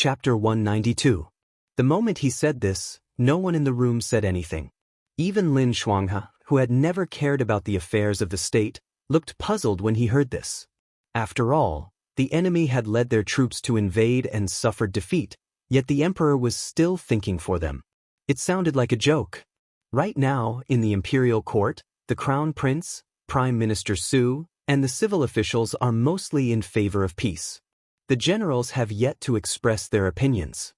Chapter 192. The moment he said this, no one in the room said anything. Even Lin Shuanghe, who had never cared about the affairs of the state, looked puzzled when he heard this. After all, the enemy had led their troops to invade and suffered defeat, yet the emperor was still thinking for them. It sounded like a joke. Right now, in the imperial court, the crown prince, Prime Minister Su, and the civil officials are mostly in favor of peace. The generals have yet to express their opinions.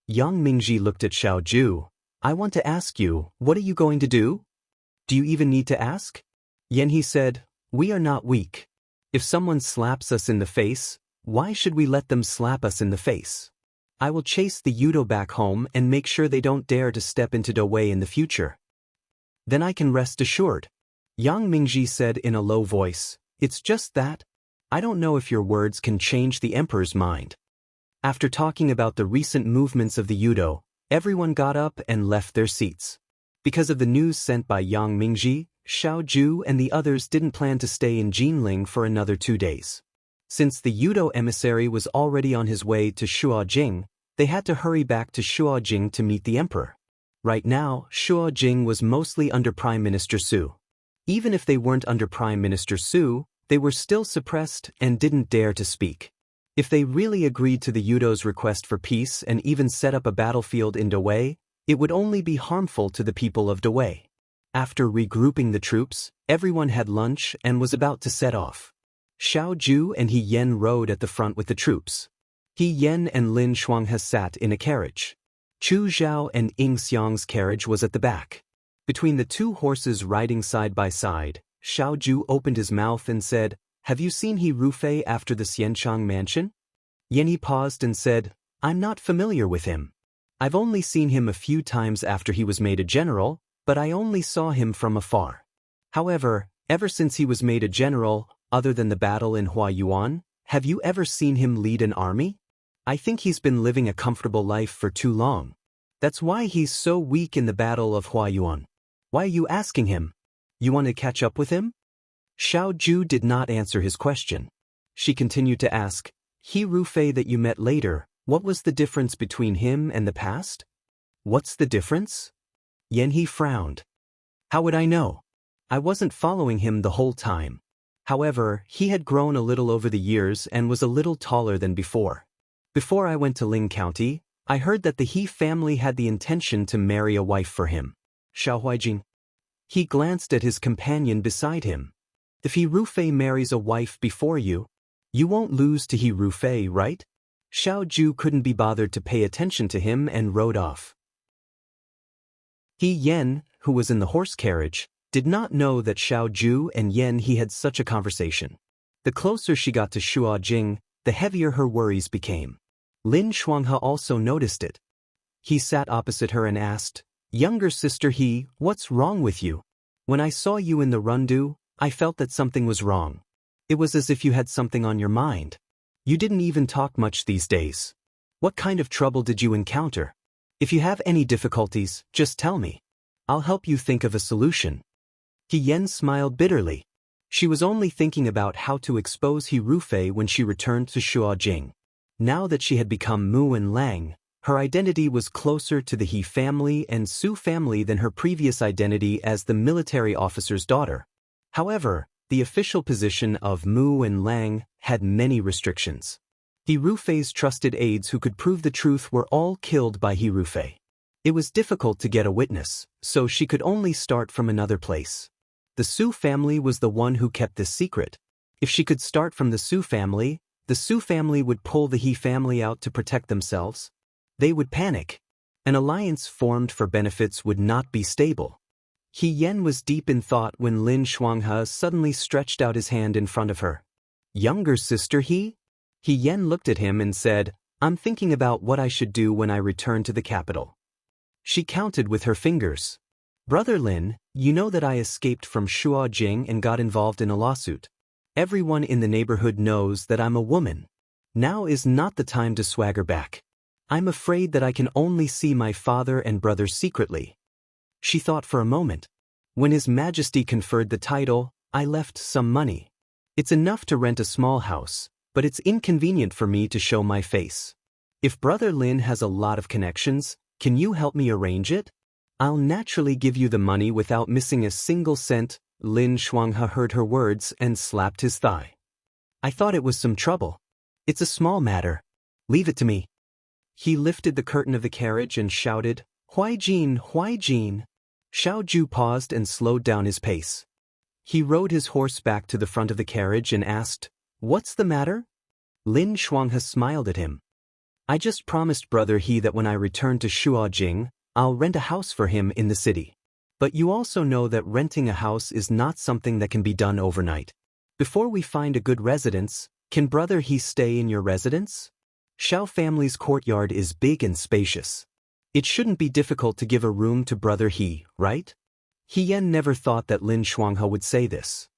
Yang Mingji looked at Xiao Ju. I want to ask you, what are you going to do? Do you even need to ask? Yan He said, we are not weak. If someone slaps us in the face, why should we let them slap us in the face? I will chase the Yudo back home and make sure they don't dare to step into Dawei in the future. Then I can rest assured. Yang Mingji said in a low voice, it's just that. I don't know if your words can change the emperor's mind. After talking about the recent movements of the Yudo, everyone got up and left their seats. Because of the news sent by Yang Mingji, Xiao Ju and the others didn't plan to stay in Jinling for another 2 days. Since the Yudo emissary was already on his way to Shuajing, they had to hurry back to Shuajing to meet the emperor. Right now, Shuajing was mostly under Prime Minister Su. Even if they weren't under Prime Minister Su, they were still suppressed and didn't dare to speak. If they really agreed to the Yudo's request for peace and even set up a battlefield in Dawei, it would only be harmful to the people of Dawei. After regrouping the troops, everyone had lunch and was about to set off. Xiao Ju and He Yen rode at the front with the troops. He Yen and Lin Shuanghe sat in a carriage. Chu Zhao and Ying Xiang's carriage was at the back. Between the two horses riding side by side, Xiao Ju opened his mouth and said, have you seen He Rufei after the Xianchang mansion? Yan He paused and said, I'm not familiar with him. I've only seen him a few times after he was made a general, but I only saw him from afar. However, ever since he was made a general, other than the battle in Huayuan, have you ever seen him lead an army? I think he's been living a comfortable life for too long. That's why he's so weak in the battle of Huayuan. Why are you asking him? You want to catch up with him? Xiao Ju did not answer his question. She continued to ask, He Rufei that you met later, what was the difference between him and the past? What's the difference? Yan He frowned. How would I know? I wasn't following him the whole time. However, he had grown a little over the years and was a little taller than before. Before I went to Ling County, I heard that the He family had the intention to marry a wife for him. Xiao Huijing. He glanced at his companion beside him. If He Rufei marries a wife before you, you won't lose to He Rufei, right? Xiao Ju couldn't be bothered to pay attention to him and rode off. He Yen, who was in the horse carriage, did not know that Xiao Ju and Yan He had such a conversation. The closer she got to Shuajing, the heavier her worries became. Lin Shuanghe also noticed it. He sat opposite her and asked, Younger sister He, what's wrong with you? When I saw you in the rundu, I felt that something was wrong. It was as if you had something on your mind. You didn't even talk much these days. What kind of trouble did you encounter? If you have any difficulties, just tell me. I'll help you think of a solution. He Yen smiled bitterly. She was only thinking about how to expose He Rufei when she returned to Shuajing. Now that she had become Mu and Lang, her identity was closer to the He family and Su family than her previous identity as the military officer's daughter. However, the official position of Mu and Lang had many restrictions. He Rufei's trusted aides who could prove the truth were all killed by He Rufei. It was difficult to get a witness, so she could only start from another place. The Su family was the one who kept this secret. If she could start from the Su family would pull the He family out to protect themselves. They would panic. An alliance formed for benefits would not be stable. He Yen was deep in thought when Lin Shuanghe suddenly stretched out his hand in front of her. Younger sister He? He Yen looked at him and said, I'm thinking about what I should do when I return to the capital. She counted with her fingers. Brother Lin, you know that I escaped from Shuajing and got involved in a lawsuit. Everyone in the neighborhood knows that I'm a woman. Now is not the time to swagger back. I'm afraid that I can only see my father and brother secretly. She thought for a moment. When His Majesty conferred the title, I left some money. It's enough to rent a small house, but it's inconvenient for me to show my face. If Brother Lin has a lot of connections, can you help me arrange it? I'll naturally give you the money without missing a single cent. Lin Shuanghe heard her words and slapped his thigh. I thought it was some trouble. It's a small matter. Leave it to me. He lifted the curtain of the carriage and shouted, Huaijin, Huaijin. Xiao Ju paused and slowed down his pace. He rode his horse back to the front of the carriage and asked, What's the matter? Lin Shuanghe smiled at him. I just promised Brother He that when I return to Shuojing, I'll rent a house for him in the city. But you also know that renting a house is not something that can be done overnight. Before we find a good residence, can Brother He stay in your residence? Xiao family's courtyard is big and spacious. It shouldn't be difficult to give a room to Brother He, right? He Yan never thought that Lin Shuanghe would say this.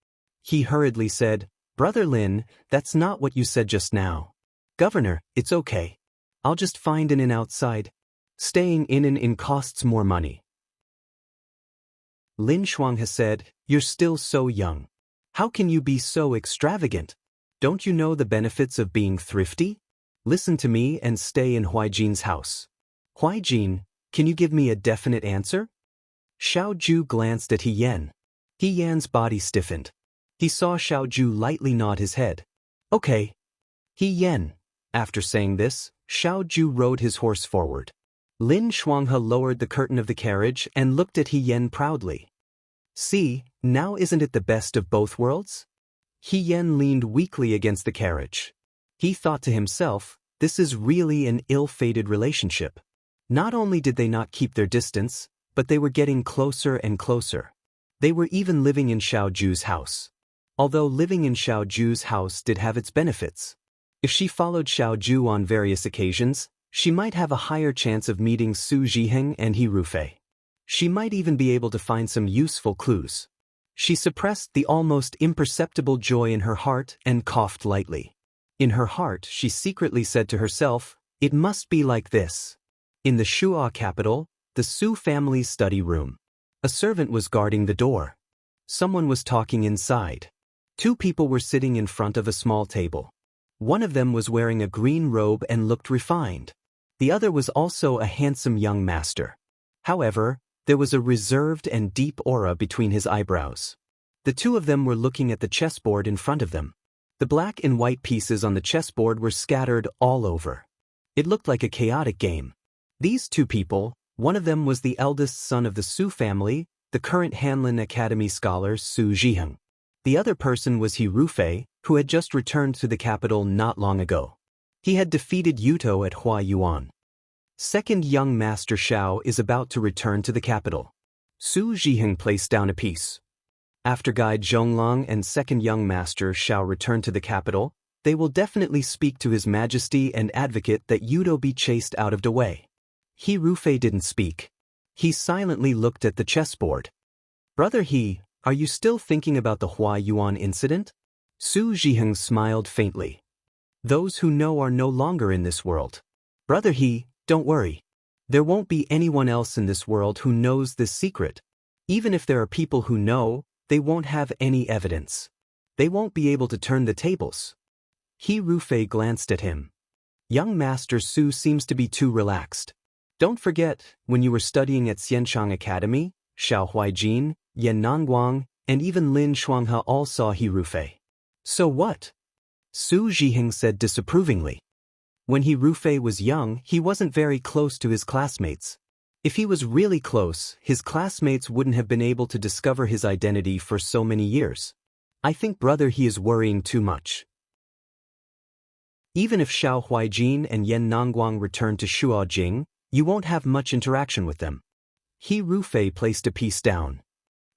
He hurriedly said, Brother Lin, that's not what you said just now. Governor, it's okay. I'll just find an inn outside. Staying in an inn costs more money. Lin Shuanghe said, You're still so young. How can you be so extravagant? Don't you know the benefits of being thrifty? Listen to me and stay in Huaijin's house. Huaijin, can you give me a definite answer? Xiao Ju glanced at He Yan. He Yan's body stiffened. He saw Xiao Ju lightly nod his head. Okay. He Yan. After saying this, Xiao Ju rode his horse forward. Lin Shuanghe lowered the curtain of the carriage and looked at He Yan proudly. See, now isn't it the best of both worlds? He Yan leaned weakly against the carriage. He thought to himself, this is really an ill-fated relationship. Not only did they not keep their distance, but they were getting closer and closer. They were even living in Xiao Ju's house. Although living in Xiao Ju's house did have its benefits. If she followed Xiao Ju on various occasions, she might have a higher chance of meeting Su Zhiheng and He Rufei. She might even be able to find some useful clues. She suppressed the almost imperceptible joy in her heart and coughed lightly. In her heart, she secretly said to herself, it must be like this. In the Shuo capital, the Su family's study room. A servant was guarding the door. Someone was talking inside. Two people were sitting in front of a small table. One of them was wearing a green robe and looked refined. The other was also a handsome young master. However, there was a reserved and deep aura between his eyebrows. The two of them were looking at the chessboard in front of them. The black and white pieces on the chessboard were scattered all over. It looked like a chaotic game. These two people, one of them was the eldest son of the Su family, the current Hanlin Academy scholar Su Zhiheng. The other person was He Rufei, who had just returned to the capital not long ago. He had defeated Yuto at Huayuan. Second young master Xiao is about to return to the capital. Su Zhiheng placed down a piece. After guide Zhonglong and second young master Xiao return to the capital, they will definitely speak to His Majesty and advocate that Yuto be chased out of the way. He Rufei didn't speak. He silently looked at the chessboard. Brother He, are you still thinking about the Huayuan incident? Su Zhiheng smiled faintly. Those who know are no longer in this world. Brother He, don't worry. There won't be anyone else in this world who knows this secret. Even if there are people who know, they won't have any evidence. They won't be able to turn the tables. He Rufei glanced at him. Young Master Su seems to be too relaxed. Don't forget, when you were studying at Xianchang Academy, Xiao Huaijin, Yan Nangguang, and even Lin Shuanghe all saw He Rufei. So what? Su Zhiheng said disapprovingly. When He Rufei was young, he wasn't very close to his classmates. If he was really close, his classmates wouldn't have been able to discover his identity for so many years. I think Brother He is worrying too much. Even if Xiao Huaijin and Yan Nangguang return to Shuojing, you won't have much interaction with them. He Rufei placed a piece down.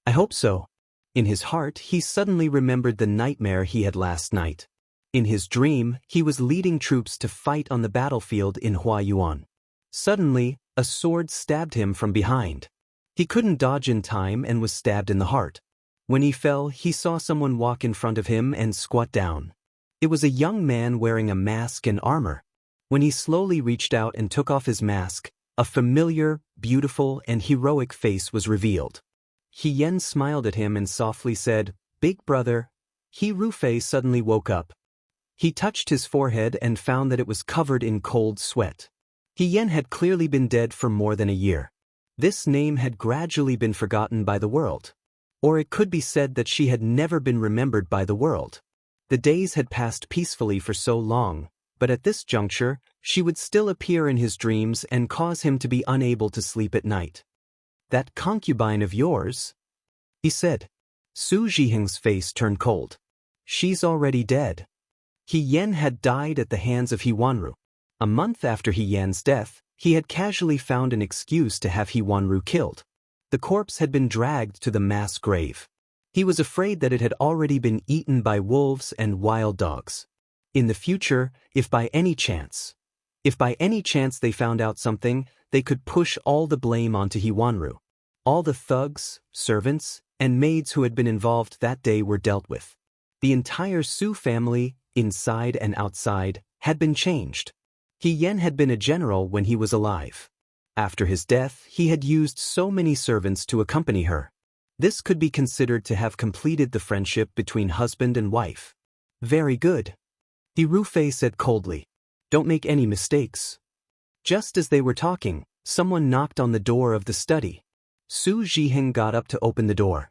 I hope so. In his heart, he suddenly remembered the nightmare he had last night. In his dream, he was leading troops to fight on the battlefield in Huayuan. Suddenly, a sword stabbed him from behind. He couldn't dodge in time and was stabbed in the heart. When he fell, he saw someone walk in front of him and squat down. It was a young man wearing a mask and armor. When he slowly reached out and took off his mask, a familiar, beautiful, and heroic face was revealed. He Yan smiled at him and softly said, Big brother. He Rufei suddenly woke up. He touched his forehead and found that it was covered in cold sweat. He Yen had clearly been dead for more than a year. This name had gradually been forgotten by the world. Or it could be said that she had never been remembered by the world. The days had passed peacefully for so long, but at this juncture, she would still appear in his dreams and cause him to be unable to sleep at night. "That concubine of yours?" he said. Su Zhiheng's face turned cold. "She's already dead." He Yen had died at the hands of He Wanru. A month after He Yan's death, he had casually found an excuse to have He Wanru killed. The corpse had been dragged to the mass grave. He was afraid that it had already been eaten by wolves and wild dogs. In the future, if by any chance they found out something, they could push all the blame onto He Wanru. All the thugs, servants, and maids who had been involved that day were dealt with. The entire Su family, inside and outside, had been changed. He Yen had been a general when he was alive. After his death, he had used so many servants to accompany her. This could be considered to have completed the friendship between husband and wife. "Very good," He Rufei said coldly. "Don't make any mistakes." Just as they were talking, someone knocked on the door of the study. Su Zhiheng got up to open the door.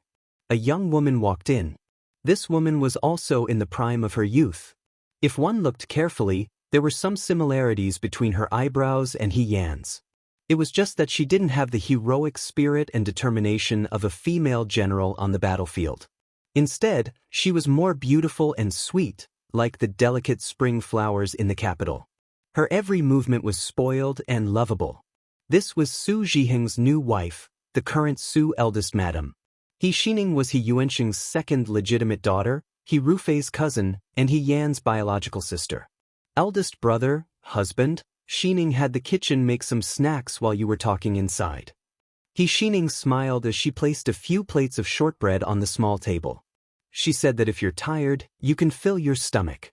A young woman walked in. This woman was also in the prime of her youth. If one looked carefully, there were some similarities between her eyebrows and He Yan's. It was just that she didn't have the heroic spirit and determination of a female general on the battlefield. Instead, she was more beautiful and sweet, like the delicate spring flowers in the capital. Her every movement was spoiled and lovable. This was Su Zhiheng's new wife, the current Su eldest madam. He Xining was He Yuanxing's second legitimate daughter, He Rufei's cousin, and He Yan's biological sister. Eldest brother, husband, Xining had the kitchen make some snacks while you were talking inside. He Xining smiled as she placed a few plates of shortbread on the small table. She said that if you're tired, you can fill your stomach.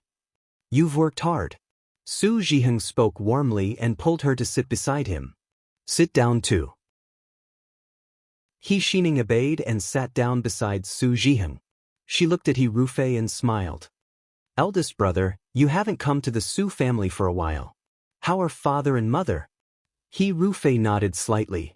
"You've worked hard." Su Zhiheng spoke warmly and pulled her to sit beside him. "Sit down too." He Xining obeyed and sat down beside Su Zhiheng. She looked at He Rufei and smiled. "Eldest brother, you haven't come to the Su family for a while. How are father and mother?" He Rufei nodded slightly.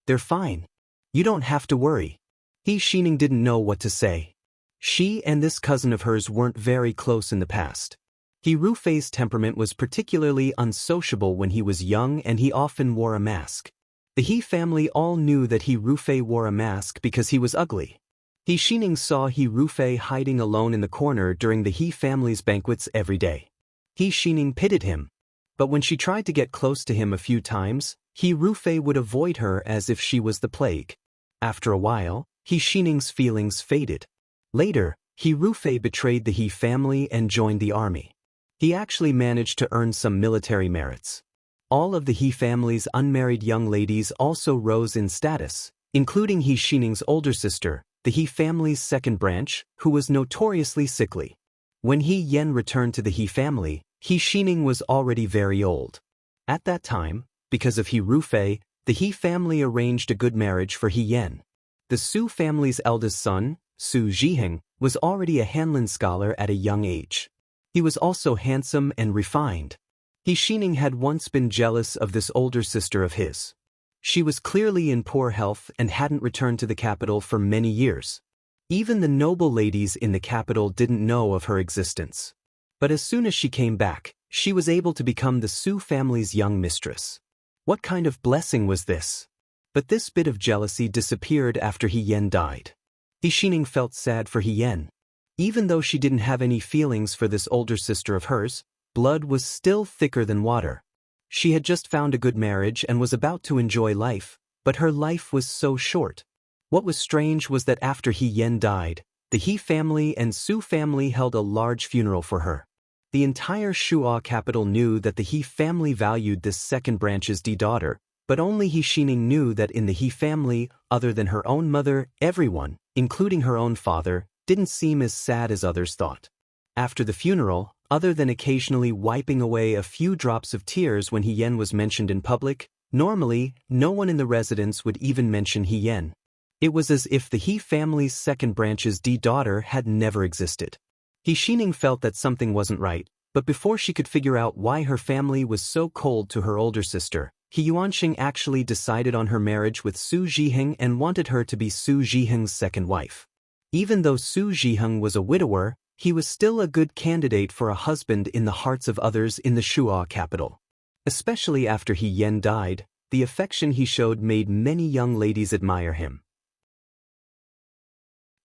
"They're fine. You don't have to worry." He Xining didn't know what to say. She and this cousin of hers weren't very close in the past. He Rufei's temperament was particularly unsociable when he was young and he often wore a mask. The He family all knew that He Rufei wore a mask because he was ugly. He Xining saw He Rufei hiding alone in the corner during the He family's banquets every day. He Xining pitied him. But when she tried to get close to him a few times, He Rufei would avoid her as if she was the plague. After a while, He Xining's feelings faded. Later, He Rufei betrayed the He family and joined the army. He actually managed to earn some military merits. All of the He family's unmarried young ladies also rose in status, including He Xining's older sister, the He family's second branch, who was notoriously sickly. When He Yen returned to the He family, He Xining was already very old. At that time, because of He Rufei, the He family arranged a good marriage for He Yen. The Su family's eldest son, Su Zhiheng, was already a Hanlin scholar at a young age. He was also handsome and refined. He Xining had once been jealous of this older sister of his. She was clearly in poor health and hadn't returned to the capital for many years. Even the noble ladies in the capital didn't know of her existence. But as soon as she came back, she was able to become the Su family's young mistress. What kind of blessing was this? But this bit of jealousy disappeared after He Yen died. He Xining felt sad for He Yen. Even though she didn't have any feelings for this older sister of hers, blood was still thicker than water. She had just found a good marriage and was about to enjoy life, but her life was so short. What was strange was that after He Yen died, the He family and Su family held a large funeral for her. The entire Shu'a capital knew that the He family valued this second branch's daughter, but only He Xining knew that in the He family, other than her own mother, everyone, including her own father, didn't seem as sad as others thought. After the funeral, other than occasionally wiping away a few drops of tears when He Yen was mentioned in public, normally, no one in the residence would even mention He Yen. It was as if the He family's second branch's daughter had never existed. He Xining felt that something wasn't right, But before she could figure out why her family was so cold to her older sister, He Yuanxing actually decided on her marriage with Su Zhiheng and wanted her to be Su Zhiheng's second wife. Even though Su Zhiheng was a widower, he was still a good candidate for a husband in the hearts of others in the Shuo capital. Especially after He Yan died, the affection he showed made many young ladies admire him.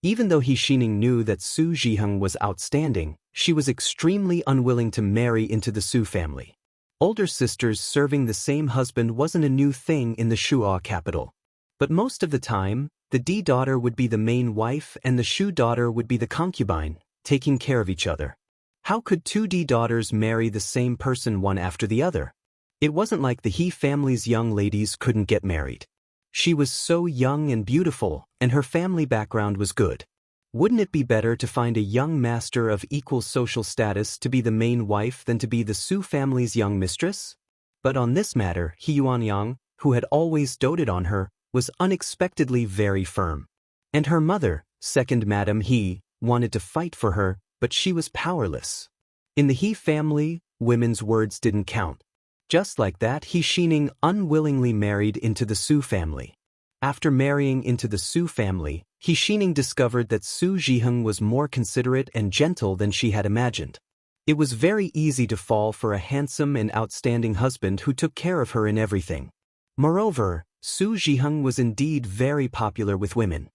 Even though He Xining knew that Su Zhiheng was outstanding, she was extremely unwilling to marry into the Su family. Older sisters serving the same husband wasn't a new thing in the Shuo capital. But most of the time, the D daughter would be the main wife and the Shu daughter would be the concubine, taking care of each other. How could two D daughters marry the same person one after the other? It wasn't like the He family's young ladies couldn't get married. She was so young and beautiful, and her family background was good. Wouldn't it be better to find a young master of equal social status to be the main wife than to be the Su family's young mistress? But on this matter, He Yuanyang, who had always doted on her, was unexpectedly very firm. And her mother, second Madam He, wanted to fight for her, but she was powerless. In the He family, women's words didn't count. Just like that, He Xining unwillingly married into the Su family. After marrying into the Su family, He Xining discovered that Su Zhiheng was more considerate and gentle than she had imagined. It was very easy to fall for a handsome and outstanding husband who took care of her in everything. Moreover, Su Zhiheng was indeed very popular with women.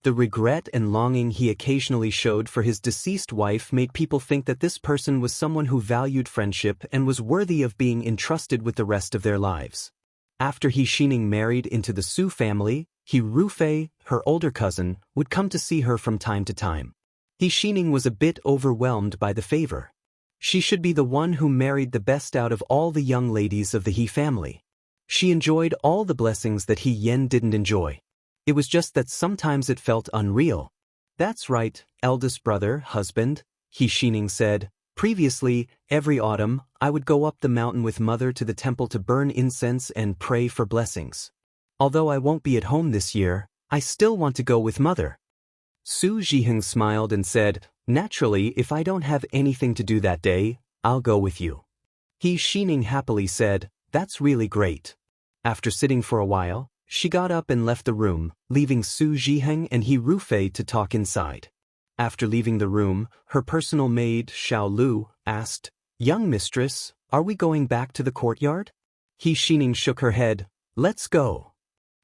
The regret and longing he occasionally showed for his deceased wife made people think that this person was someone who valued friendship and was worthy of being entrusted with the rest of their lives. After He Xining married into the Su family, He Rufei, her older cousin, would come to see her from time to time. He Xining was a bit overwhelmed by the favor. She should be the one who married the best out of all the young ladies of the He family. She enjoyed all the blessings that He Yan didn't enjoy. It was just that sometimes it felt unreal. That's right, eldest brother, husband, He Xining said. Previously, every autumn, I would go up the mountain with mother to the temple to burn incense and pray for blessings. Although I won't be at home this year, I still want to go with mother. Su Zhiheng smiled and said, naturally, if I don't have anything to do that day, I'll go with you. He Xining happily said, that's really great. After sitting for a while, she got up and left the room, leaving Su Zhiheng and He Rufei to talk inside. After leaving the room, her personal maid, Xiao Lu, asked, young mistress, are we going back to the courtyard? He Xining shook her head, let's go.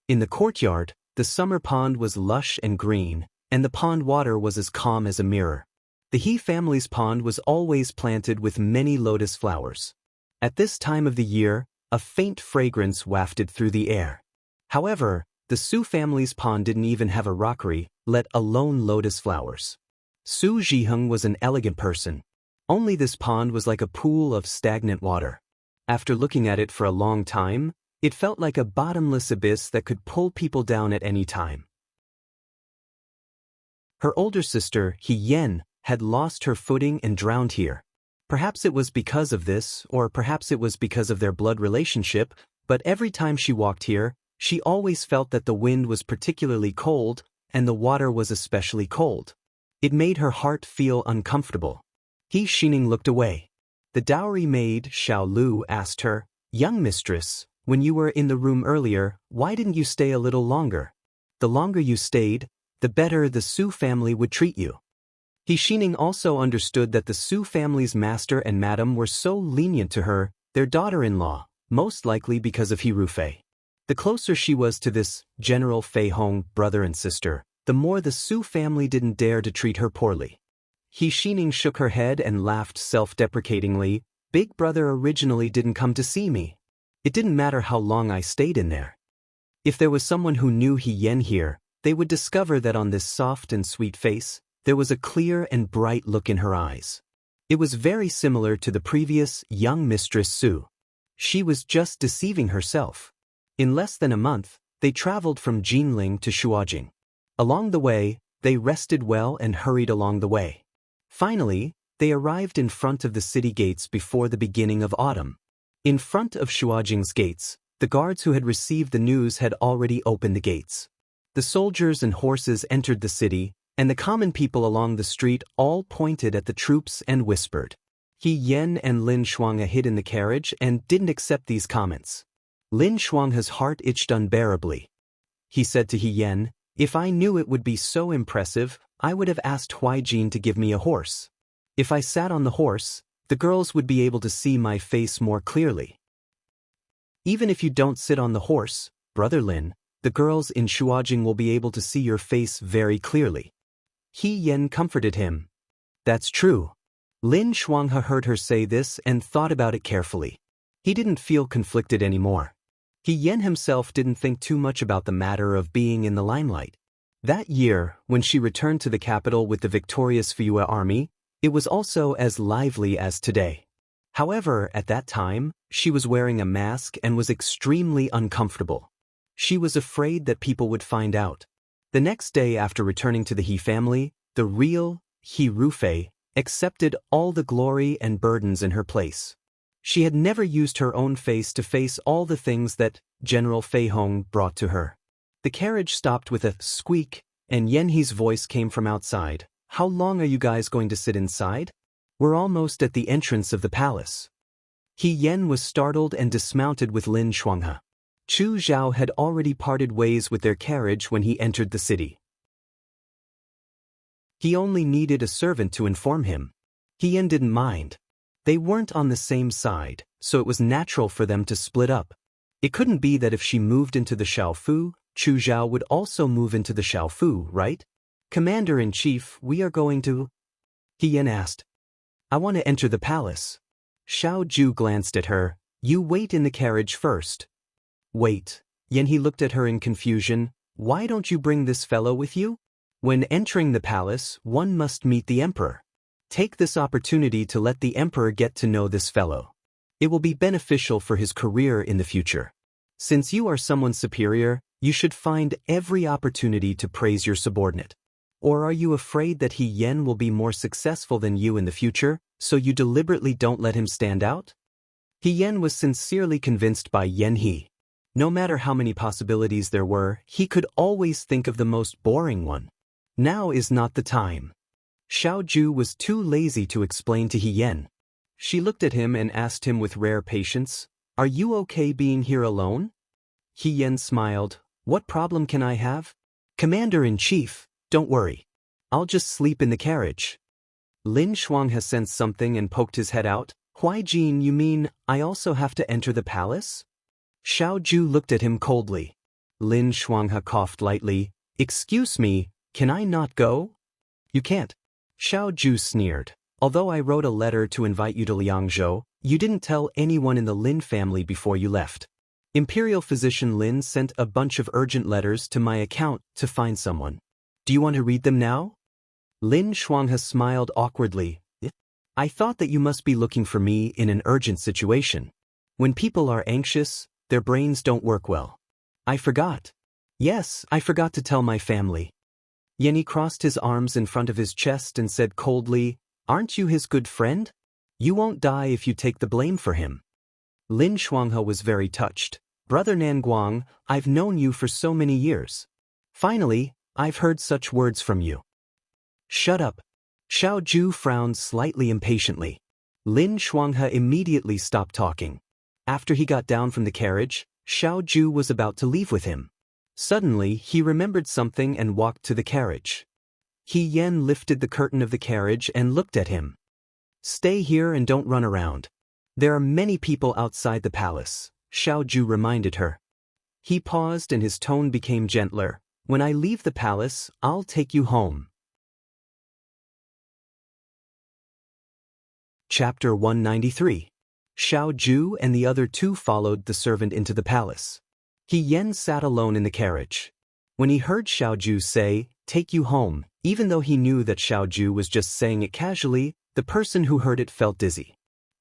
In the courtyard, the summer pond was lush and green, and the pond water was as calm as a mirror. The He family's pond was always planted with many lotus flowers. At this time of the year, a faint fragrance wafted through the air. However, the Su family's pond didn't even have a rockery, let alone lotus flowers. Su Zhiheng was an elegant person. Only this pond was like a pool of stagnant water. After looking at it for a long time, it felt like a bottomless abyss that could pull people down at any time. Her older sister, He Yan, had lost her footing and drowned here. Perhaps it was because of this, or perhaps it was because of their blood relationship, but every time she walked here, she always felt that the wind was particularly cold, and the water was especially cold. It made her heart feel uncomfortable. He Xining looked away. The dowry maid, Xiao Lu, asked her, young mistress, when you were in the room earlier, why didn't you stay a little longer? The longer you stayed, the better the Su family would treat you. He Xining also understood that the Su family's master and madam were so lenient to her, their daughter-in-law, most likely because of He Rufei. The closer she was to this General Fei Hong brother and sister, the more the Su family didn't dare to treat her poorly. He Xining shook her head and laughed self-deprecatingly, big brother originally didn't come to see me. It didn't matter how long I stayed in there. If there was someone who knew He Yan here, they would discover that on this soft and sweet face, there was a clear and bright look in her eyes. It was very similar to the previous young mistress Su. She was just deceiving herself. In less than a month, they traveled from Jinling to Shuojing. Along the way, they rested well and hurried along the way. Finally, they arrived in front of the city gates before the beginning of autumn. In front of Shuojing's gates, the guards who had received the news had already opened the gates. The soldiers and horses entered the city, and the common people along the street all pointed at the troops and whispered. He Yen and Lin Shuanghe hid in the carriage and didn't accept these comments. Lin Shuanghe's heart itched unbearably. He said to He Yen, "If I knew it would be so impressive, I would have asked Huaijin to give me a horse. If I sat on the horse, the girls would be able to see my face more clearly." "Even if you don't sit on the horse, Brother Lin, the girls in Shuajing will be able to see your face very clearly." He Yen comforted him. "That's true." Lin Shuanghe heard her say this and thought about it carefully. He didn't feel conflicted anymore. He Yen himself didn't think too much about the matter of being in the limelight. That year, when she returned to the capital with the victorious Fuyue army, it was also as lively as today. However, at that time, she was wearing a mask and was extremely uncomfortable. She was afraid that people would find out. The next day after returning to the He family, the real He Rufei accepted all the glory and burdens in her place. She had never used her own face to face all the things that General Fei Hong brought to her. The carriage stopped with a squeak, and Yen He's voice came from outside. "How long are you guys going to sit inside? We're almost at the entrance of the palace." He Yen was startled and dismounted with Lin Shuanghe. Chu Zhao had already parted ways with their carriage when he entered the city. He only needed a servant to inform him. He Yen didn't mind. They weren't on the same side, so it was natural for them to split up. It couldn't be that if she moved into the Xiaofu, Chu Zhao would also move into the Xiaofu, right? "Commander-in-Chief, we are going to?" He Yen asked. "I want to enter the palace." Xiao Ju glanced at her. "You wait in the carriage first." "Wait." Yen He looked at her in confusion. "Why don't you bring this fellow with you? When entering the palace, one must meet the emperor. Take this opportunity to let the emperor get to know this fellow. It will be beneficial for his career in the future. Since you are someone superior, you should find every opportunity to praise your subordinate. Or are you afraid that He Yen will be more successful than you in the future, so you deliberately don't let him stand out?" He Yen was sincerely convinced by Yen He. No matter how many possibilities there were, he could always think of the most boring one. Now is not the time. Xiao Ju was too lazy to explain to He Yen. She looked at him and asked him with rare patience, "Are you okay being here alone?" He Yen smiled. "What problem can I have? Commander-in-Chief, don't worry. I'll just sleep in the carriage." Lin Shuanghe sensed something and poked his head out. "Huaijin, you mean I also have to enter the palace?" Xiao Ju looked at him coldly. Lin Shuanghe coughed lightly. "Excuse me, can I not go?" "You can't." Xiao Ju sneered. "Although I wrote a letter to invite you to Liangzhou, you didn't tell anyone in the Lin family before you left. Imperial Physician Lin sent a bunch of urgent letters to my account to find someone. Do you want to read them now?" Lin Shuanghe smiled awkwardly. "I thought that you must be looking for me in an urgent situation. When people are anxious, their brains don't work well. I forgot. Yes, I forgot to tell my family." Yen He crossed his arms in front of his chest and said coldly, "Aren't you his good friend? You won't die if you take the blame for him." Lin Shuanghe was very touched. "Brother Nanguang, I've known you for so many years. Finally, I've heard such words from you." "Shut up." Xiao Ju frowned slightly impatiently. Lin Shuanghe immediately stopped talking. After he got down from the carriage, Xiao Ju was about to leave with him. Suddenly, he remembered something and walked to the carriage. He Yen lifted the curtain of the carriage and looked at him. "Stay here and don't run around. There are many people outside the palace," Xiao Ju reminded her. He paused and his tone became gentler. "When I leave the palace, I'll take you home." Chapter 193. Xiao Ju and the other two followed the servant into the palace. He Yen sat alone in the carriage. When he heard Xiao Ju say, "Take you home," even though he knew that Xiao Ju was just saying it casually, the person who heard it felt dizzy.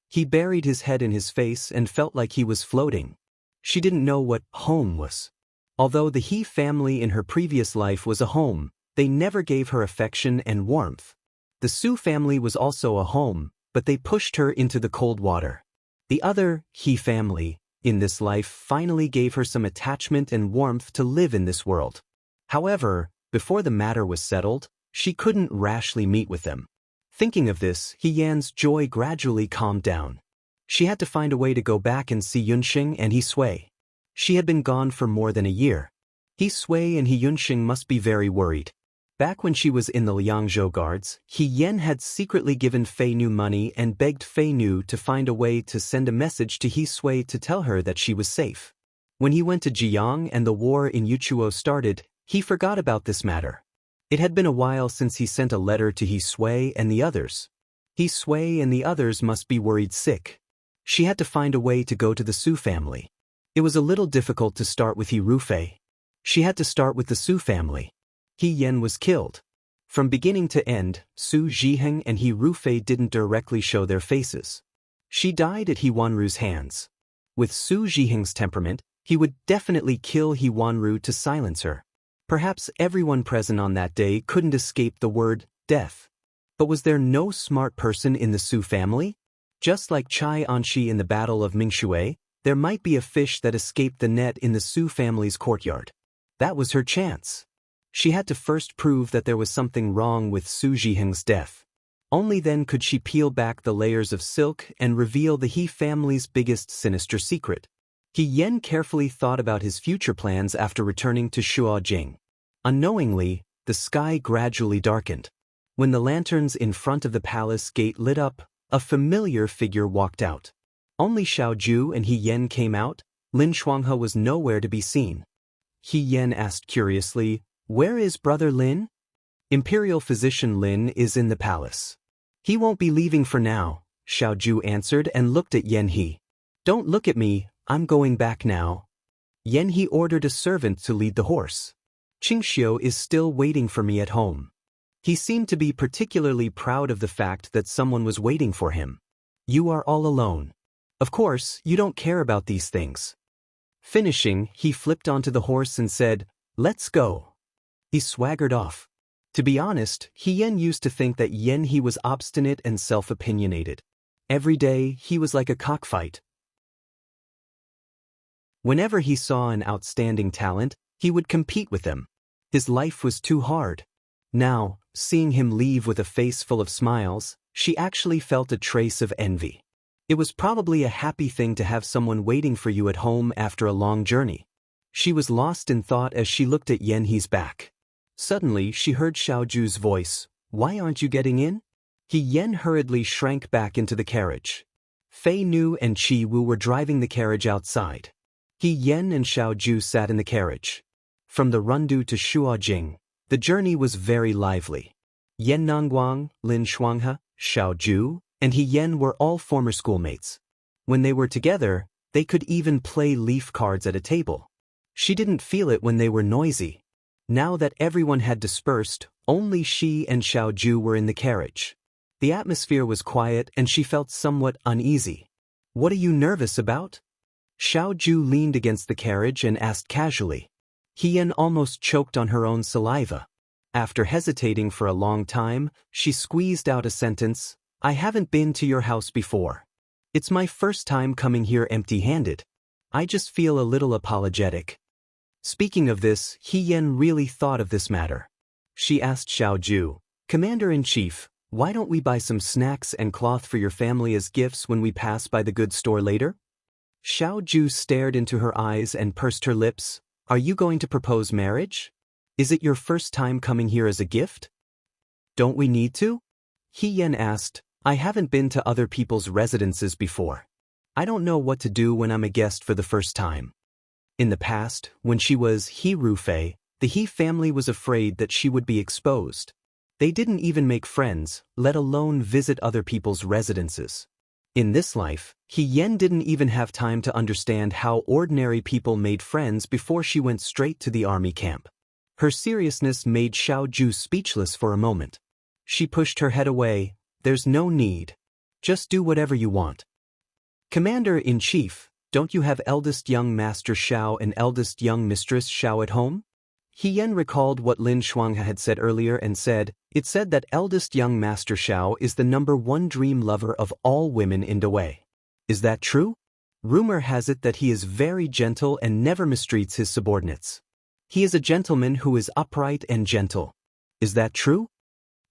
He buried his head in his face and felt like he was floating. She didn't know what home was. Although the He family in her previous life was a home, they never gave her affection and warmth. The Su family was also a home, but they pushed her into the cold water. The other He family in this life finally gave her some attachment and warmth to live in this world. However, before the matter was settled, she couldn't rashly meet with them. Thinking of this, He Yan's joy gradually calmed down. She had to find a way to go back and see Yunxing and He Sui. She had been gone for more than a year. He Sui and He Yunxing must be very worried. Back when she was in the Liangzhou Guards, He Yan had secretly given Fei Nu money and begged Fei Nu to find a way to send a message to He Sui to tell her that she was safe. When he went to Jiang and the war in Yuchuo started, he forgot about this matter. It had been a while since he sent a letter to He Sui and the others. He Sui and the others must be worried sick. She had to find a way to go to the Su family. It was a little difficult to start with He Rufei. She had to start with the Su family. He Yan was killed. From beginning to end, Su Zhiheng and He Rufei didn't directly show their faces. She died at He Wanru's hands. With Su Zhiheng's temperament, he would definitely kill He Wanru to silence her. Perhaps everyone present on that day couldn't escape the word death. But was there no smart person in the Su family? Just like Chai Anshi in the Battle of Mingshui, there might be a fish that escaped the net in the Su family's courtyard. That was her chance. She had to first prove that there was something wrong with Su Zhiheng's death. Only then could she peel back the layers of silk and reveal the He family's biggest sinister secret. He Yan carefully thought about his future plans after returning to Shuojing. Unknowingly, the sky gradually darkened. When the lanterns in front of the palace gate lit up, a familiar figure walked out. Only Xiaoju and He Yan came out. Lin Shuanghe was nowhere to be seen. He Yan asked curiously, "Where is Brother Lin?" "Imperial physician Lin is in the palace. He won't be leaving for now," Xiaoju answered and looked at Yan He. "Don't look at me, I'm going back now." Yan He ordered a servant to lead the horse. "Qingxiu is still waiting for me at home." He seemed to be particularly proud of the fact that someone was waiting for him. "You are all alone. Of course, you don't care about these things." Finishing, he flipped onto the horse and said, "Let's go." He swaggered off. To be honest, He Yan used to think that Yan He was obstinate and self-opinionated. Every day, he was like a cockfight. Whenever he saw an outstanding talent, he would compete with them. His life was too hard. Now, seeing him leave with a face full of smiles, she actually felt a trace of envy. It was probably a happy thing to have someone waiting for you at home after a long journey. She was lost in thought as she looked at Yan He's back. Suddenly, she heard Xiaoju's voice, "Why aren't you getting in?" He Yan hurriedly shrank back into the carriage. Fei Nu and Qi Wu were driving the carriage outside. He Yan and Xiaoju sat in the carriage. From the Rundu to Shuojing, the journey was very lively. Yan Nangguang, Lin Shuanghe, Xiaoju, and He Yan were all former schoolmates. When they were together, they could even play leaf cards at a table. She didn't feel it when they were noisy. Now that everyone had dispersed, only she and Xiaoju were in the carriage. The atmosphere was quiet and she felt somewhat uneasy. "What are you nervous about?" Xiaoju leaned against the carriage and asked casually. He Yan almost choked on her own saliva. After hesitating for a long time, she squeezed out a sentence, "I haven't been to your house before. It's my first time coming here empty-handed. I just feel a little apologetic." Speaking of this, He Yan really thought of this matter. She asked Xiaoju, "Commander-in-Chief, why don't we buy some snacks and cloth for your family as gifts when we pass by the goods store later?" Xiaoju stared into her eyes and pursed her lips. "Are you going to propose marriage? Is it your first time coming here as a gift?" "Don't we need to?" He Yan asked. "I haven't been to other people's residences before. I don't know what to do when I'm a guest for the first time." In the past, when she was He Rufei, the He family was afraid that she would be exposed. They didn't even make friends, let alone visit other people's residences. In this life, He Yan didn't even have time to understand how ordinary people made friends before she went straight to the army camp. Her seriousness made Xiaoju speechless for a moment. She pushed her head away. "There's no need. Just do whatever you want." "Commander-in-Chief, don't you have eldest young Master Xiao and eldest young Mistress Xiao at home?" He Yan recalled what Lin Shuanghe had said earlier and said, "It said that eldest young Master Xiao is the #1 dream lover of all women in Dawei. Is that true? Rumor has it that he is very gentle and never mistreats his subordinates. He is a gentleman who is upright and gentle. Is that true?"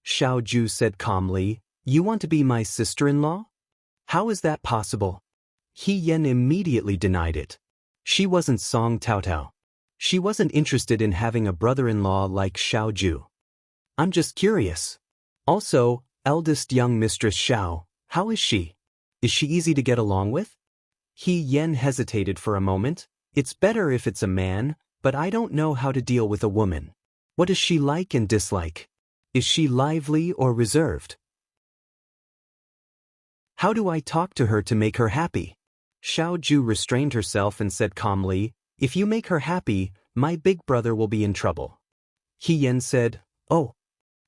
Xiaoju said calmly, You want to be my sister-in-law? How is that possible? He Yen immediately denied it. She wasn't Song Taotao. She wasn't interested in having a brother-in-law like Xiao Ju. I'm just curious. Also, eldest young Mistress Xiao, how is she? Is she easy to get along with? He Yen hesitated for a moment. It's better if it's a man, but I don't know how to deal with a woman. What does she like and dislike? Is she lively or reserved? How do I talk to her to make her happy? Xiao Ju restrained herself and said calmly, if you make her happy, my big brother will be in trouble. He Yen said, oh.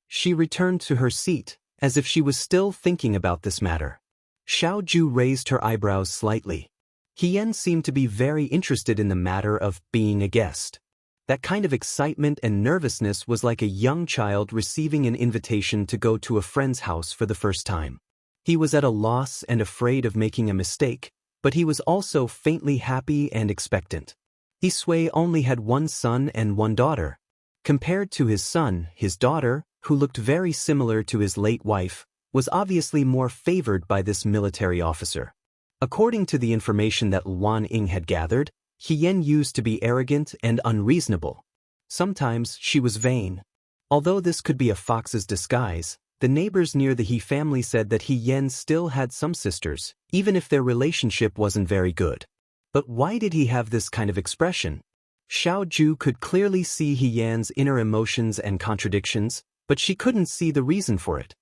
She returned to her seat, as if she was still thinking about this matter. Xiao Ju raised her eyebrows slightly. He Yen seemed to be very interested in the matter of being a guest. That kind of excitement and nervousness was like a young child receiving an invitation to go to a friend's house for the first time. He was at a loss and afraid of making a mistake, but he was also faintly happy and expectant. He Sui only had one son and one daughter. Compared to his son, his daughter, who looked very similar to his late wife, was obviously more favored by this military officer. According to the information that Luan Ying had gathered, He Yen used to be arrogant and unreasonable. Sometimes she was vain. Although this could be a fox's disguise, the neighbors near the He family said that He Yen still had some sisters, even if their relationship wasn't very good. But why did he have this kind of expression? Xiao Ju could clearly see He Yan's inner emotions and contradictions, but she couldn't see the reason for it.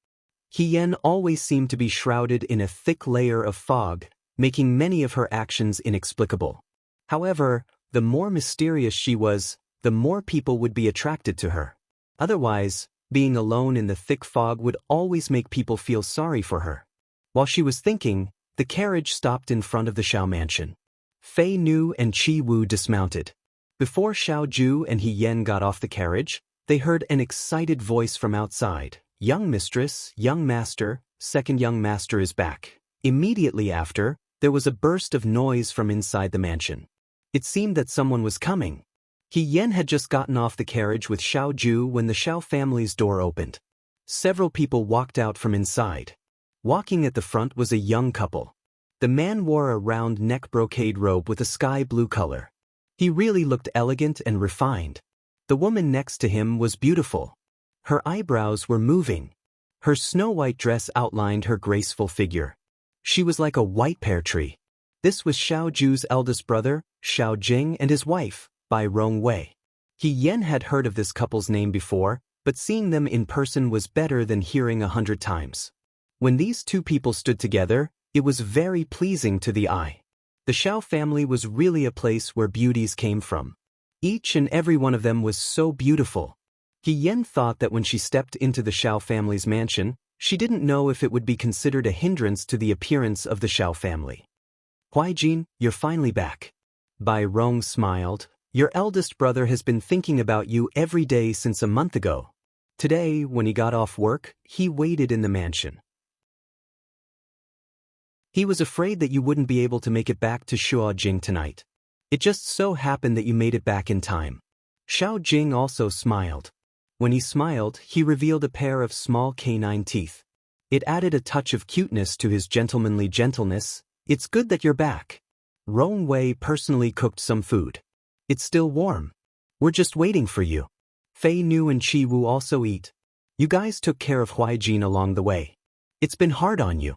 He Yen always seemed to be shrouded in a thick layer of fog, making many of her actions inexplicable. However, the more mysterious she was, the more people would be attracted to her. Otherwise, being alone in the thick fog would always make people feel sorry for her. While she was thinking, the carriage stopped in front of the Xiao mansion. Fei Nu and Qi Wu dismounted. Before Xiao Ju and He Yen got off the carriage, they heard an excited voice from outside. Young mistress, young master, second young master is back. Immediately after, there was a burst of noise from inside the mansion. It seemed that someone was coming. He Yen had just gotten off the carriage with Xiao Ju when the Xiao family's door opened. Several people walked out from inside. Walking at the front was a young couple. The man wore a round neck brocade robe with a sky blue color. He really looked elegant and refined. The woman next to him was beautiful. Her eyebrows were moving. Her snow-white dress outlined her graceful figure. She was like a white pear tree. This was Xiao Ju's eldest brother, Xiao Jing, and his wife, Bai Rongwei. He Yen had heard of this couple's name before, but seeing them in person was better than hearing 100 times. When these two people stood together, it was very pleasing to the eye. The Xiao family was really a place where beauties came from. Each and every one of them was so beautiful. He Yen thought that when she stepped into the Xiao family's mansion, she didn't know if it would be considered a hindrance to the appearance of the Xiao family. Huaijin, you're finally back. Bai Rong smiled. Your eldest brother has been thinking about you every day since a month ago. Today, when he got off work, he waited in the mansion. He was afraid that you wouldn't be able to make it back to Shuojing tonight. It just so happened that you made it back in time. Xiao Jing also smiled. When he smiled, he revealed a pair of small canine teeth. It added a touch of cuteness to his gentlemanly gentleness. It's good that you're back. Rong Wei personally cooked some food. It's still warm. We're just waiting for you. Fei Nu and Qi Wu also eat. You guys took care of Huaijin along the way. It's been hard on you.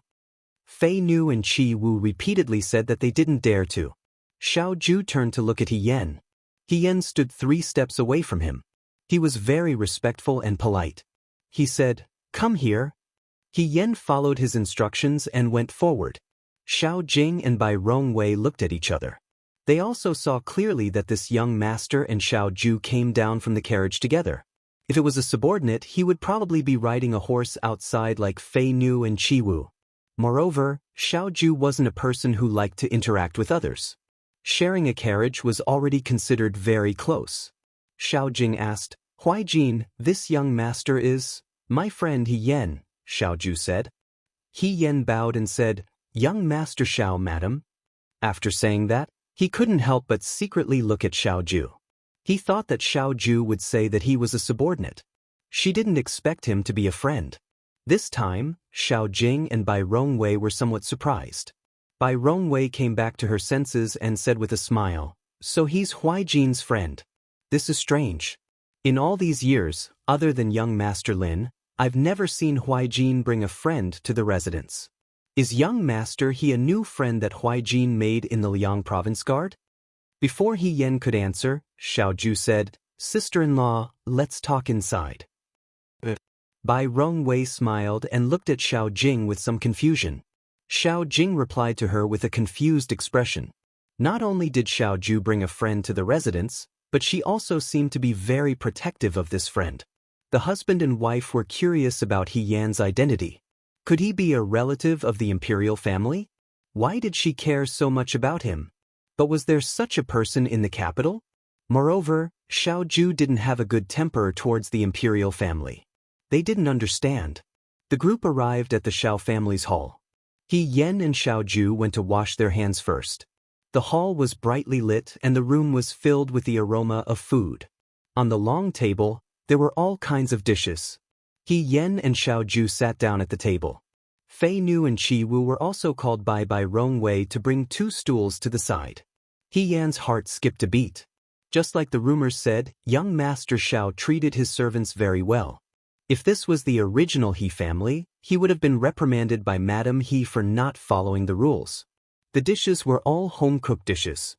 Fei Nu and Qi Wu repeatedly said that they didn't dare to. Xiao Ju turned to look at He Yen. He Yen stood 3 steps away from him. He was very respectful and polite. He said, "Come here." He Yen followed his instructions and went forward. Xiao Jing and Bai Rongwei looked at each other. They also saw clearly that this young master and Xiao Ju came down from the carriage together. If it was a subordinate, he would probably be riding a horse outside like Fei Nu and Qi Wu. Moreover, Xiao Ju wasn't a person who liked to interact with others. Sharing a carriage was already considered very close. Xiao Jing asked, "Huaijin, this young master is?" "My friend He Yen," Xiao Ju said. He Yen bowed and said, "Young master Xiao, madam." After saying that, he couldn't help but secretly look at Xiao Ju. He thought that Xiao Ju would say that he was a subordinate. She didn't expect him to be a friend. This time, Xiao Jing and Bai Rongwei were somewhat surprised. Bai Rongwei came back to her senses and said with a smile, "So he's Huaijin's friend. This is strange. In all these years, other than young Master Lin, I've never seen Huaijin bring a friend to the residence. Is young Master He a new friend that Huaijin made in the Liang Province Guard?" Before He Yen could answer, Xiao Ju said, "Sister-in-law, let's talk inside." Bai Rongwei smiled and looked at Xiao Jing with some confusion. Xiao Jing replied to her with a confused expression. Not only did Xiao Ju bring a friend to the residence, but she also seemed to be very protective of this friend. The husband and wife were curious about He Yan's identity. Could he be a relative of the imperial family? Why did she care so much about him? But was there such a person in the capital? Moreover, Xiao Ju didn't have a good temper towards the imperial family. They didn't understand. The group arrived at the Xiao family's hall. He Yen and Xiao Ju went to wash their hands first. The hall was brightly lit and the room was filled with the aroma of food. On the long table, there were all kinds of dishes. He Yen and Xiao Ju sat down at the table. Fei Nu and Qi Wu were also called by Rongwei to bring 2 stools to the side. He Yan's heart skipped a beat. Just like the rumors said, young Master Xiao treated his servants very well. If this was the original He family, he would have been reprimanded by Madame He for not following the rules. The dishes were all home-cooked dishes.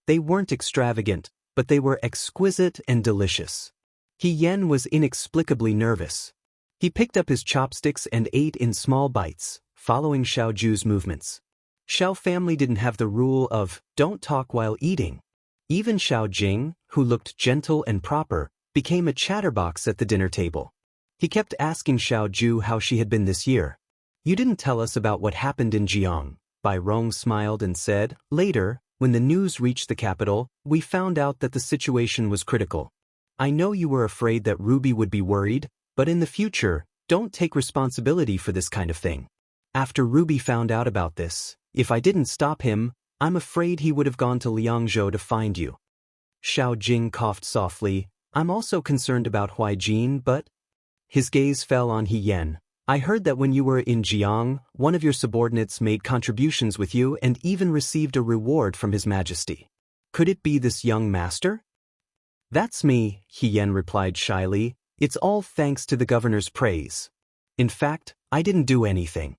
They weren't extravagant, but they were exquisite and delicious. He Yen was inexplicably nervous. He picked up his chopsticks and ate in small bites, following Xiao Ju's movements. Xiao family didn't have the rule of, "Don't talk while eating." Even Xiao Jing, who looked gentle and proper, became a chatterbox at the dinner table. He kept asking Xiao Ju how she had been this year. "You didn't tell us about what happened in Jiang." Bai Rong smiled and said, "Later, when the news reached the capital, we found out that the situation was critical. I know you were afraid that Ruby would be worried, but in the future, don't take responsibility for this kind of thing. After Ruby found out about this, if I didn't stop him, I'm afraid he would have gone to Liangzhou to find you." Xiao Jing coughed softly. "I'm also concerned about Huaijin, but—" His gaze fell on He Yen. "I heard that when you were in Jiang, one of your subordinates made contributions with you and even received a reward from His Majesty. Could it be this young master?" "That's me," He Yen replied shyly. "It's all thanks to the governor's praise. In fact, I didn't do anything."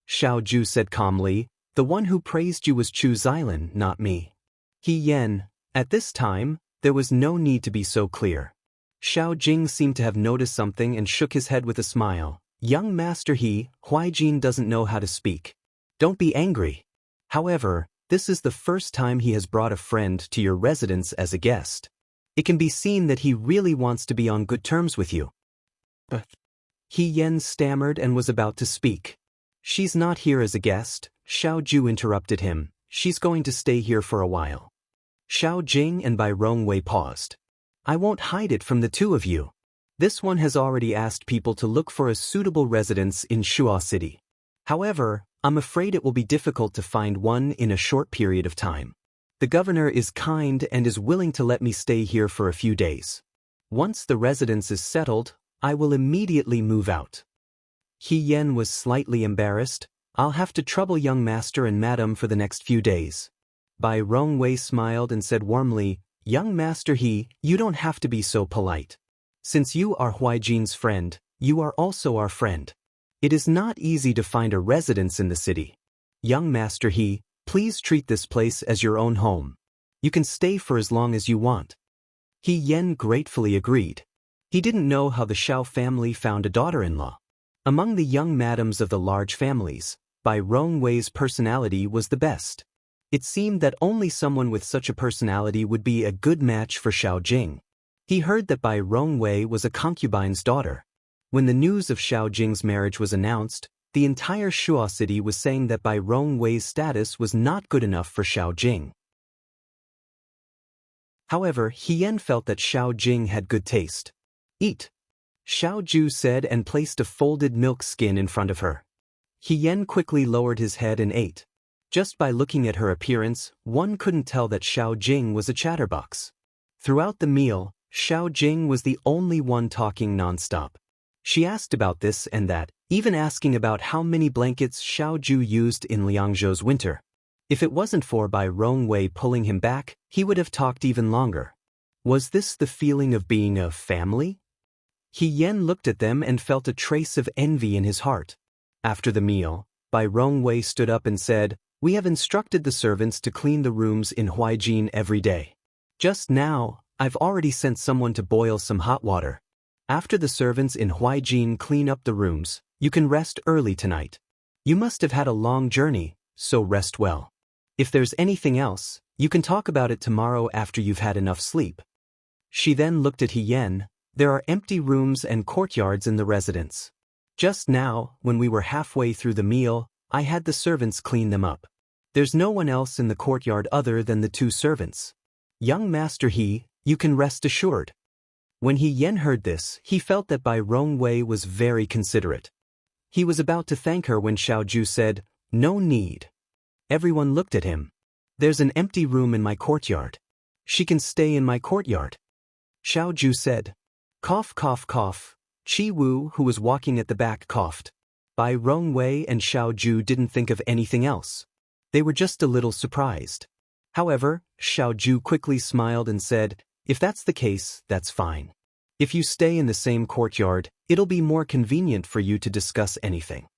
Xiao Ju said calmly, "The one who praised you was Chu Xilin, not me." He Yen, at this time, there was no need to be so clear. Xiao Jing seemed to have noticed something and shook his head with a smile. "Young Master Huaijin doesn't know how to speak. Don't be angry. However, this is the first time he has brought a friend to your residence as a guest. It can be seen that he really wants to be on good terms with you." He Yen stammered and was about to speak. "She's not here as a guest," Xiao Ju interrupted him. "She's going to stay here for a while." Xiao Jing and Bai Rongwei paused. "I won't hide it from the 2 of you. This one has already asked people to look for a suitable residence in Shuo City. However, I'm afraid it will be difficult to find one in a short period of time. The governor is kind and is willing to let me stay here for a few days. Once the residence is settled, I will immediately move out." He Yen was slightly embarrassed. "I'll have to trouble young master and madam for the next few days." Bai Rongwei smiled and said warmly, "Young Master you don't have to be so polite. Since you are Huaijin's friend, you are also our friend. It is not easy to find a residence in the city. Young Master please treat this place as your own home. You can stay for as long as you want." He Yen gratefully agreed. He didn't know how the Xiao family found a daughter-in-law. Among the young madams of the large families, Bai Rongwei's personality was the best. It seemed that only someone with such a personality would be a good match for Xiao Jing. He heard that Bai Rongwei was a concubine's daughter. When the news of Xiao Jing's marriage was announced, the entire Shuo city was saying that Bai Rongwei's status was not good enough for Xiao Jing. However, He Yen felt that Xiao Jing had good taste. "Eat," Xiao Ju said and placed a folded milk skin in front of her. He Yen quickly lowered his head and ate. Just by looking at her appearance, one couldn't tell that Xiao Jing was a chatterbox. Throughout the meal, Xiao Jing was the only one talking non-stop. She asked about this and that, even asking about how many blankets Xiaoju used in Liangzhou's winter. If it wasn't for Bai Rongwei pulling him back, he would have talked even longer. Was this the feeling of being a family? He Yen looked at them and felt a trace of envy in his heart. After the meal, Bai Rongwei stood up and said, "We have instructed the servants to clean the rooms in Huaijin every day. Just now, I've already sent someone to boil some hot water. After the servants in Huaijin clean up the rooms, you can rest early tonight. You must have had a long journey, so rest well. If there's anything else, you can talk about it tomorrow after you've had enough sleep." She then looked at He Yen. "There are empty rooms and courtyards in the residence. Just now, when we were halfway through the meal, I had the servants clean them up. There's no one else in the courtyard other than the 2 servants. Young Master He, you can rest assured." When He Yen heard this, he felt that Bai Rongwei was very considerate. He was about to thank her when Xiaoju said, "No need." Everyone looked at him. "There's an empty room in my courtyard. She can stay in my courtyard." Xiaoju said. Cough, cough, cough. Chi Wu, who was walking at the back, coughed. Bai Rongwei and Xiaoju didn't think of anything else. They were just a little surprised. However, Xiaoju quickly smiled and said, "If that's the case, that's fine. If you stay in the same courtyard, it'll be more convenient for you to discuss anything."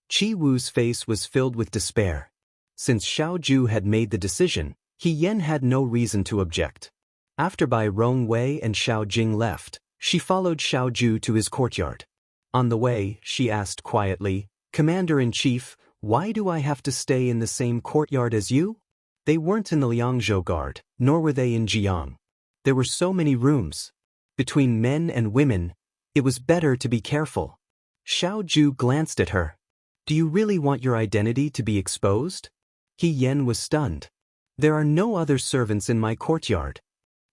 Chi Wu's face was filled with despair. Since Xiaoju had made the decision, He Yen had no reason to object. After Bai Rongwei and Xiao Jing left, she followed Xiaoju to his courtyard. On the way, she asked quietly, "Commander-in-Chief, why do I have to stay in the same courtyard as you?" They weren't in the Liangzhou Guard, nor were they in Jiang. There were so many rooms. Between men and women, it was better to be careful. Xiaoju glanced at her. "Do you really want your identity to be exposed?" He Yen was stunned. "There are no other servants in my courtyard."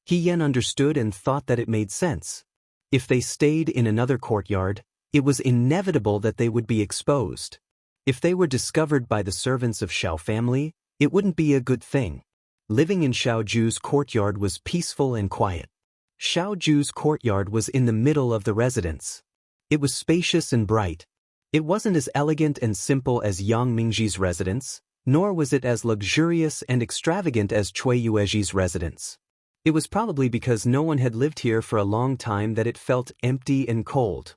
He Yen understood and thought that it made sense. If they stayed in another courtyard, it was inevitable that they would be exposed. If they were discovered by the servants of Xiao family, it wouldn't be a good thing. Living in Xiaoju's courtyard was peaceful and quiet. Xiaoju's courtyard was in the middle of the residence. It was spacious and bright. It wasn't as elegant and simple as Yang Mingji's residence, nor was it as luxurious and extravagant as Cui Yueji's residence. It was probably because no one had lived here for a long time that it felt empty and cold.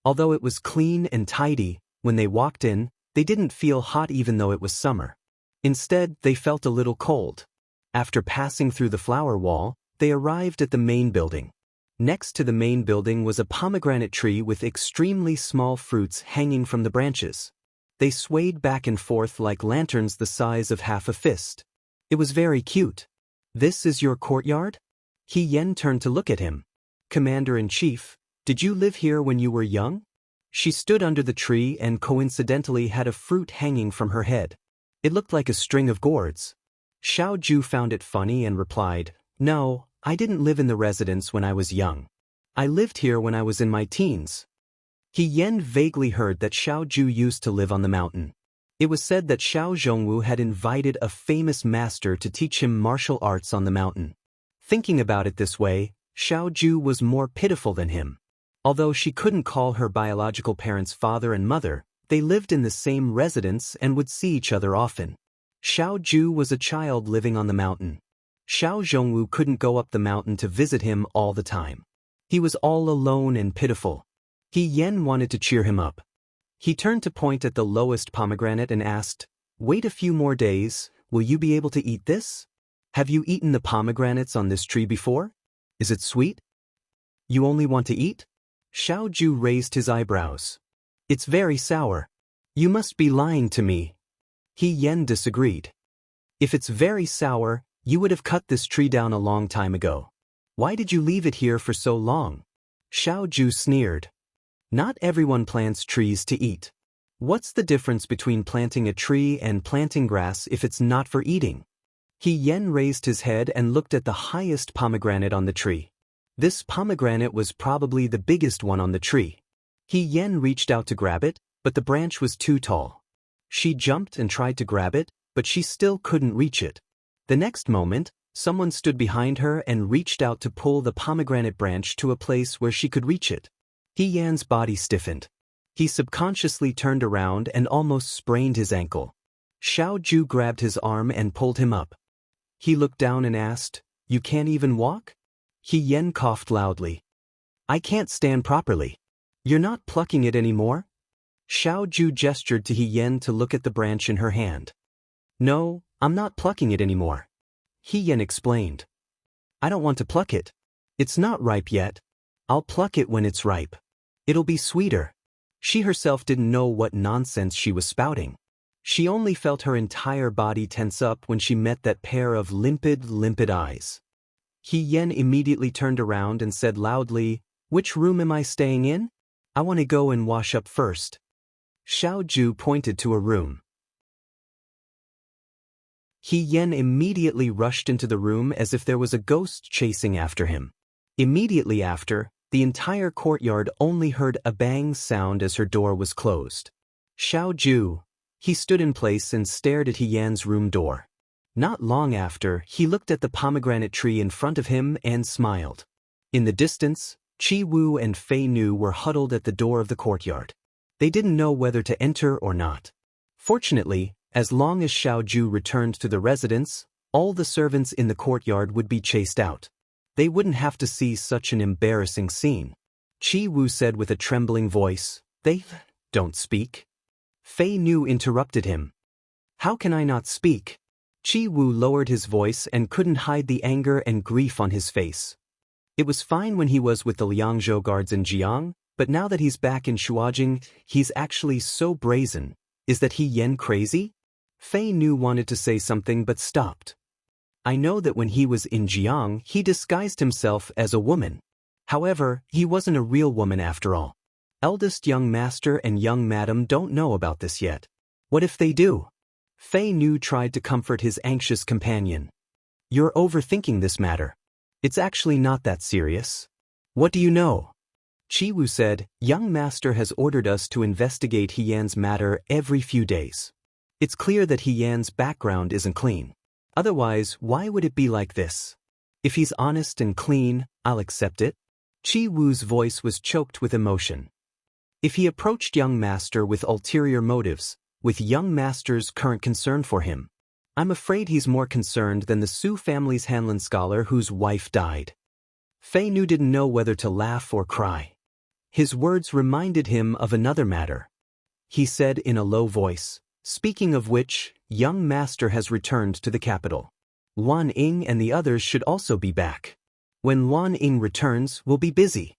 Although it was clean and tidy, when they walked in, they didn't feel hot even though it was summer. Instead, they felt a little cold. After passing through the flower wall, they arrived at the main building. Next to the main building was a pomegranate tree with extremely small fruits hanging from the branches. They swayed back and forth like lanterns the size of half a fist. It was very cute. "This is your courtyard?" He Yen turned to look at him. "Commander-in-Chief, did you live here when you were young?" She stood under the tree and coincidentally had a fruit hanging from her head. It looked like a string of gourds. Xiaoju found it funny and replied, "No, I didn't live in the residence when I was young. I lived here when I was in my teens." He Yen vaguely heard that Xiaoju used to live on the mountain. It was said that Xiao Zhongwu had invited a famous master to teach him martial arts on the mountain. Thinking about it this way, Xiaoju was more pitiful than him. Although she couldn't call her biological parents father and mother, they lived in the same residence and would see each other often. Xiaoju was a child living on the mountain. Xiao Zhongwu couldn't go up the mountain to visit him all the time. He was all alone and pitiful. He Yen wanted to cheer him up. He turned to point at the lowest pomegranate and asked, "Wait a few more days, will you be able to eat this? Have you eaten the pomegranates on this tree before? Is it sweet? You only want to eat?" Xiaoju raised his eyebrows. "It's very sour. You must be lying to me." He Yen disagreed. "If it's very sour, you would have cut this tree down a long time ago. Why did you leave it here for so long?" Xiaoju sneered. "Not everyone plants trees to eat. What's the difference between planting a tree and planting grass if it's not for eating?" He Yen raised his head and looked at the highest pomegranate on the tree. This pomegranate was probably the biggest one on the tree. He Yen reached out to grab it, but the branch was too tall. She jumped and tried to grab it, but she still couldn't reach it. The next moment, Someone stood behind her and reached out to pull the pomegranate branch to a place where she could reach it. He Yan's body stiffened. He subconsciously turned around and almost sprained his ankle. Xiao Ju grabbed his arm and pulled him up. He looked down and asked, "You can't even walk?" He Yan coughed loudly. "I can't stand properly." "You're not plucking it anymore?" Xiao Ju gestured to He Yan to look at the branch in her hand. "No, I'm not plucking it anymore." He Yan explained. "I don't want to pluck it. It's not ripe yet. I'll pluck it when it's ripe. It'll be sweeter." She herself didn't know what nonsense she was spouting. She only felt her entire body tense up when she met that pair of limpid eyes. He Yan immediately turned around and said loudly, "Which room am I staying in? I want to go and wash up first." Xiao Ju pointed to a room. He Yan immediately rushed into the room as if there was a ghost chasing after him. Immediately after, the entire courtyard only heard a bang sound as her door was closed. Xiao Ju. He stood in place and stared at He Yan's room door. Not long after, he looked at the pomegranate tree in front of him and smiled. In the distance, Chi Wu and Fei Nu were huddled at the door of the courtyard. They didn't know whether to enter or not. Fortunately, as long as Xiao Ju returned to the residence, all the servants in the courtyard would be chased out. They wouldn't have to see such an embarrassing scene. Chi Wu said with a trembling voice, "They don't speak." Fei Nu interrupted him. "How can I not speak?" Chi Wu lowered his voice and couldn't hide the anger and grief on his face. It was fine when he was with the Liangzhou guards in Jiang, but now that he's back in Shuajing, he's actually so brazen. Is that He Yan crazy? Fei Nu wanted to say something but stopped. "I know that when he was in Jiang, he disguised himself as a woman. However, he wasn't a real woman after all. Eldest young master and young madam don't know about this yet. What if they do?" Fei Nu tried to comfort his anxious companion. "You're overthinking this matter. It's actually not that serious." "What do you know?" Chi Wu said, "Young master has ordered us to investigate He Yan's matter every few days. It's clear that He Yan's background isn't clean. Otherwise, why would it be like this? If he's honest and clean, I'll accept it." Chi Wu's voice was choked with emotion. If he approached young master with ulterior motives, with young master's current concern for him, I'm afraid he's more concerned than the Su family's Hanlin scholar whose wife died. Fei Nu didn't know whether to laugh or cry. His words reminded him of another matter. He said in a low voice, "Speaking of which, young master has returned to the capital. Wan Ying and the others should also be back. When Wan Ying returns, we'll be busy."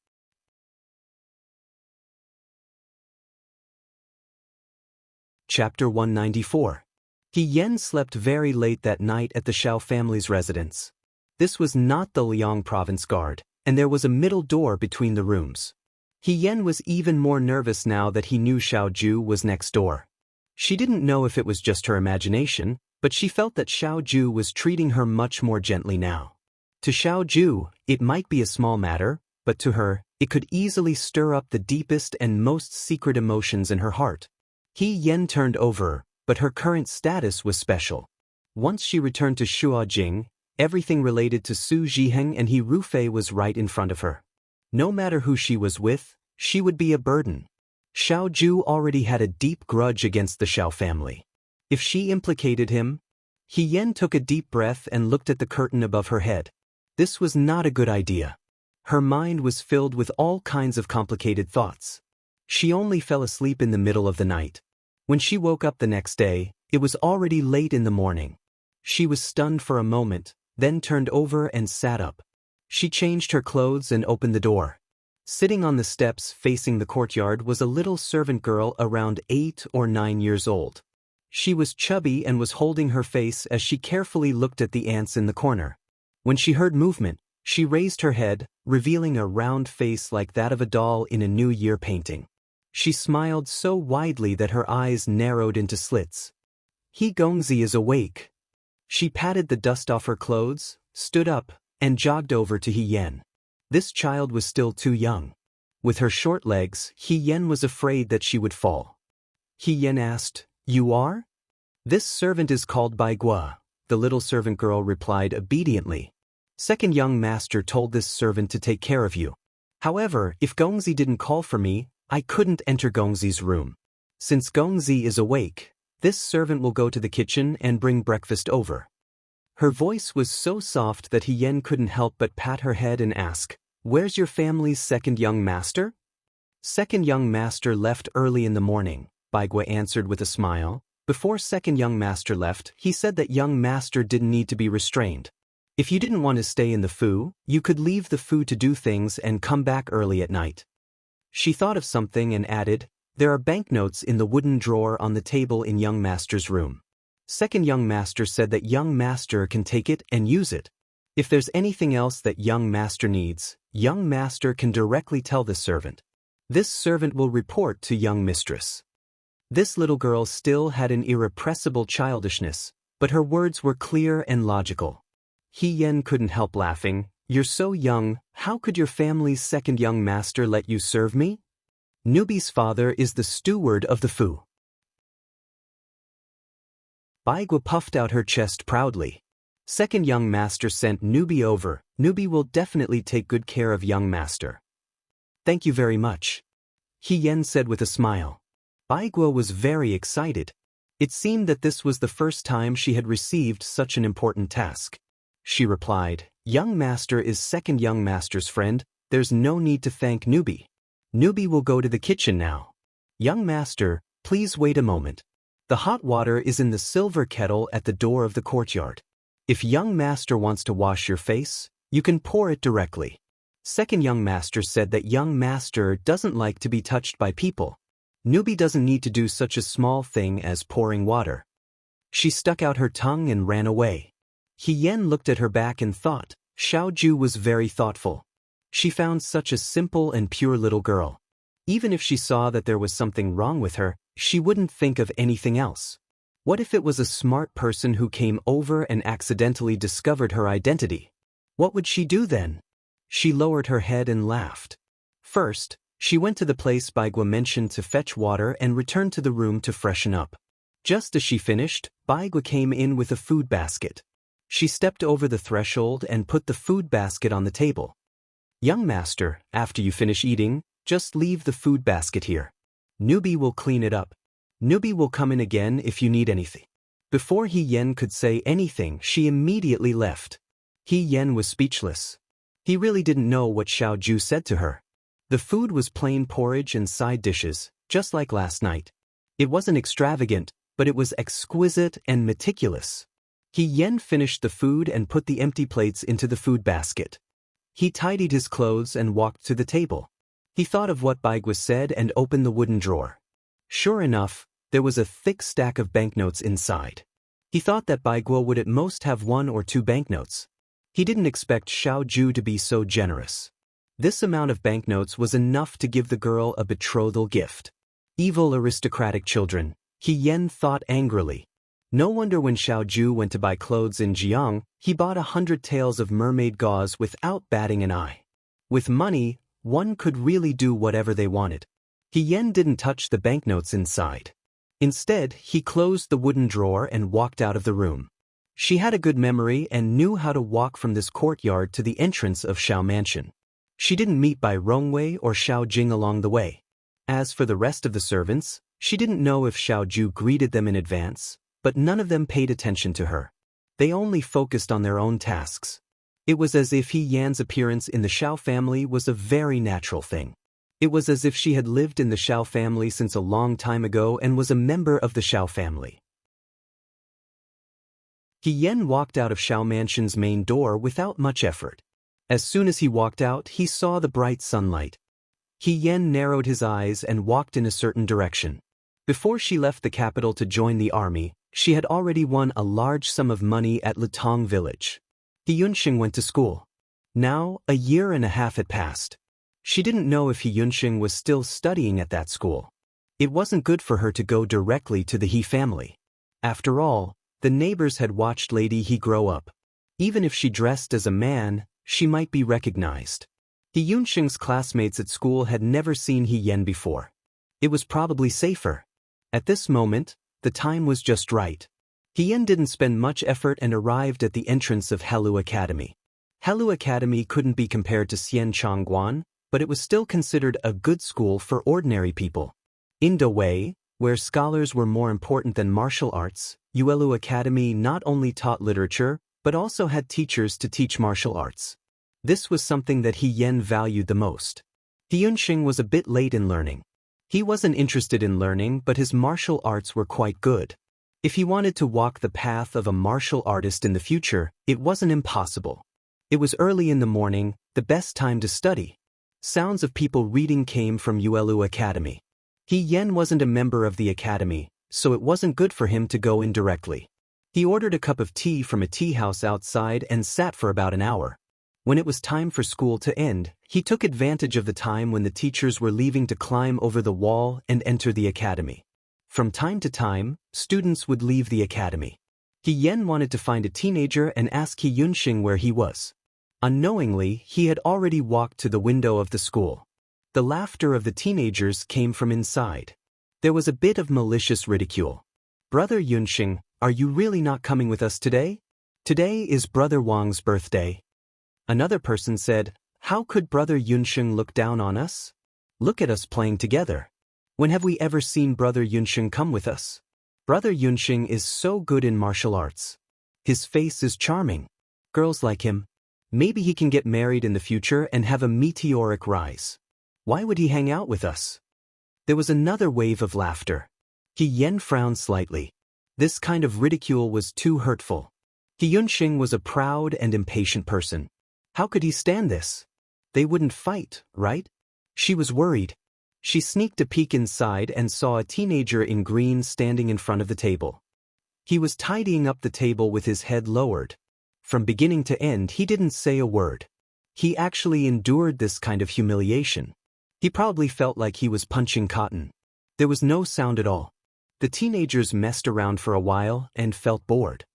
Chapter 194. He Yan slept very late that night at the Xiao family's residence. This was not the Liang province guard, and there was a middle door between the rooms. He Yan was even more nervous now that he knew Xiao Ju was next door. She didn't know if it was just her imagination, but she felt that Xiao Ju was treating her much more gently now. To Xiao Ju, it might be a small matter, but to her, it could easily stir up the deepest and most secret emotions in her heart. He Yan turned over, but her current status was special. Once she returned to Shuajing, everything related to Su Zhiheng and He Rufei was right in front of her. No matter who she was with, she would be a burden. Xiao Ju already had a deep grudge against the Xiao family. If she implicated him, He Yan took a deep breath and looked at the curtain above her head. This was not a good idea. Her mind was filled with all kinds of complicated thoughts. She only fell asleep in the middle of the night. When she woke up the next day, it was already late in the morning. She was stunned for a moment, then turned over and sat up. She changed her clothes and opened the door. Sitting on the steps facing the courtyard was a little servant girl around 8 or 9 years old. She was chubby and was holding her face as she carefully looked at the ants in the corner. When she heard movement, she raised her head, revealing a round face like that of a doll in a New Year painting. She smiled so widely that her eyes narrowed into slits. "He Gongzi is awake." She patted the dust off her clothes, stood up, and jogged over to He Yan. This child was still too young. With her short legs, He Yan was afraid that she would fall. He Yan asked, "You are?" "This servant is called Bai Gua. the little servant girl replied obediently. Second young master told this servant to take care of you. However, if Gongzi didn't call for me, I couldn't enter Gongzi's room. Since Gongzi is awake, this servant will go to the kitchen and bring breakfast over. Her voice was so soft that Yen couldn't help but pat her head and ask, "Where's your family's second young master?" Second young master left early in the morning, Baigua answered with a smile. Before second young master left, he said that young master didn't need to be restrained. If you didn't want to stay in the Fu, you could leave the Fu to do things and come back early at night. She thought of something and added, "There are banknotes in the wooden drawer on the table in young master's room." Second young master said that young master can take it and use it. If there's anything else that young master needs, young master can directly tell the servant. This servant will report to young mistress. This little girl still had an irrepressible childishness, but her words were clear and logical. Yen couldn't help laughing. "You're so young, how could your family's second young master let you serve me?" Nubi's father is the steward of the Fu. Baigua puffed out her chest proudly. Second young master sent Nubi over. Nubi will definitely take good care of young master. "Thank you very much," Yen said with a smile. Baigua was very excited. It seemed that this was the first time she had received such an important task. She replied, "Young master is second young master's friend, there's no need to thank Nubi. Nubi will go to the kitchen now. Young master, please wait a moment. The hot water is in the silver kettle at the door of the courtyard. If young master wants to wash your face, you can pour it directly." Second young master said that young master doesn't like to be touched by people. Nubi doesn't need to do such a small thing as pouring water. She stuck out her tongue and ran away. Yen looked at her back and thought, Xiaoju was very thoughtful. She found such a simple and pure little girl. Even if she saw that there was something wrong with her, she wouldn't think of anything else. What if it was a smart person who came over and accidentally discovered her identity? What would she do then? She lowered her head and laughed. First, she went to the place Baigua mentioned to fetch water and returned to the room to freshen up. Just as she finished, Baigua came in with a food basket. She stepped over the threshold and put the food basket on the table. "Young master, after you finish eating, just leave the food basket here. Nubi will clean it up. Nubi will come in again if you need anything." Before Yen could say anything, she immediately left. Yen was speechless. He really didn't know what Xiaoju said to her. The food was plain porridge and side dishes, just like last night. It wasn't extravagant, but it was exquisite and meticulous. Yen finished the food and put the empty plates into the food basket. He tidied his clothes and walked to the table. He thought of what Baigua said and opened the wooden drawer. Sure enough, there was a thick stack of banknotes inside. He thought that Baigua would at most have 1 or 2 banknotes. He didn't expect Xiaoju to be so generous. This amount of banknotes was enough to give the girl a betrothal gift. Evil aristocratic children, Yen thought angrily. No wonder when Xiaoju went to buy clothes in Jiang, he bought 100 taels of mermaid gauze without batting an eye. With money, one could really do whatever they wanted. Yen didn't touch the banknotes inside. Instead, he closed the wooden drawer and walked out of the room. She had a good memory and knew how to walk from this courtyard to the entrance of Xiao Mansion. She didn't meet Bai Rongwei or Xiao Jing along the way. As for the rest of the servants, she didn't know if Xiaoju greeted them in advance, but none of them paid attention to her. They only focused on their own tasks. It was as if Yan's appearance in the Xiao family was a very natural thing. It was as if she had lived in the Xiao family since a long time ago and was a member of the Xiao family. Yen walked out of Xiao Mansion's main door without much effort. As soon as he walked out, he saw the bright sunlight. Yen narrowed his eyes and walked in a certain direction. Before she left the capital to join the army, she had already won a large sum of money at Litong village. Yunxing went to school. Now, a year and a half had passed. She didn't know if Yunxing was still studying at that school. It wasn't good for her to go directly to the He family. After all, the neighbors had watched Lady He grow up. Even if she dressed as a man, she might be recognized. Yunxing's classmates at school had never seen Yen before. It was probably safer. At this moment, the time was just right. Hien didn't spend much effort and arrived at the entrance of Helu Academy. Helu Academy couldn't be compared to Xian Changguan, but it was still considered a good school for ordinary people. In Dawei, where scholars were more important than martial arts, Yuelu Academy not only taught literature, but also had teachers to teach martial arts. This was something that Hien valued the most. Yunxing was a bit late in learning. He wasn't interested in learning, but his martial arts were quite good. If he wanted to walk the path of a martial artist in the future, it wasn't impossible. It was early in the morning, the best time to study. Sounds of people reading came from Yuelu Academy. Hien wasn't a member of the academy, so it wasn't good for him to go in directly. He ordered a cup of tea from a tea house outside and sat for about an hour. When it was time for school to end, he took advantage of the time when the teachers were leaving to climb over the wall and enter the academy. From time to time, students would leave the academy. Hien wanted to find a teenager and ask Yunxing where he was. Unknowingly, he had already walked to the window of the school. The laughter of the teenagers came from inside. There was a bit of malicious ridicule. "Brother Yunxing, are you really not coming with us today? Today is Brother Wang's birthday." Another person said, "How could Brother Yunxing look down on us? Look at us playing together. When have we ever seen Brother Yunxing come with us? Brother Yunxing is so good in martial arts. His face is charming. Girls like him. Maybe he can get married in the future and have a meteoric rise. Why would he hang out with us?" There was another wave of laughter. Hien frowned slightly. This kind of ridicule was too hurtful. Yunxing was a proud and impatient person. How could he stand this? They wouldn't fight, right? She was worried. She sneaked a peek inside and saw a teenager in green standing in front of the table. He was tidying up the table with his head lowered. From beginning to end, he didn't say a word. He actually endured this kind of humiliation. He probably felt like he was punching cotton. There was no sound at all. The teenagers messed around for a while and felt bored.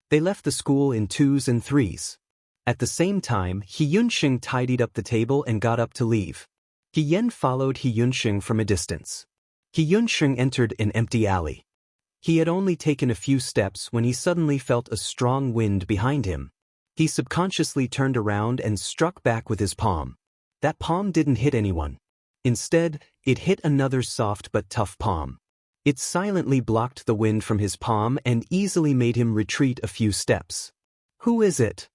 They left the school in 2s and 3s. At the same time, Yunxing tidied up the table and got up to leave. Hien followed Yunxing from a distance. Yunxing entered an empty alley. He had only taken a few steps when he suddenly felt a strong wind behind him. He subconsciously turned around and struck back with his palm. That palm didn't hit anyone. Instead, it hit another soft but tough palm. It silently blocked the wind from his palm and easily made him retreat a few steps. "Who is it?"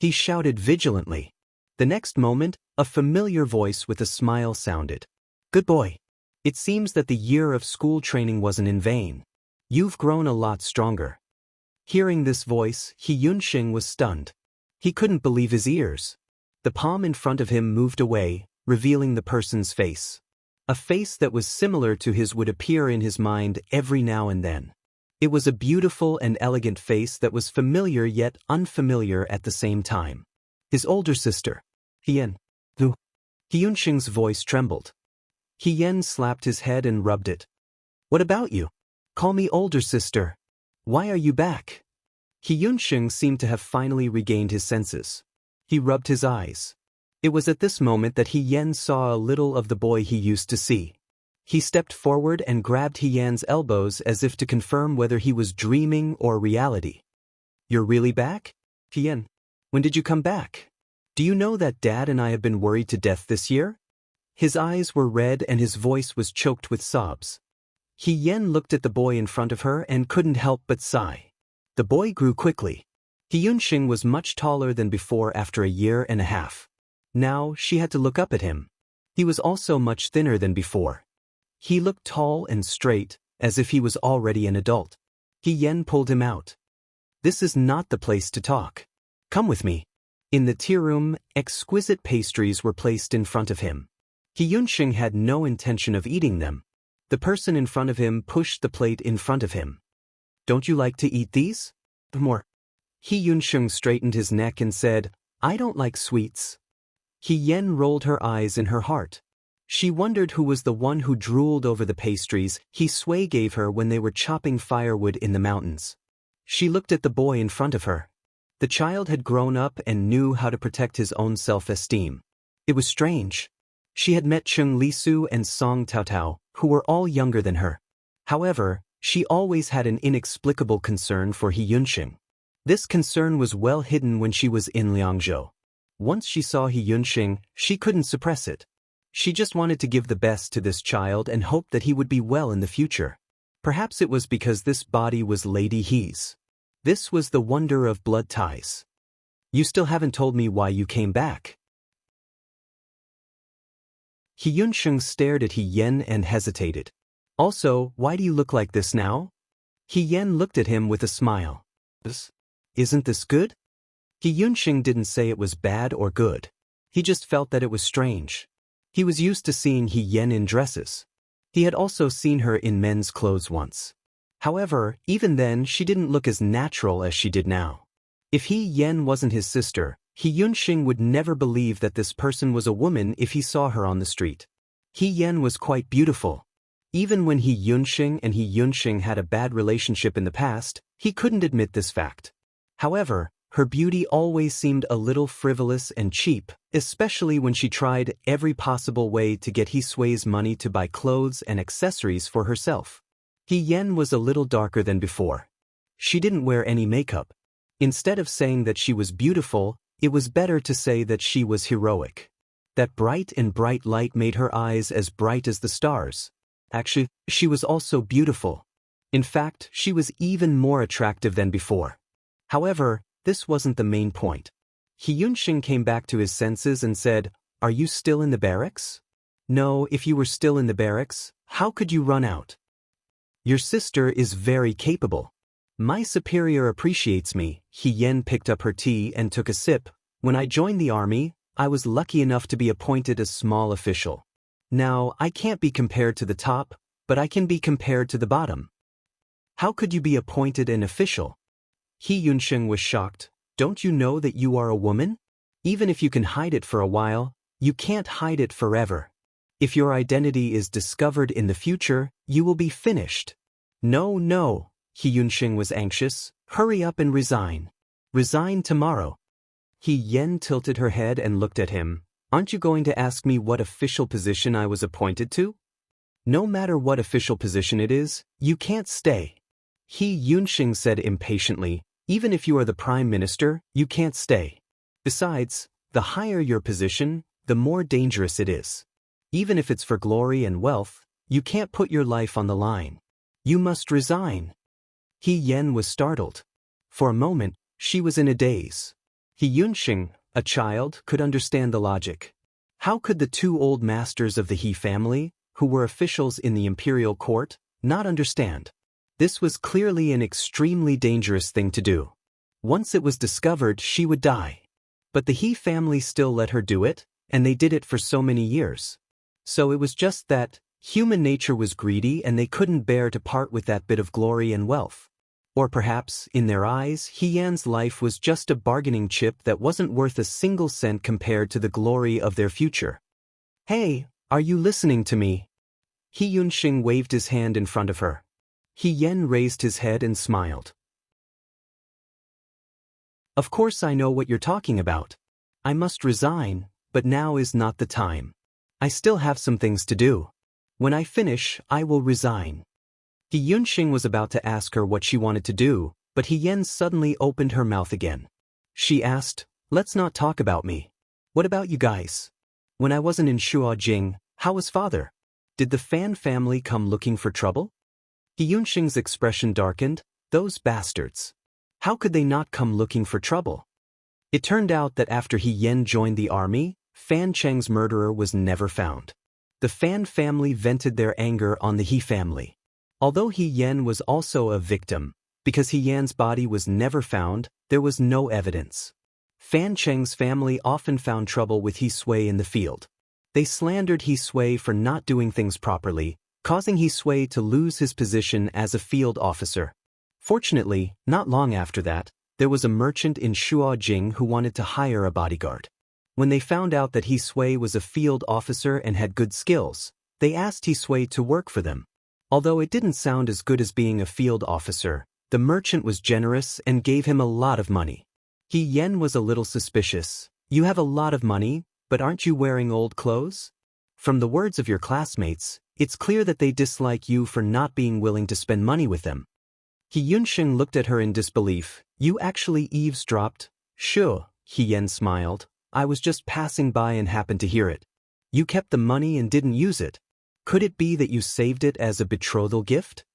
he shouted vigilantly. The next moment, a familiar voice with a smile sounded. "Good boy. It seems that the year of school training wasn't in vain. You've grown a lot stronger." Hearing this voice, Yunxing was stunned. He couldn't believe his ears. The palm in front of him moved away, revealing the person's face. A face that was similar to his would appear in his mind every now and then. It was a beautiful and elegant face that was familiar yet unfamiliar at the same time. His older sister, Hien. Yunxing's voice trembled. Hien slapped his head and rubbed it. "What about you? Call me older sister. Why are you back?" Yunxing seemed to have finally regained his senses. He rubbed his eyes. It was at this moment that Hien saw a little of the boy he used to see. He stepped forward and grabbed Hien's elbows as if to confirm whether he was dreaming or reality. "You're really back? Hien, when did you come back? Do you know that Dad and I have been worried to death this year?" His eyes were red and his voice was choked with sobs. Hien looked at the boy in front of her and couldn't help but sigh. The boy grew quickly. Yunxing was much taller than before after a year and a half. Now she had to look up at him. He was also much thinner than before. He looked tall and straight, as if he was already an adult. Hien pulled him out. "This is not the place to talk. Come with me." In the tea room, exquisite pastries were placed in front of him. Yunxing had no intention of eating them. The person in front of him pushed the plate in front of him. "Don't you like to eat these? More." Yunxing straightened his neck and said, "I don't like sweets." Hien rolled her eyes in her heart. She wondered who was the one who drooled over the pastries Sui gave her when they were chopping firewood in the mountains. She looked at the boy in front of her. The child had grown up and knew how to protect his own self-esteem. It was strange. She had met Cheng Lisu and Song Taotao, who were all younger than her. However, She always had an inexplicable concern for He Yunxing. This concern was well hidden when she was in Liangzhou. Once she saw He Yunxing, she couldn't suppress it. She just wanted to give the best to this child and hoped that he would be well in the future. Perhaps it was because this body was Lady He's. This was the wonder of blood ties. You still haven't told me why you came back. He Yunxing stared at He Yen and hesitated. Also, why do you look like this now? He Yen looked at him with a smile. Isn't this good? He Yunxing didn't say it was bad or good. He just felt that it was strange. He was used to seeing He Yen in dresses. He had also seen her in men's clothes once. However, even then she didn't look as natural as she did now. If He Yen wasn't his sister, He Yunxing would never believe that this person was a woman if he saw her on the street. He Yen was quite beautiful. Even when He Yunxing and He Yunxing had a bad relationship in the past, he couldn't admit this fact. However, her beauty always seemed a little frivolous and cheap, especially when she tried every possible way to get He Sui's money to buy clothes and accessories for herself. He Yen was a little darker than before. She didn't wear any makeup. Instead of saying that she was beautiful, it was better to say that she was heroic. That bright light made her eyes as bright as the stars. Actually, she was also beautiful. In fact, she was even more attractive than before. However, this wasn't the main point. He Yunxing came back to his senses and said, "Are you still in the barracks?" "No, if you were still in the barracks, how could you run out?" "Your sister is very capable." "My superior appreciates me." He Yen picked up her tea and took a sip. "When I joined the army, I was lucky enough to be appointed a small official. Now, I can't be compared to the top, but I can be compared to the bottom." "How could you be appointed an official?" He Yunxing was shocked. "Don't you know that you are a woman? Even if you can hide it for a while, you can't hide it forever. If your identity is discovered in the future, you will be finished." No, He Yunxing was anxious. "Hurry up and resign. Resign tomorrow." He Yen tilted her head and looked at him. "Aren't you going to ask me what official position I was appointed to?" "No matter what official position it is, you can't stay." He Yunxing said impatiently, "Even if you are the prime minister, you can't stay. Besides, the higher your position, the more dangerous it is. Even if it's for glory and wealth, you can't put your life on the line. You must resign." He Yen was startled. For a moment, she was in a daze. He Yunxing, a child, could understand the logic. How could the two old masters of the He family, who were officials in the imperial court, not understand? This was clearly an extremely dangerous thing to do. Once it was discovered, she would die. But the He family still let her do it, and they did it for so many years. So it was just that human nature was greedy and they couldn't bear to part with that bit of glory and wealth. Or perhaps, in their eyes, He Yan's life was just a bargaining chip that wasn't worth a single cent compared to the glory of their future. "Hey, are you listening to me?" He Yunxing waved his hand in front of her. He Yen raised his head and smiled. "Of course I know what you're talking about. I must resign, but now is not the time. I still have some things to do. When I finish, I will resign." He Yunxing was about to ask her what she wanted to do, but He Yen suddenly opened her mouth again. She asked, "Let's not talk about me. What about you guys? When I wasn't in Shuojing, how was father? Did the Fan family come looking for trouble?" He Yunxing's expression darkened. Those bastards. How could they not come looking for trouble? It turned out that after He Yen joined the army, Fan Cheng's murderer was never found. The Fan family vented their anger on the He family. Although He Yen was also a victim, because He Yan's body was never found, there was no evidence. Fan Cheng's family often found trouble with He Sui in the field. They slandered He Sui for not doing things properly, causing He Sui to lose his position as a field officer. Fortunately, not long after that, there was a merchant in Shuojing who wanted to hire a bodyguard. When they found out that He Sui was a field officer and had good skills, they asked He Sui to work for them. Although it didn't sound as good as being a field officer, the merchant was generous and gave him a lot of money. He Yen was a little suspicious. "You have a lot of money, but aren't you wearing old clothes?" From the words of your classmates, it's clear that they dislike you for not being willing to spend money with them. He Yunsheng looked at her in disbelief. You actually eavesdropped? Sure, He Yen smiled. I was just passing by and happened to hear it. You kept the money and didn't use it. Could it be that you saved it as a betrothal gift?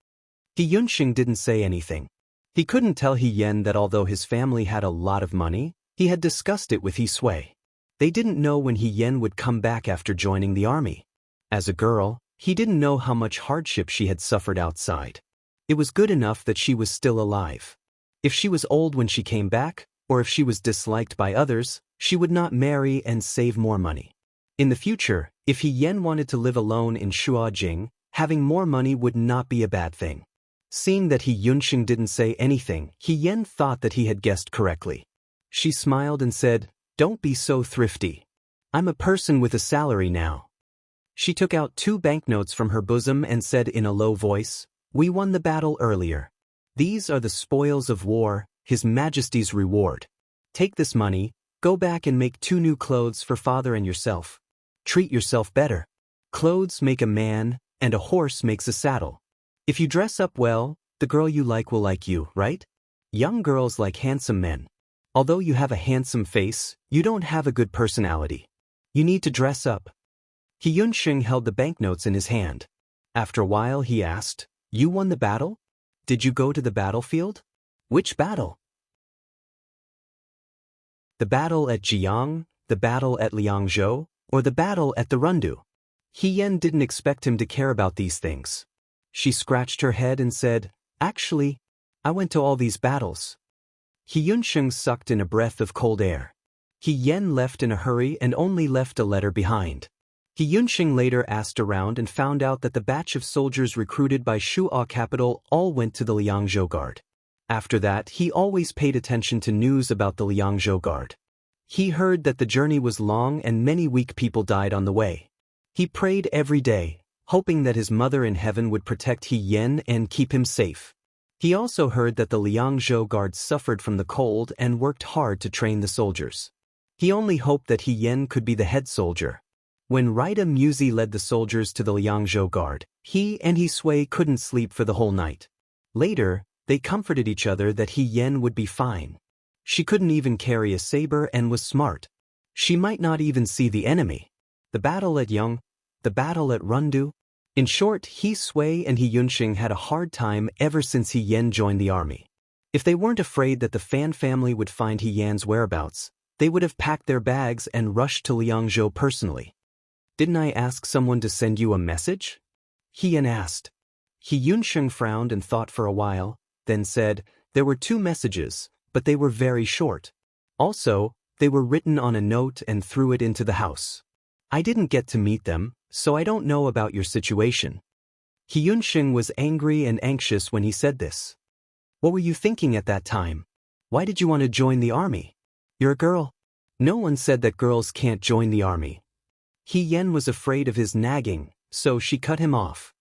He Yunsheng didn't say anything. He couldn't tell He Yen that although his family had a lot of money, he had discussed it with He Sui. They didn't know when He Yen would come back after joining the army. As a girl, he didn't know how much hardship she had suffered outside. It was good enough that she was still alive. If she was old when she came back, or if she was disliked by others, she would not marry and save more money. In the future, if He Yen wanted to live alone in Shuajing, having more money would not be a bad thing. Seeing that He Yunsheng didn't say anything, He Yen thought that he had guessed correctly. She smiled and said, "Don't be so thrifty. I'm a person with a salary now." She took out 2 banknotes from her bosom and said in a low voice, "We won the battle earlier. These are the spoils of war, His Majesty's reward. Take this money, go back and make 2 new clothes for father and yourself. Treat yourself better. Clothes make a man, and a horse makes a saddle. If you dress up well, the girl you like will like you, right? Young girls like handsome men. Although you have a handsome face, you don't have a good personality. You need to dress up." He Yunsheng held the banknotes in his hand. After a while he asked, "You won the battle? Did you go to the battlefield? Which battle? The battle at Jiang, the battle at Liangzhou, or the battle at the Rundu?" He Yen didn't expect him to care about these things. She scratched her head and said, "Actually, I went to all these battles." He Yunsheng sucked in a breath of cold air. He Yen left in a hurry and only left a letter behind. He Yunsheng later asked around and found out that the batch of soldiers recruited by Shu'a capital all went to the Liangzhou Guard. After that, he always paid attention to news about the Liangzhou Guard. He heard that the journey was long and many weak people died on the way. He prayed every day, hoping that his mother in heaven would protect He Yen and keep him safe. He also heard that the Liangzhou Guard suffered from the cold and worked hard to train the soldiers. He only hoped that He Yen could be the head soldier. When Rita Musi led the soldiers to the Liangzhou Guard, he and He Sui couldn't sleep for the whole night. Later, they comforted each other that He Yen would be fine. She couldn't even carry a saber and was smart. She might not even see the enemy. The battle at Yang, the battle at Rundu. In short, He Sui and He Yunsheng had a hard time ever since He Yen joined the army. If they weren't afraid that the Fan family would find He Yan's whereabouts, they would have packed their bags and rushed to Liangzhou personally. "Didn't I ask someone to send you a message?" He Yen asked. He Yunsheng frowned and thought for a while, then said, "There were 2 messages, but they were very short. Also, they were written on a note and threw it into the house. I didn't get to meet them, so I don't know about your situation." He Yunsheng was angry and anxious when he said this. "What were you thinking at that time? Why did you want to join the army? You're a girl." No one said that girls can't join the army. He Yen was afraid of his nagging, so she cut him off.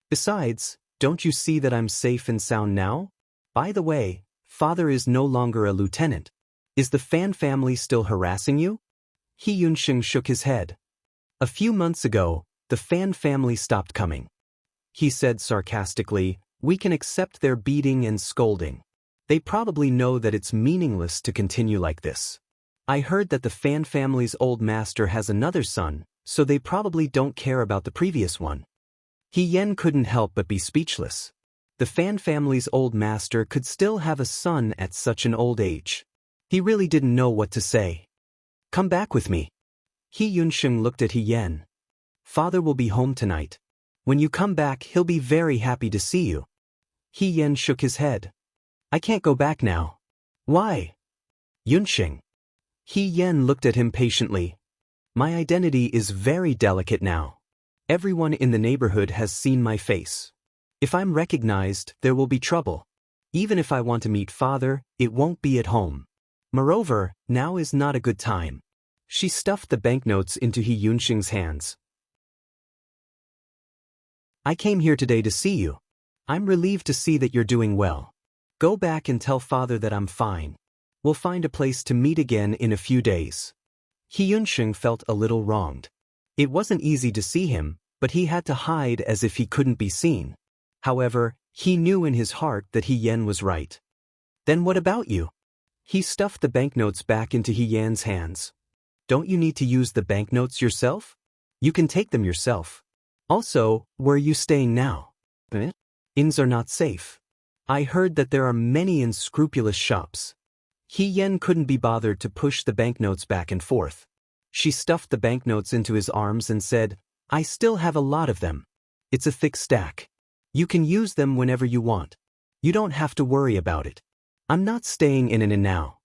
"Besides, don't you see that I'm safe and sound now? By the way, father is no longer a lieutenant. Is the Fan family still harassing you?" He Yunsheng shook his head. "A few months ago, the Fan family stopped coming." He said sarcastically, "We can accept their beating and scolding. They probably know that it's meaningless to continue like this. I heard that the Fan family's old master has another son, so they probably don't care about the previous one." He Yen couldn't help but be speechless. The Fan family's old master could still have a son at such an old age. He really didn't know what to say. "Come back with me." He Yunsheng looked at He Yen. "Father will be home tonight. When you come back, he'll be very happy to see you." He Yen shook his head. "I can't go back now." "Why?" "Yunsheng." He Yen looked at him patiently. "My identity is very delicate now. Everyone in the neighborhood has seen my face. If I'm recognized, there will be trouble. Even if I want to meet father, it won't be at home. Moreover, now is not a good time." She stuffed the banknotes into He Yunsheng's hands. "I came here today to see you. I'm relieved to see that you're doing well. Go back and tell father that I'm fine. We'll find a place to meet again in a few days." He Yunsheng felt a little wronged. It wasn't easy to see him, but he had to hide as if he couldn't be seen. However, he knew in his heart that He Yan was right. Then what about you? He stuffed the banknotes back into He Yan's hands. Don't you need to use the banknotes yourself? You can take them yourself. Also, where are you staying now? Inns are not safe. I heard that there are many unscrupulous shops. He Yan couldn't be bothered to push the banknotes back and forth. She stuffed the banknotes into his arms and said, I still have a lot of them. It's a thick stack. You can use them whenever you want. You don't have to worry about it. I'm not staying in an inn now.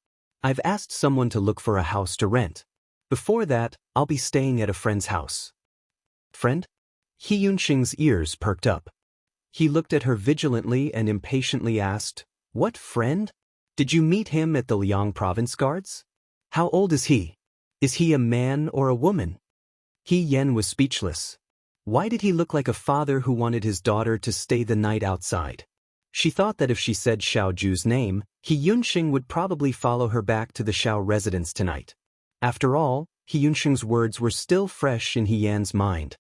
I've asked someone to look for a house to rent. Before that, I'll be staying at a friend's house. Friend? He Yunxing's ears perked up. He looked at her vigilantly and impatiently asked, What friend? Did you meet him at the Liang Province Guards? How old is he? Is he a man or a woman? He Yan was speechless. Why did he look like a father who wanted his daughter to stay the night outside? She thought that if she said Xiao Ju's name, He Yunxing would probably follow her back to the Xiao residence tonight. After all, He Yunxing's words were still fresh in He Yan's mind.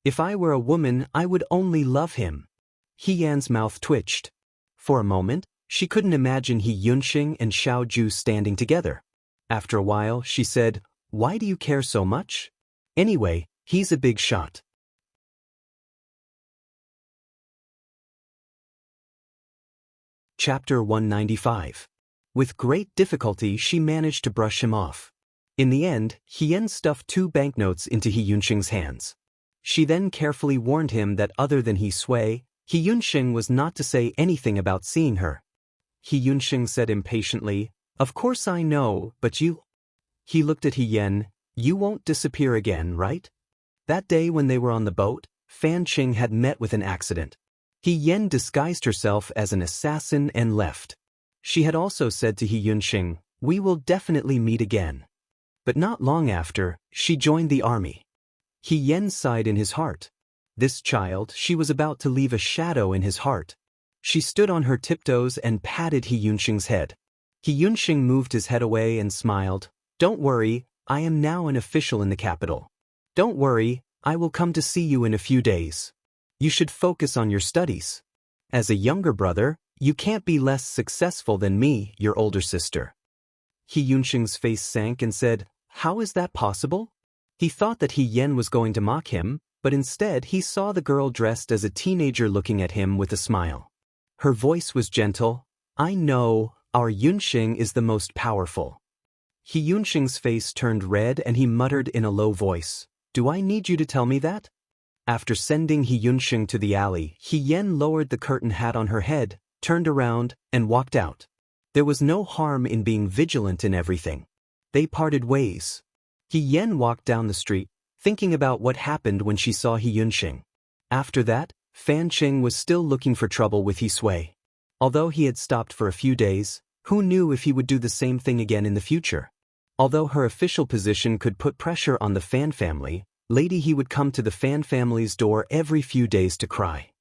If I were a woman, I would only love him. He Yan's mouth twitched. For a moment, she couldn't imagine He Yunxing and Xiao Ju standing together. After a while, she said, Why do you care so much? Anyway, he's a big shot. Chapter 195. With great difficulty she managed to brush him off. In the end, He Yan stuffed 2 banknotes into He Yunxing's hands. She then carefully warned him that other than He Sui, He Yunxing was not to say anything about seeing her. He Yunxing said impatiently, Of course I know, but you... He looked at He Yan, You won't disappear again, right? That day when they were on the boat, Fan Qing had met with an accident. He Yan disguised herself as an assassin and left. She had also said to He Yunxing, We will definitely meet again. But not long after, she joined the army. He Yan sighed in his heart. This child, she was about to leave a shadow in his heart. She stood on her tiptoes and patted He Yunxing's head. He Yunxing moved his head away and smiled. Don't worry, I am now an official in the capital. Don't worry, I will come to see you in a few days. You should focus on your studies. As a younger brother, you can't be less successful than me, your older sister. He Yunxing's face sank and said, How is that possible? He thought that He Yan was going to mock him, but instead he saw the girl dressed as a teenager looking at him with a smile. Her voice was gentle. I know, our Yunxing is the most powerful. He Yunxing's face turned red and he muttered in a low voice, Do I need you to tell me that? After sending He Yunxing to the alley, He Yan lowered the curtain hat on her head, turned around, and walked out. There was no harm in being vigilant in everything. They parted ways. He Yan walked down the street, thinking about what happened when she saw He Yunxing. After that, Fan Qing was still looking for trouble with He Sui. Although he had stopped for a few days, who knew if he would do the same thing again in the future? Although her official position could put pressure on the Fan family, Lady He would come to the Fan family's door every few days to cry.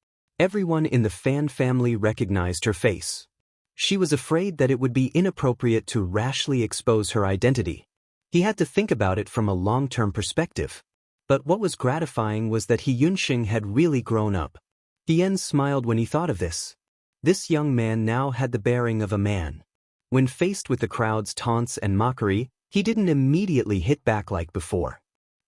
Everyone in the Fan family recognized her face. She was afraid that it would be inappropriate to rashly expose her identity. He had to think about it from a long-term perspective. But what was gratifying was that He Yunxing had really grown up. He Yan smiled when he thought of this. This young man now had the bearing of a man. When faced with the crowd's taunts and mockery, he didn't immediately hit back like before.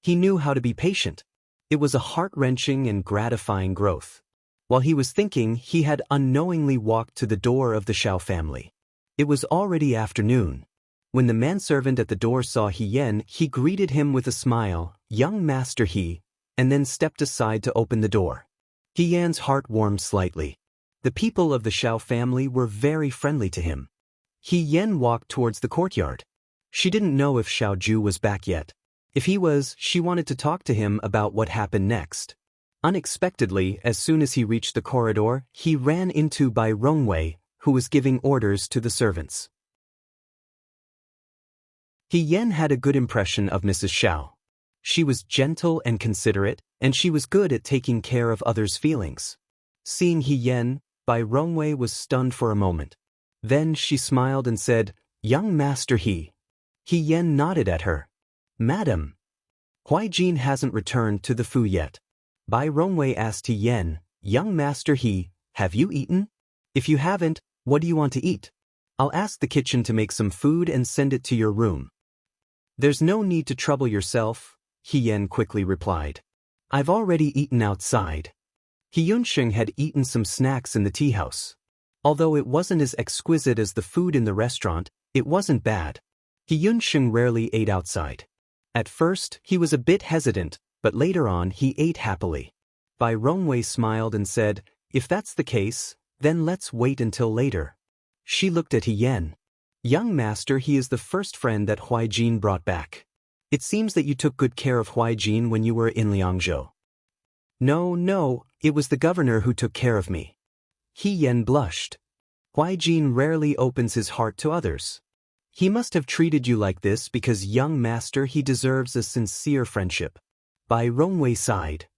He knew how to be patient. It was a heart-wrenching and gratifying growth. While he was thinking, he had unknowingly walked to the door of the Xiao family. It was already afternoon. When the manservant at the door saw He Yan, he greeted him with a smile, Young Master He, and then stepped aside to open the door. He Yan's heart warmed slightly. The people of the Xiao family were very friendly to him. He Yan walked towards the courtyard. She didn't know if Xiao Ju was back yet. If he was, she wanted to talk to him about what happened next. Unexpectedly, as soon as he reached the corridor, he ran into Bai Rongwei, who was giving orders to the servants. He Yan had a good impression of Mrs. Xiao. She was gentle and considerate, and she was good at taking care of others' feelings. Seeing He Yan, Bai Rongwei was stunned for a moment. Then she smiled and said, Young Master He. He Yan nodded at her. Madam. Huai-jin hasn't returned to the Fu yet. Bai Rongwei asked He Yen, young master He, have you eaten? If you haven't, what do you want to eat? I'll ask the kitchen to make some food and send it to your room. There's no need to trouble yourself, He Yen quickly replied. I've already eaten outside. He Yunsheng had eaten some snacks in the tea house. Although it wasn't as exquisite as the food in the restaurant, it wasn't bad. He Yunsheng rarely ate outside. At first, he was a bit hesitant, but later on he ate happily. Bai Rongwei smiled and said, if that's the case, then let's wait until later. She looked at He Yen. Young master, he is the first friend that Huai-jin brought back. It seems that you took good care of Huai-jin when you were in Liangzhou. No, it was the governor who took care of me. He Yen blushed. Huai-jin rarely opens his heart to others. He must have treated you like this because young master, he deserves a sincere friendship. Bai Rongwei sighed.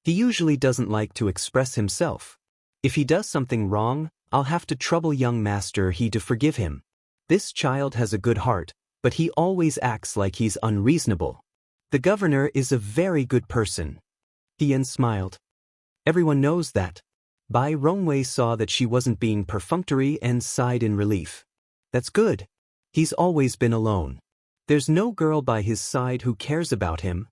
He usually doesn't like to express himself. If he does something wrong, I'll have to trouble young master He to forgive him. This child has a good heart, but he always acts like he's unreasonable. The governor is a very good person. He Yen smiled. Everyone knows that. Bai Rongwei saw that she wasn't being perfunctory and sighed in relief. That's good. He's always been alone. There's no girl by his side who cares about him.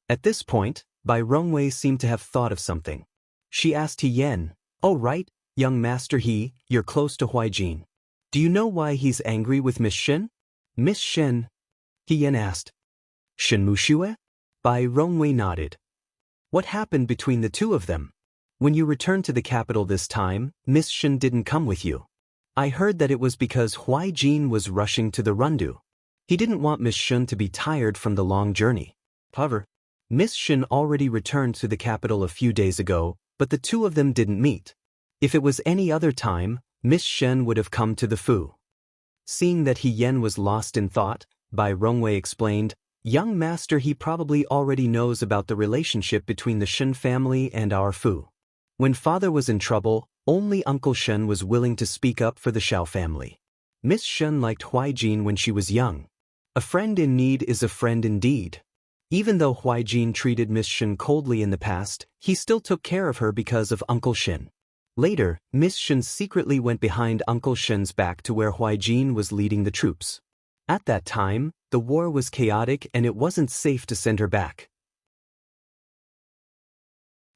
At this point, Bai Rongwei seemed to have thought of something. She asked He Yen, oh right, young master He, you're close to Huai-jin. Do you know why he's angry with Miss Shen? Miss Shen? He Yen asked. Shen Muxue? Bai Rongwei nodded. What happened between the two of them? When you returned to the capital this time, Miss Shen didn't come with you. I heard that it was because Huai-jin was rushing to the Rundu. He didn't want Miss Shen to be tired from the long journey. However, Miss Shen already returned to the capital a few days ago, but the two of them didn't meet. If it was any other time, Miss Shen would have come to the Fu. Seeing that He Yen was lost in thought, Bai Rongwei explained, young master, he probably already knows about the relationship between the Shen family and our Fu. When father was in trouble, only Uncle Shen was willing to speak up for the Xiao family. Miss Shen liked Huai-jin when she was young. A friend in need is a friend indeed. Even though Huai-jin treated Miss Shen coldly in the past, he still took care of her because of Uncle Shen. Later, Miss Shen secretly went behind Uncle Shen's back to where Huai-jin was leading the troops. At that time, the war was chaotic and it wasn't safe to send her back.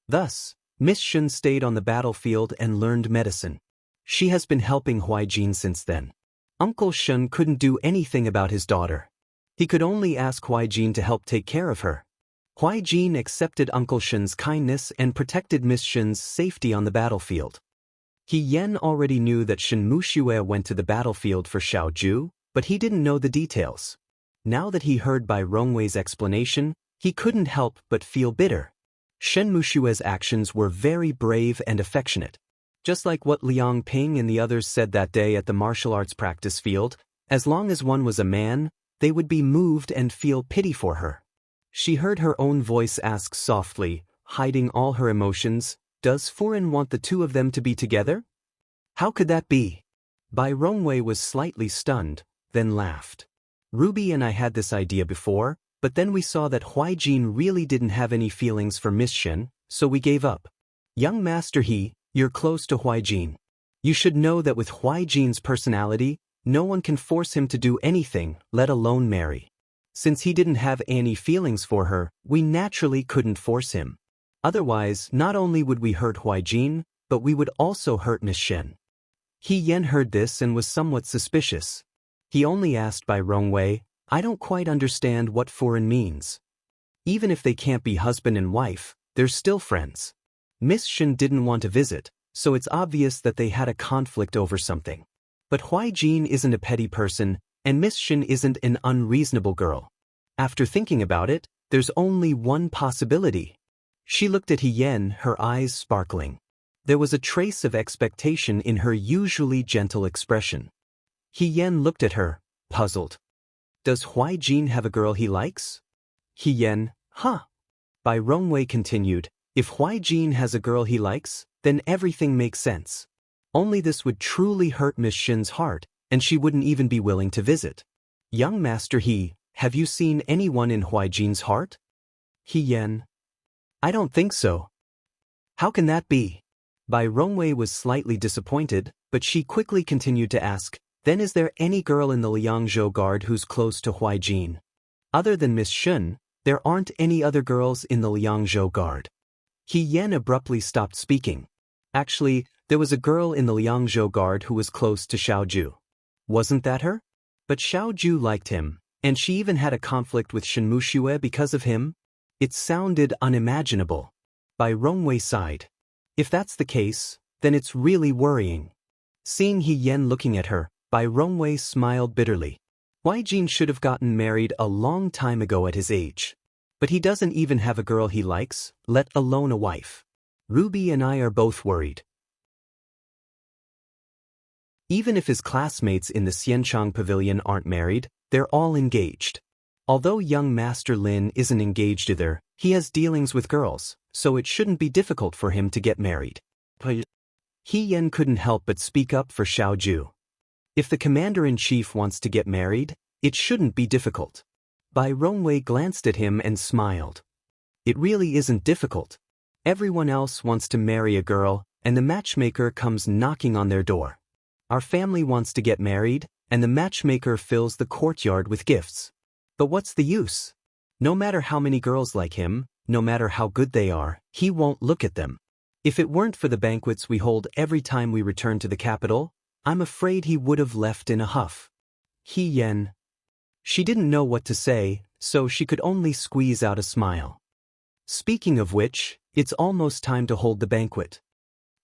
Thus, Miss Shen stayed on the battlefield and learned medicine. She has been helping Huai-jin since then. Uncle Shen couldn't do anything about his daughter. He could only ask Huai-jin to help take care of her. Huai-jin accepted Uncle Shen's kindness and protected Miss Shen's safety on the battlefield. He Yen already knew that Shen Muxue went to the battlefield for Xiaoju, but he didn't know the details. Now that he heard Bai Rongwei's explanation, he couldn't help but feel bitter. Shen Muxue's actions were very brave and affectionate. Just like what Liang Ping and the others said that day at the martial arts practice field, as long as one was a man, they would be moved and feel pity for her. She heard her own voice ask softly, hiding all her emotions, does Furen want the two of them to be together? How could that be? Bai Rongwei was slightly stunned, then laughed. Ruby and I had this idea before, but then we saw that Huai-jin really didn't have any feelings for Miss Shen, so we gave up. Young master He, you're close to Huai-jin. You should know that with Huai-jin's personality, no one can force him to do anything, let alone marry. Since he didn't have any feelings for her, we naturally couldn't force him. Otherwise, not only would we hurt Huai-jin, but we would also hurt Miss Shen. He Yen heard this and was somewhat suspicious. He only asked Bai Rongwei, I don't quite understand what Furen means. Even if they can't be husband and wife, they're still friends. Miss Shen didn't want to visit, so it's obvious that they had a conflict over something. But Huai-jin isn't a petty person, and Miss Shen isn't an unreasonable girl. After thinking about it, there's only one possibility. She looked at He Yen, her eyes sparkling. There was a trace of expectation in her usually gentle expression. He Yen looked at her, puzzled. Does Huai-jin have a girl he likes? He Yen, huh? Bai Rongwei continued, if Huai-jin has a girl he likes, then everything makes sense. Only this would truly hurt Miss Shen's heart, and she wouldn't even be willing to visit. Young master He, have you seen anyone in Huai-jin's heart? He Yen. I don't think so. How can that be? Bai Rongwei was slightly disappointed, but she quickly continued to ask, then is there any girl in the Liangzhou Guard who's close to Huaijin? Other than Miss Shun, there aren't any other girls in the Liangzhou Guard. He Yen abruptly stopped speaking. Actually, there was a girl in the Liangzhou Guard who was close to Xiaoju. Wasn't that her? But Xiaoju liked him, and she even had a conflict with Shenmuxue because of him? It sounded unimaginable. Bai Rongwei sighed. If that's the case, then it's really worrying. Seeing He Yen looking at her, Bai Rongwei smiled bitterly. Huaijin should have gotten married a long time ago at his age. But he doesn't even have a girl he likes, let alone a wife. Ruby and I are both worried. Even if his classmates in the Xianchang Pavilion aren't married, they're all engaged. Although young Master Lin isn't engaged either, he has dealings with girls, so it shouldn't be difficult for him to get married. He Yen couldn't help but speak up for Xiaoju. If the commander-in-chief wants to get married, it shouldn't be difficult. Bai Rongwei glanced at him and smiled. It really isn't difficult. Everyone else wants to marry a girl, and the matchmaker comes knocking on their door. Our family wants to get married, and the matchmaker fills the courtyard with gifts. But what's the use? No matter how many girls like him, no matter how good they are, he won't look at them. If it weren't for the banquets we hold every time we return to the capital, I'm afraid he would have left in a huff. He Yen. She didn't know what to say, so she could only squeeze out a smile. Speaking of which, it's almost time to hold the banquet.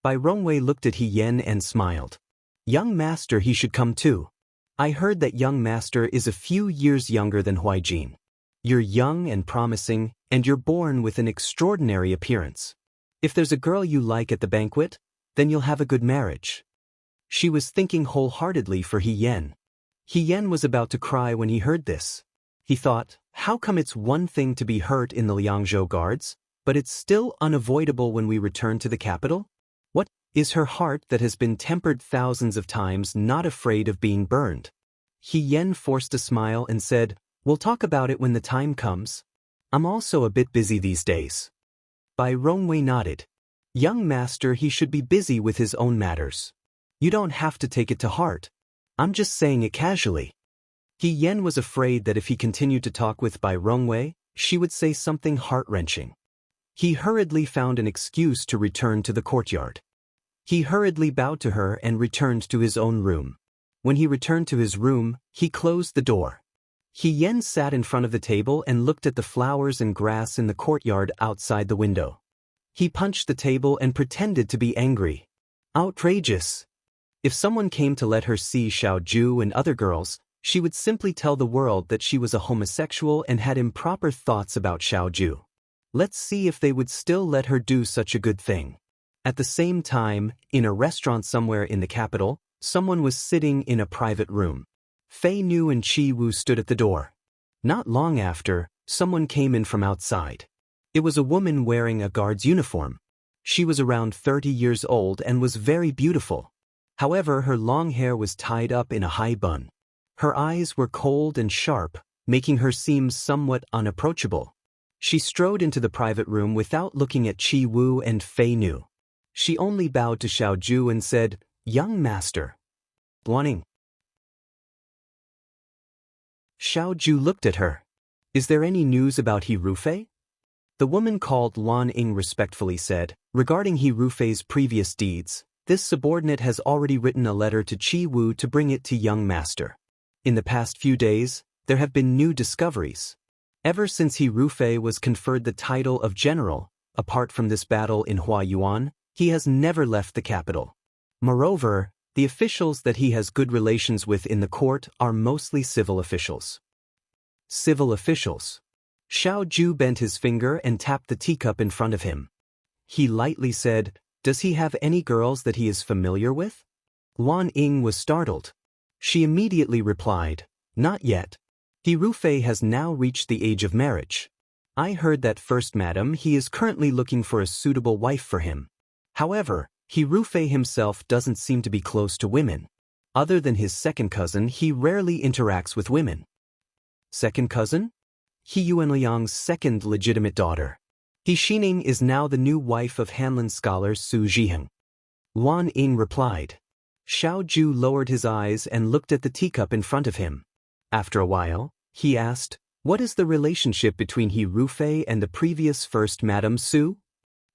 Bai Rongwei looked at He Yen and smiled. Young master, he should come too. I heard that young master is a few years younger than Huaijin. You're young and promising, and you're born with an extraordinary appearance. If there's a girl you like at the banquet, then you'll have a good marriage. She was thinking wholeheartedly for He Yen. He Yen was about to cry when he heard this. He thought, how come it's one thing to be hurt in the Liangzhou Guards, but it's still unavoidable when we return to the capital? What is her heart that has been tempered thousands of times not afraid of being burned? He Yen forced a smile and said, we'll talk about it when the time comes. I'm also a bit busy these days. Bai Rongwei nodded. Young master, he should be busy with his own matters. You don't have to take it to heart. I'm just saying it casually. He Yen was afraid that if he continued to talk with Bai Rongwei, she would say something heart-wrenching. He hurriedly found an excuse to return to the courtyard. He hurriedly bowed to her and returned to his own room. When he returned to his room, he closed the door. He Yen sat in front of the table and looked at the flowers and grass in the courtyard outside the window. He punched the table and pretended to be angry. Outrageous! If someone came to let her see Xiaoju and other girls, she would simply tell the world that she was a homosexual and had improper thoughts about Xiaoju. Let's see if they would still let her do such a good thing. At the same time, in a restaurant somewhere in the capital, someone was sitting in a private room. Fei Nu and Qi Wu stood at the door. Not long after, someone came in from outside. It was a woman wearing a guard's uniform. She was around 30 years old and was very beautiful. However, her long hair was tied up in a high bun. Her eyes were cold and sharp, making her seem somewhat unapproachable. She strode into the private room without looking at Qi Wu and Fei Nu. She only bowed to Xiaoju and said, "Young master." Luaning. Xiaoju looked at her. Is there any news about He Rufei? The woman called Lan Ying respectfully said, regarding He Rufei's previous deeds, this subordinate has already written a letter to Qi Wu to bring it to young master. In the past few days, there have been new discoveries. Ever since He Rufei was conferred the title of general, apart from this battle in Huayuan, he has never left the capital. Moreover, the officials that he has good relations with in the court are mostly civil officials. Civil officials. Xiaoju bent his finger and tapped the teacup in front of him. He lightly said, does he have any girls that he is familiar with? Lan Ying was startled. She immediately replied, not yet. He Rufei has now reached the age of marriage. I heard that first, madam, he is currently looking for a suitable wife for him. However, He Rufei himself doesn't seem to be close to women. Other than his second cousin, he rarely interacts with women. Second cousin? He Yuanliang's second legitimate daughter. He Xining is now the new wife of Hanlin scholar Su Zhiheng. Wan Ying replied. Xiao Ju lowered his eyes and looked at the teacup in front of him. After a while, he asked, "What is the relationship between He Rufei and the previous First Madame Su?"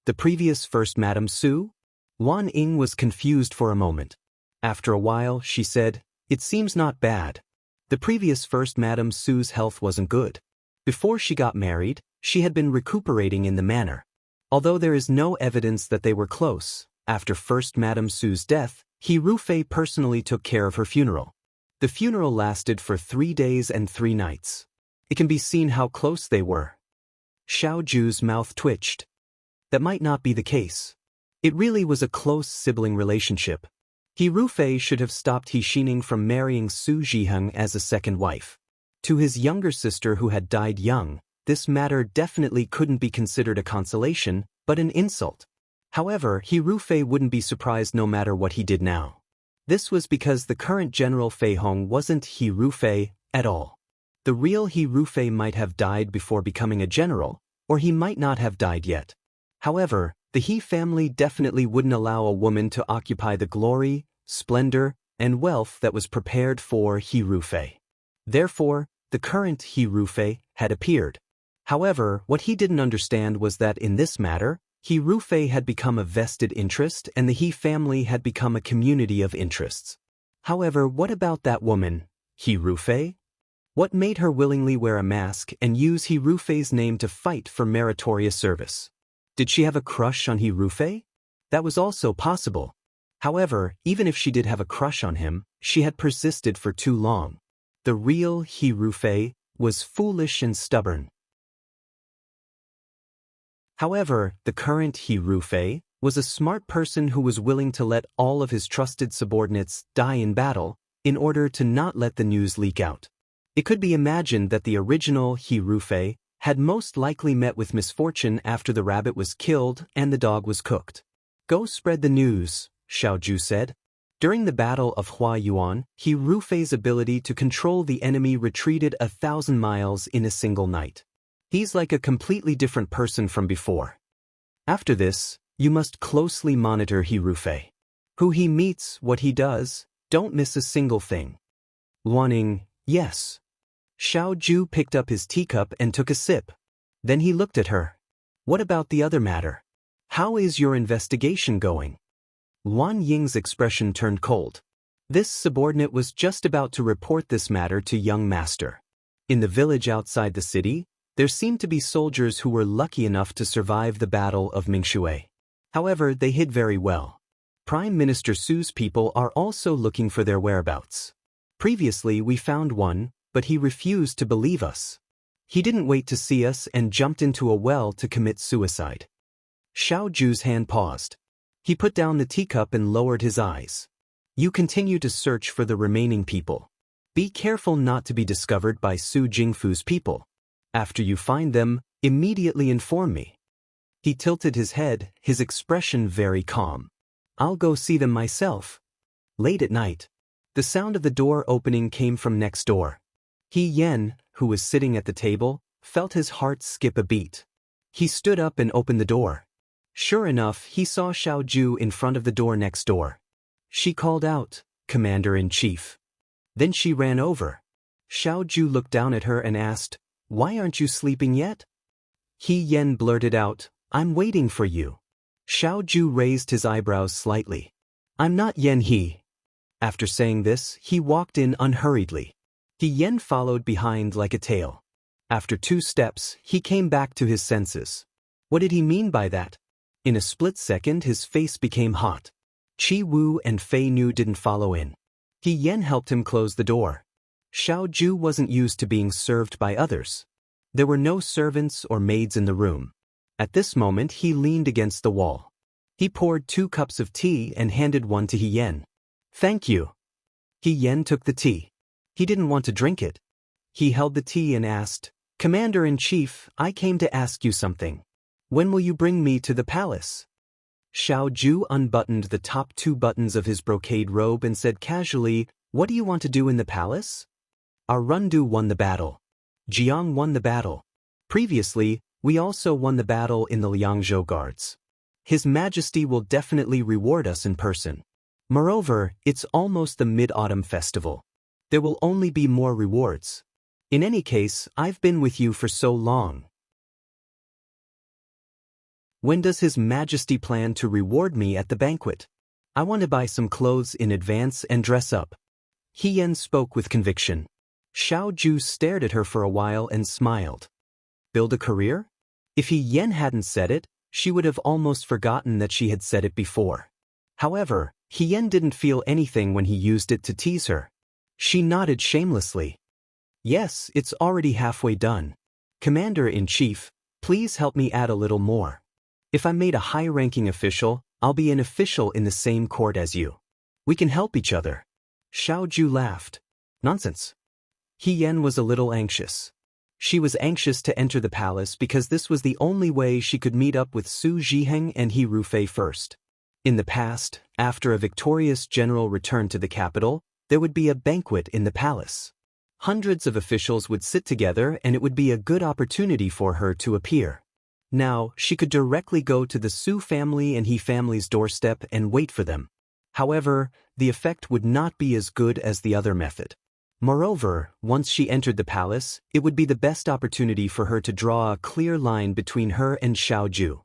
The previous First Madame Su? Wan Ying was confused for a moment. After a while, she said, "It seems not bad. The previous First Madame Su's health wasn't good. Before she got married, she had been recuperating in the manor. Although there is no evidence that they were close, after First Madame Su's death, He Rufei personally took care of her funeral. The funeral lasted for 3 days and 3 nights. It can be seen how close they were." Xiao Ju's mouth twitched. That might not be the case. It really was a close sibling relationship. He Rufei should have stopped He Xining from marrying Su Zhiheng as a second wife. To his younger sister who had died young, this matter definitely couldn't be considered a consolation, but an insult. However, He Rufei wouldn't be surprised no matter what he did now. This was because the current General Fei Hong wasn't He Rufei at all. The real He Rufei might have died before becoming a general, or he might not have died yet. However, the He family definitely wouldn't allow a woman to occupy the glory, splendor, and wealth that was prepared for He Rufei. Therefore, the current He Rufei had appeared. However, what he didn't understand was that in this matter, He Rufei had become a vested interest and the He family had become a community of interests. However, what about that woman, He Rufei? What made her willingly wear a mask and use He Rufei's name to fight for meritorious service? Did she have a crush on He Rufei? That was also possible. However, even if she did have a crush on him, she had persisted for too long. The real He Rufei was foolish and stubborn. However, the current He Rufei was a smart person who was willing to let all of his trusted subordinates die in battle in order to not let the news leak out. It could be imagined that the original He Rufei had most likely met with misfortune after the rabbit was killed and the dog was cooked. "Go spread the news," Xiao Ju said. During the Battle of Hua Yuan, He Rufei's ability to control the enemy retreated 1,000 miles in a single night. He's like a completely different person from before. After this, you must closely monitor He Rufei. Who he meets, what he does, don't miss a single thing. Wan Ying, yes. Xiao Ju picked up his teacup and took a sip. Then he looked at her. What about the other matter? How is your investigation going? Wan Ying's expression turned cold. This subordinate was just about to report this matter to young master. In the village outside the city, there seemed to be soldiers who were lucky enough to survive the Battle of Mingshui. However, they hid very well. Prime Minister Su's people are also looking for their whereabouts. Previously we found one, but he refused to believe us. He didn't wait to see us and jumped into a well to commit suicide. Xiao Ju's hand paused. He put down the teacup and lowered his eyes. You continue to search for the remaining people. Be careful not to be discovered by Su Jingfu's people. After you find them, immediately inform me. He tilted his head, his expression very calm. I'll go see them myself. Late at night, the sound of the door opening came from next door. He Yen, who was sitting at the table, felt his heart skip a beat. He stood up and opened the door. Sure enough, he saw Xiao Ju in front of the door next door. She called out, "Commander-in-Chief." Then she ran over. Xiao Ju looked down at her and asked, "Why aren't you sleeping yet?" He Yen blurted out, "I'm waiting for you." Xiao Ju raised his eyebrows slightly. "I'm not Yen He." After saying this, he walked in unhurriedly. He Yen followed behind like a tail. After 2 steps, he came back to his senses. What did he mean by that? In a split second his face became hot. Chi Wu and Fei Nu didn't follow in. He Yen helped him close the door. Xiao Ju wasn't used to being served by others. There were no servants or maids in the room. At this moment he leaned against the wall. He poured 2 cups of tea and handed one to He Yen. "Thank you." He Yen took the tea. He didn't want to drink it. He held the tea and asked, "Commander-in-Chief, I came to ask you something. When will you bring me to the palace?" Xiao Ju unbuttoned the top 2 buttons of his brocade robe and said casually, "What do you want to do in the palace?" "Our Rundu won the battle. Jiang won the battle. Previously, we also won the battle in the Liangzhou Guards. His Majesty will definitely reward us in person. Moreover, it's almost the Mid-Autumn Festival. There will only be more rewards. In any case, I've been with you for so long. When does His Majesty plan to reward me at the banquet? I want to buy some clothes in advance and dress up. He Yan spoke with conviction. Xiao Ju stared at her for a while and smiled. Build a career? If He Yan hadn't said it, she would have almost forgotten that she had said it before. However, He Yan didn't feel anything when he used it to tease her. She nodded shamelessly. Yes, it's already halfway done. Commander-in-Chief, please help me add a little more. If I'm made a high-ranking official, I'll be an official in the same court as you. We can help each other. Xiao Ju laughed. Nonsense. He Yan was a little anxious. She was anxious to enter the palace because this was the only way she could meet up with Su Zhiheng and He Rufei first. In the past, after a victorious general returned to the capital, there would be a banquet in the palace. Hundreds of officials would sit together and it would be a good opportunity for her to appear. Now, she could directly go to the Su family and He family's doorstep and wait for them. However, the effect would not be as good as the other method. Moreover, once she entered the palace, it would be the best opportunity for her to draw a clear line between her and Xiao Ju.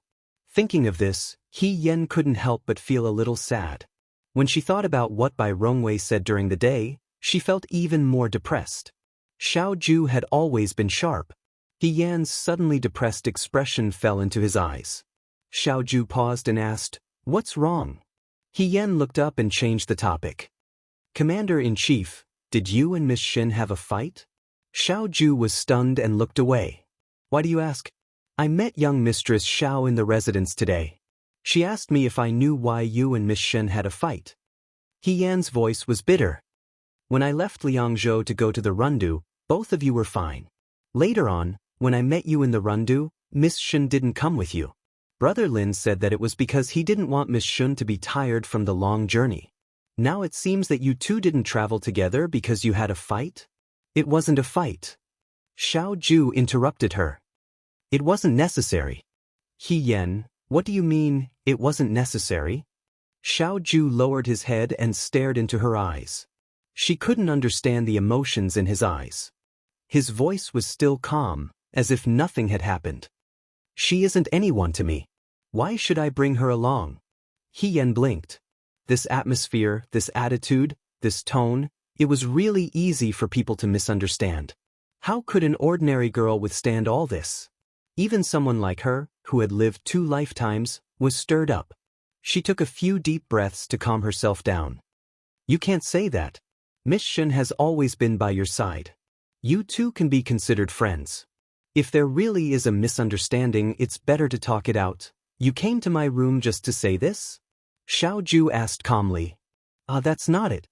Thinking of this, He Yan couldn't help but feel a little sad. When she thought about what Bai Rongwei said during the day, she felt even more depressed. Xiao Ju had always been sharp. He Yan's suddenly depressed expression fell into his eyes. Xiao Ju paused and asked, "What's wrong?" He Yan looked up and changed the topic. Commander-in-Chief, did you and Miss Shin have a fight? Xiao Ju was stunned and looked away. Why do you ask? I met young Mistress Xiao in the residence today. She asked me if I knew why you and Miss Shin had a fight. He Yan's voice was bitter. When I left Liangzhou to go to the Rundu, both of you were fine. Later on, when I met you in the Rundu, Miss Shin didn't come with you. Brother Lin said that it was because he didn't want Miss Shun to be tired from the long journey. Now it seems that you two didn't travel together because you had a fight? It wasn't a fight. Xiao Ju interrupted her. It wasn't necessary. He Yan, what do you mean, it wasn't necessary? Xiao Ju lowered his head and stared into her eyes. She couldn't understand the emotions in his eyes. His voice was still calm, as if nothing had happened. She isn't anyone to me. Why should I bring her along? He Yan blinked. This atmosphere, this attitude, this tone, it was really easy for people to misunderstand. How could an ordinary girl withstand all this? Even someone like her, who had lived 2 lifetimes, was stirred up. She took a few deep breaths to calm herself down. You can't say that. Miss Shun has always been by your side. You two can be considered friends. If there really is a misunderstanding, it's better to talk it out. You came to my room just to say this? Xiao Ju asked calmly. That's not it.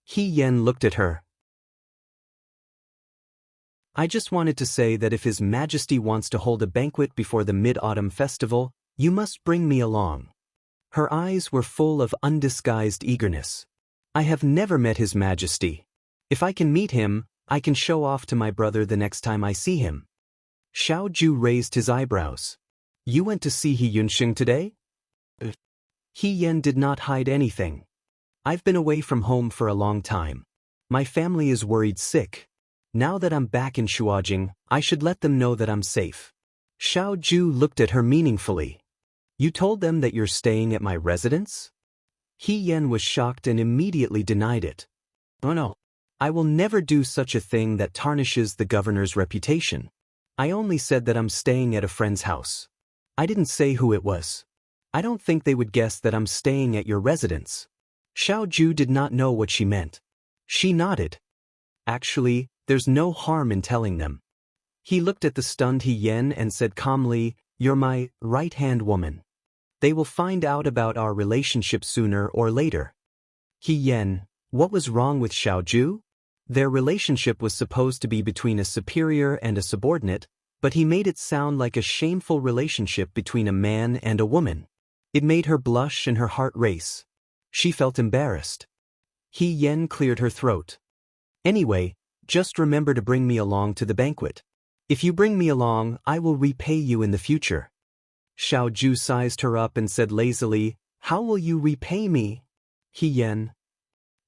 He Yan looked at her. I just wanted to say that if His Majesty wants to hold a banquet before the Mid-Autumn Festival, you must bring me along. Her eyes were full of undisguised eagerness. I have never met His Majesty. If I can meet him, I can show off to my brother the next time I see him. Xiao Ju raised his eyebrows. You went to see He Yunxing today? He Yan did not hide anything. I've been away from home for a long time. My family is worried sick. Now that I'm back in Shuajing, I should let them know that I'm safe. Xiao Ju looked at her meaningfully. You told them that you're staying at my residence? He Yan was shocked and immediately denied it. Oh no. I will never do such a thing that tarnishes the governor's reputation. I only said that I'm staying at a friend's house. I didn't say who it was. I don't think they would guess that I'm staying at your residence. Xiao Ju did not know what she meant. She nodded. Actually, there's no harm in telling them. He looked at the stunned He Yan and said calmly, You're my right-hand woman. They will find out about our relationship sooner or later. He Yan, what was wrong with Xiao Ju? Their relationship was supposed to be between a superior and a subordinate, but he made it sound like a shameful relationship between a man and a woman. It made her blush and her heart race. She felt embarrassed. He Yan cleared her throat. Anyway, Just remember to bring me along to the banquet. If you bring me along, I will repay you in the future. Xiao Ju sized her up and said lazily, How will you repay me? He Yen.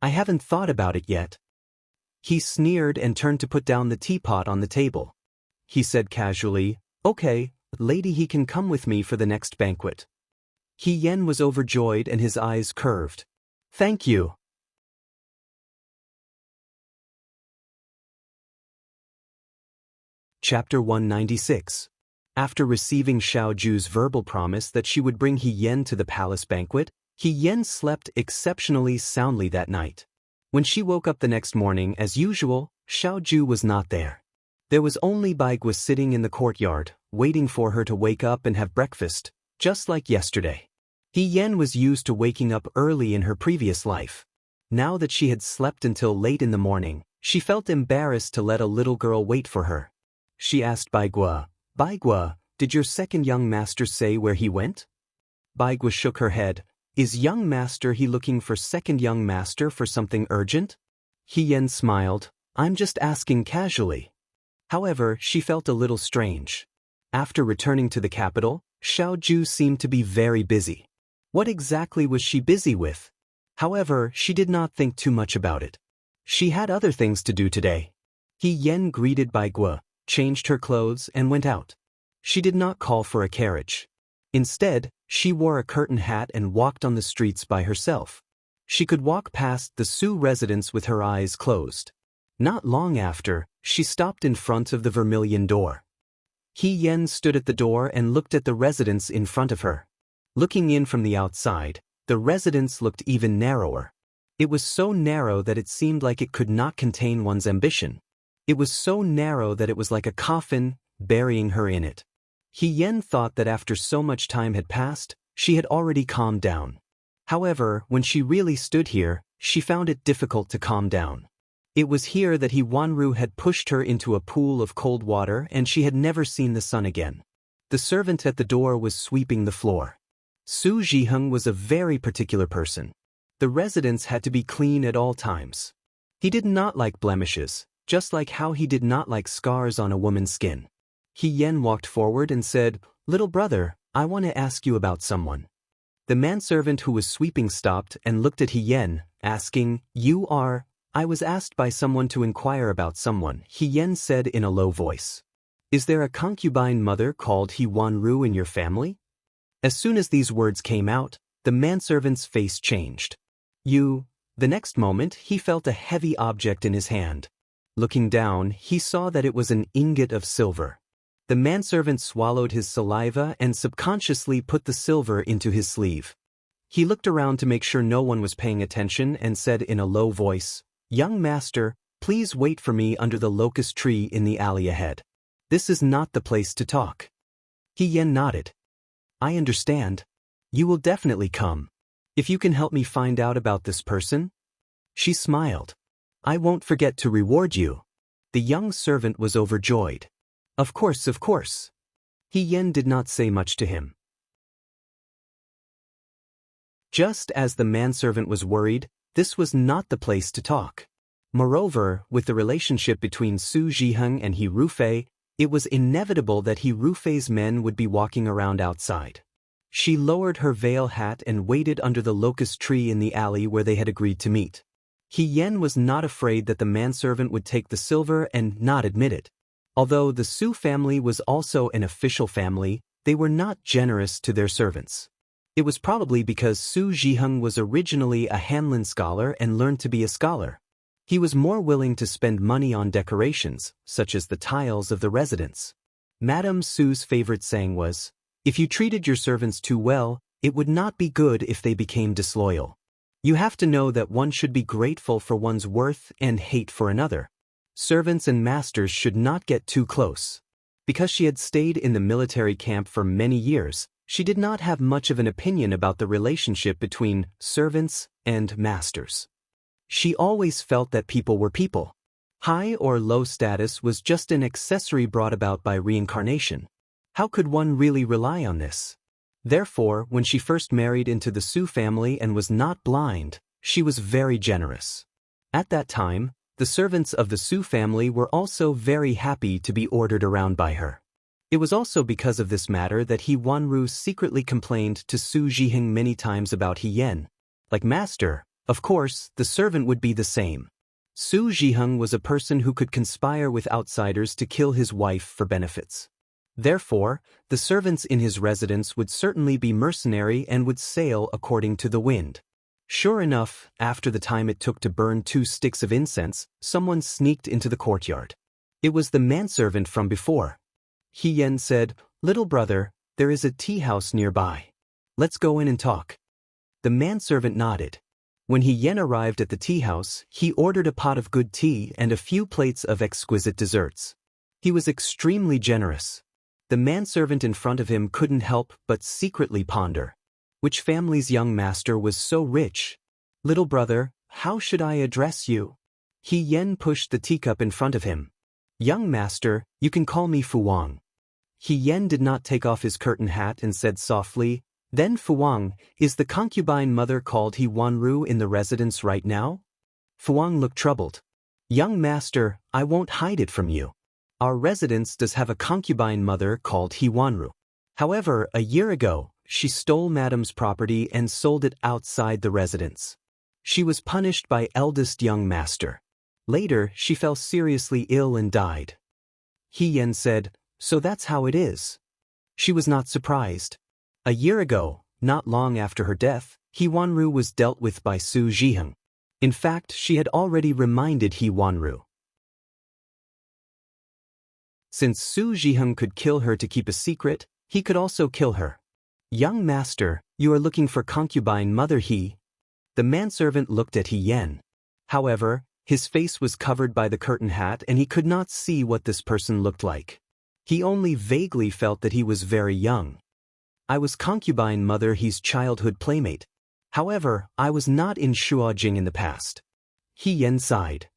I haven't thought about it yet. He sneered and turned to put down the teapot on the table. He said casually, Okay, lady, he can come with me for the next banquet. He Yen was overjoyed and his eyes curved. Thank you. Chapter 196. After receiving Xiao Ju's verbal promise that she would bring He Yen to the palace banquet, He Yen slept exceptionally soundly that night. When she woke up the next morning, as usual, Xiao Ju was not there. There was only Baigua sitting in the courtyard, waiting for her to wake up and have breakfast, just like yesterday. He Yen was used to waking up early in her previous life. Now that she had slept until late in the morning, she felt embarrassed to let a little girl wait for her. She asked Baigua, Baigua, did your second young master say where he went? Baigua shook her head. Is young master he looking for second young master for something urgent? He Yen smiled. I'm just asking casually. However, she felt a little strange. After returning to the capital, Xiao Ju seemed to be very busy. What exactly was she busy with? However, she did not think too much about it. She had other things to do today. He Yen greeted Baigua, changed her clothes and went out. She did not call for a carriage. Instead, she wore a curtain hat and walked on the streets by herself. She could walk past the Su residence with her eyes closed. Not long after, she stopped in front of the vermilion door. He Yen stood at the door and looked at the residence in front of her. Looking in from the outside, the residence looked even narrower. It was so narrow that it seemed like it could not contain one's ambition. It was so narrow that it was like a coffin, burying her in it. He Yen thought that after so much time had passed, she had already calmed down. However, when she really stood here, she found it difficult to calm down. It was here that He Wanru had pushed her into a pool of cold water and she had never seen the sun again. The servant at the door was sweeping the floor. Su Zhiheng was a very particular person. The residence had to be clean at all times. He did not like blemishes, just like how he did not like scars on a woman's skin. He Yen walked forward and said, Little brother, I want to ask you about someone. The manservant who was sweeping stopped and looked at He Yen, asking, You are? I was asked by someone to inquire about someone, He Yen said in a low voice. Is there a concubine mother called He Wanru in your family? As soon as these words came out, the manservant's face changed. You. The next moment, he felt a heavy object in his hand. Looking down, he saw that it was an ingot of silver. The manservant swallowed his saliva and subconsciously put the silver into his sleeve. He looked around to make sure no one was paying attention and said in a low voice, Young master, please wait for me under the locust tree in the alley ahead. This is not the place to talk. He Yen nodded. I understand. You will definitely come. If you can help me find out about this person? She smiled. I won't forget to reward you. The young servant was overjoyed. Of course, of course. He Yen did not say much to him. Just as the manservant was worried, this was not the place to talk. Moreover, with the relationship between Su Zhiheng and He Rufei, it was inevitable that He Rufei's men would be walking around outside. She lowered her veil hat and waited under the locust tree in the alley where they had agreed to meet. He Yen was not afraid that the manservant would take the silver and not admit it. Although the Su family was also an official family, they were not generous to their servants. It was probably because Su Zhiheng was originally a Hanlin scholar and learned to be a scholar. He was more willing to spend money on decorations, such as the tiles of the residence. Madame Su's favorite saying was, If you treated your servants too well, it would not be good if they became disloyal. You have to know that one should be grateful for one's worth and hate for another. Servants and masters should not get too close. Because she had stayed in the military camp for many years, she did not have much of an opinion about the relationship between servants and masters. She always felt that people were people. High or low status was just an accessory brought about by reincarnation. How could one really rely on this? Therefore, when she first married into the Su family and was not blind, she was very generous. At that time, The servants of the Su family were also very happy to be ordered around by her. It was also because of this matter that He Wanru secretly complained to Su Jiheng many times about He Yen. Like master, of course, the servant would be the same. Su Jiheng was a person who could conspire with outsiders to kill his wife for benefits. Therefore, the servants in his residence would certainly be mercenary and would sail according to the wind. Sure enough, after the time it took to burn 2 sticks of incense, someone sneaked into the courtyard. It was the manservant from before. He Yen said, "Little brother, there is a tea house nearby. Let's go in and talk." The manservant nodded. When He Yen arrived at the tea house, he ordered a pot of good tea and a few plates of exquisite desserts. He was extremely generous. The manservant in front of him couldn't help but secretly ponder. Which family's young master was so rich? "Little brother, how should I address you?" He Yen pushed the teacup in front of him. "Young master, you can call me Fu Wang." He Yen did not take off his curtain hat and said softly, "Then Fu Wang, is the concubine mother called He Wanru in the residence right now?" Fu Wang looked troubled. "Young master, I won't hide it from you. Our residence does have a concubine mother called He Wanru. However, a year ago, she stole madam's property and sold it outside the residence. She was punished by eldest young master. Later, she fell seriously ill and died." He Yen said, "So that's how it is." She was not surprised. A year ago, not long after her death, He Wanru was dealt with by Su Jiheng. In fact, she had already reminded He Wanru. Since Su Jiheng could kill her to keep a secret, he could also kill her. "Young master, you are looking for concubine mother He." The manservant looked at He Yen. However, his face was covered by the curtain hat and he could not see what this person looked like. He only vaguely felt that he was very young. "I was concubine mother He's childhood playmate. However, I was not in Shuojing in the past." He Yen sighed.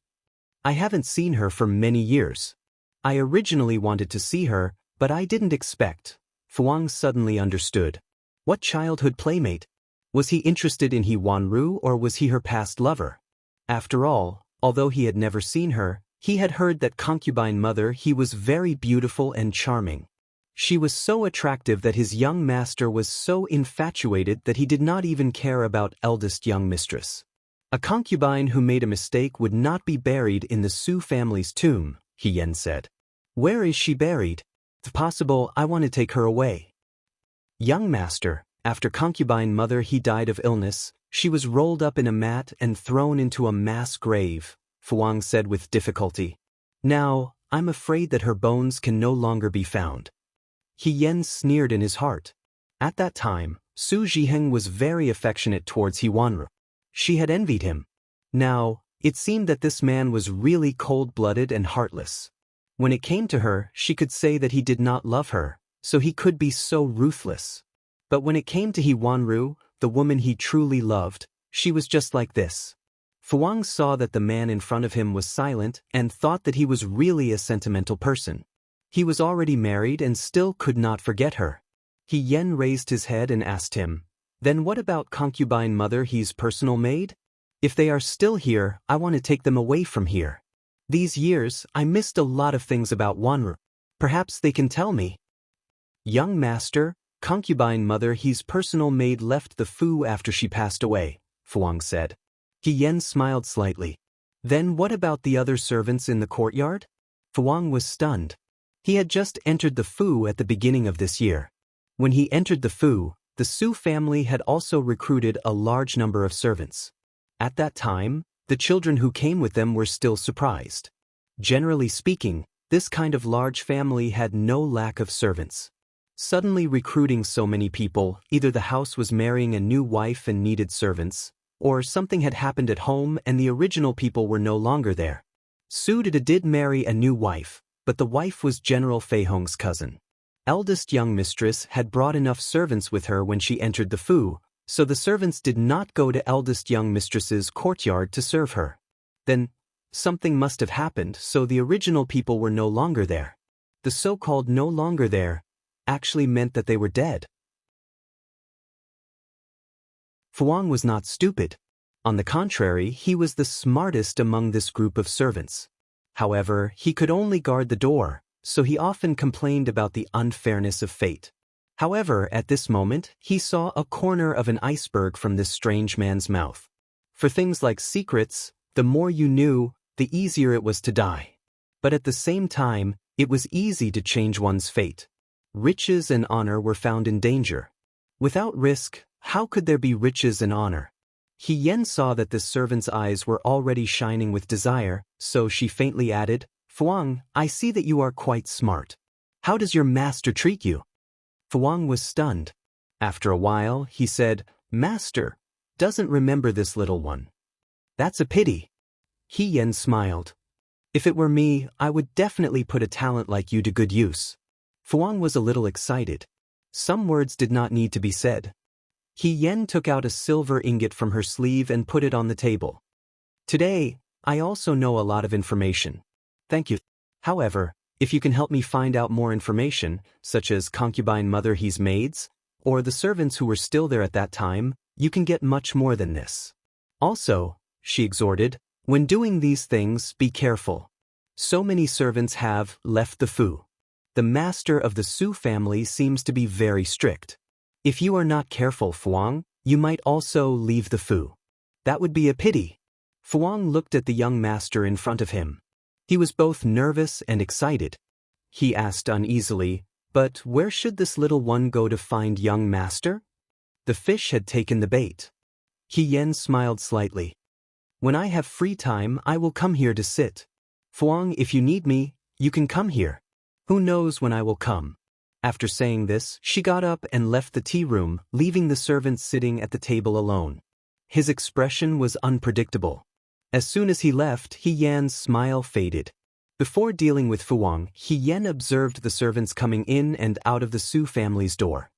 "I haven't seen her for many years. I originally wanted to see her, but I didn't expect." Fu Wang suddenly understood. What childhood playmate? Was he interested in He Wanru or was he her past lover? After all, although he had never seen her, he had heard that concubine mother He was very beautiful and charming. She was so attractive that his young master was so infatuated that he did not even care about eldest young mistress. A concubine who made a mistake would not be buried in the Su family's tomb, He Yen said. "Where is she buried? If possible, I want to take her away." "Young master, after concubine mother He died of illness, she was rolled up in a mat and thrown into a mass grave," Fu Wang said with difficulty. "Now, I'm afraid that her bones can no longer be found." He Yen sneered in his heart. At that time, Su Jiheng was very affectionate towards He Wanru. She had envied him. Now, it seemed that this man was really cold-blooded and heartless. When it came to her, she could say that he did not love her, so he could be so ruthless. But when it came to He Wanru, the woman he truly loved, she was just like this. Fu Wang saw that the man in front of him was silent and thought that he was really a sentimental person. He was already married and still could not forget her. He Yen raised his head and asked him, "Then what about concubine mother He's personal maid? If they are still here, I want to take them away from here. These years, I missed a lot of things about Wanru. Perhaps they can tell me." "Young master, concubine mother He's personal maid left the Fu after she passed away," Fu Wang said. He Yen smiled slightly. "Then what about the other servants in the courtyard?" Fu Wang was stunned. He had just entered the Fu at the beginning of this year. When he entered the Fu, the Su family had also recruited a large number of servants. At that time, the children who came with them were still surprised. Generally speaking, this kind of large family had no lack of servants. Suddenly recruiting so many people, either the house was marrying a new wife and needed servants, or something had happened at home and the original people were no longer there. Su did marry a new wife, but the wife was General Fei Hong's cousin. Eldest young mistress had brought enough servants with her when she entered the Fu, so the servants did not go to eldest young mistress's courtyard to serve her. Then, something must have happened, so the original people were no longer there. The so-called no longer there actually meant that they were dead. Fu Wang was not stupid. On the contrary, he was the smartest among this group of servants. However, he could only guard the door, so he often complained about the unfairness of fate. However, at this moment, he saw a corner of an iceberg from this strange man's mouth. For things like secrets, the more you knew, the easier it was to die. But at the same time, it was easy to change one's fate. Riches and honor were found in danger. Without risk, how could there be riches and honor? He Yen saw that this servant's eyes were already shining with desire, so she faintly added, "Fuang, I see that you are quite smart. How does your master treat you?" Fuang was stunned. After a while, he said, "Master doesn't remember this little one. That's a pity." He Yen smiled. "If it were me, I would definitely put a talent like you to good use." Fuang was a little excited. Some words did not need to be said. He Yen took out a silver ingot from her sleeve and put it on the table. "Today, I also know a lot of information. Thank you. However, if you can help me find out more information, such as concubine mother he's maids, or the servants who were still there at that time, you can get much more than this. Also," she exhorted, "when doing these things, be careful. So many servants have left the Fu. The master of the Su family seems to be very strict. If you are not careful, Fuang, you might also leave the Fu. That would be a pity." Fuang looked at the young master in front of him. He was both nervous and excited. He asked uneasily, "But where should this little one go to find young master?" The fish had taken the bait. He Yen smiled slightly. "When I have free time, I will come here to sit. Fuang, if you need me, you can come here. Who knows when I will come?" After saying this, she got up and left the tea room, leaving the servant sitting at the table alone. His expression was unpredictable. As soon as he left, He Yan's smile faded. Before dealing with Fuang, He Yan observed the servants coming in and out of the Su family's door.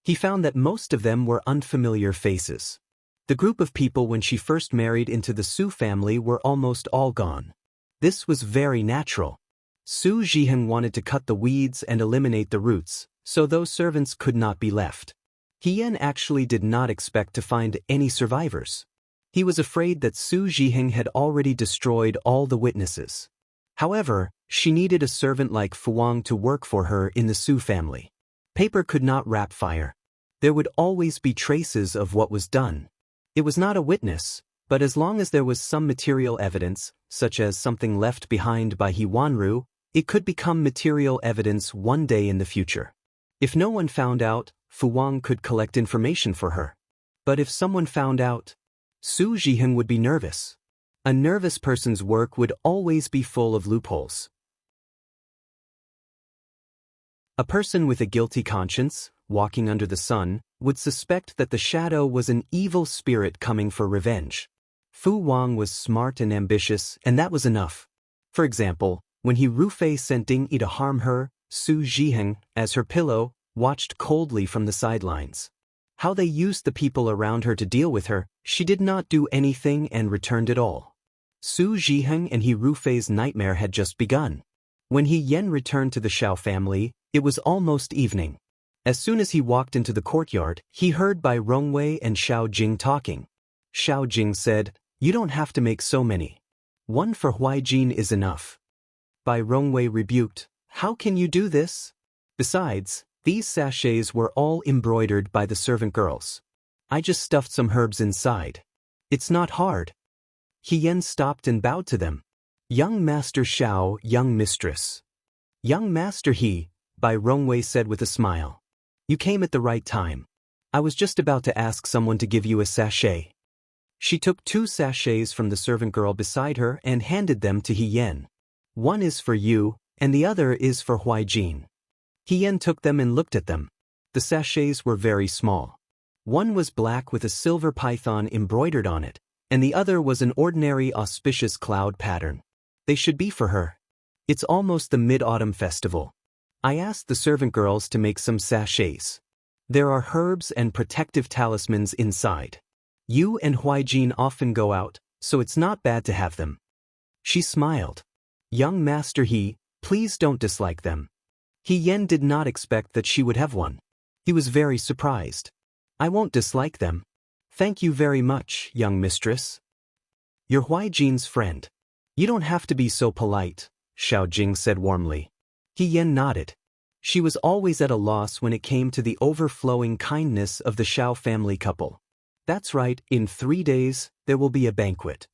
He found that most of them were unfamiliar faces. The group of people when she first married into the Su family were almost all gone. This was very natural. Su Zhiheng wanted to cut the weeds and eliminate the roots, so those servants could not be left. He Yan actually did not expect to find any survivors. He was afraid that Su Zhiheng had already destroyed all the witnesses. However, she needed a servant like Fuang to work for her in the Su family. Paper could not wrap fire. There would always be traces of what was done. It was not a witness, but as long as there was some material evidence, such as something left behind by He Wanru, it could become material evidence one day in the future. If no one found out, Fuang could collect information for her. But if someone found out, Su Zhiheng would be nervous. A nervous person's work would always be full of loopholes. A person with a guilty conscience, walking under the sun, would suspect that the shadow was an evil spirit coming for revenge. Fu Wang was smart and ambitious, and that was enough. For example, when He Rufei sent Ding Yi to harm her, Su Zhiheng, as her pillow, watched coldly from the sidelines. How they used the people around her to deal with her, she did not do anything and returned it all. Su Zhiheng and He Rufei's nightmare had just begun. When He Yan returned to the Xiao family, it was almost evening. As soon as he walked into the courtyard, he heard Bai Rongwei and Xiao Jing talking. Xiao Jing said, "You don't have to make so many. One for Huaijin is enough." Bai Rongwei rebuked, "How can you do this? Besides, these sachets were all embroidered by the servant girls. I just stuffed some herbs inside. It's not hard." He Yan stopped and bowed to them. "Young Master Xiao, young mistress." "Young Master He," Bai Rongwei said with a smile. "You came at the right time. I was just about to ask someone to give you a sachet." She took 2 sachets from the servant girl beside her and handed them to He Yan. "One is for you, and the other is for Huaijin." He Yan took them and looked at them. The sachets were very small. One was black with a silver python embroidered on it, and the other was an ordinary auspicious cloud pattern. They should be for her. It's almost the Mid-Autumn Festival. I asked the servant girls to make some sachets. There are herbs and protective talismans inside. You and Huaijin often go out, so it's not bad to have them. She smiled. "Young Master He, please don't dislike them." He Yan did not expect that she would have one. He was very surprised. "I won't dislike them." Thank you very much, young mistress. You're Huijin's friend. You don't have to be so polite, Xiao Jing said warmly. He Yan nodded. She was always at a loss when it came to the overflowing kindness of the Xiao family couple. That's right, in 3 days, there will be a banquet.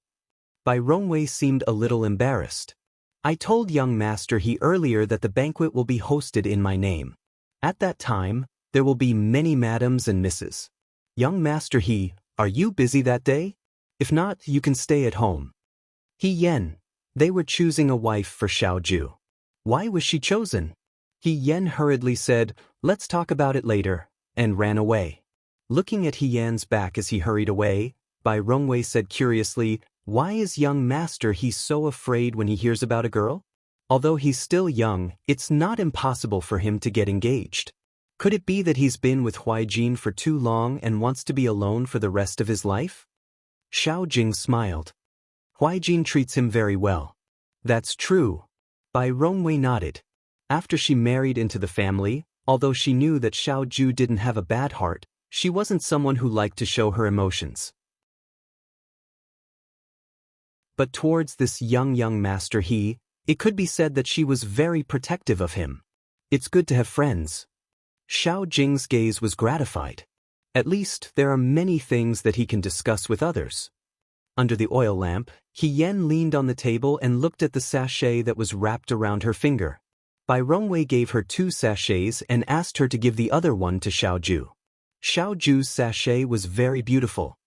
Bai Rongwei seemed a little embarrassed. I told young Master He earlier that the banquet will be hosted in my name. At that time, there will be many madams and misses. Young Master He, are you busy that day? If not, you can stay at home. He Yen. They were choosing a wife for Xiao Ju. Why was she chosen? He Yen hurriedly said, let's talk about it later, and ran away. Looking at He Yan's back as he hurried away, Bai Rongwei said curiously, why is young Master He so afraid when he hears about a girl? Although he's still young, it's not impossible for him to get engaged. Could it be that he's been with Huijin for too long and wants to be alone for the rest of his life? Xiao Jing smiled. Huijin treats him very well. That's true. Bai Rongwei nodded. After she married into the family, although she knew that Xiao Ju didn't have a bad heart, she wasn't someone who liked to show her emotions. But towards this young Master He, it could be said that she was very protective of him. It's good to have friends. Xiao Jing's gaze was gratified. At least there are many things that he can discuss with others. Under the oil lamp, He Yen leaned on the table and looked at the sachet that was wrapped around her finger. Bai Rongwei gave her 2 sachets and asked her to give the other one to Xiao Ju. Xiao Ju's sachet was very beautiful.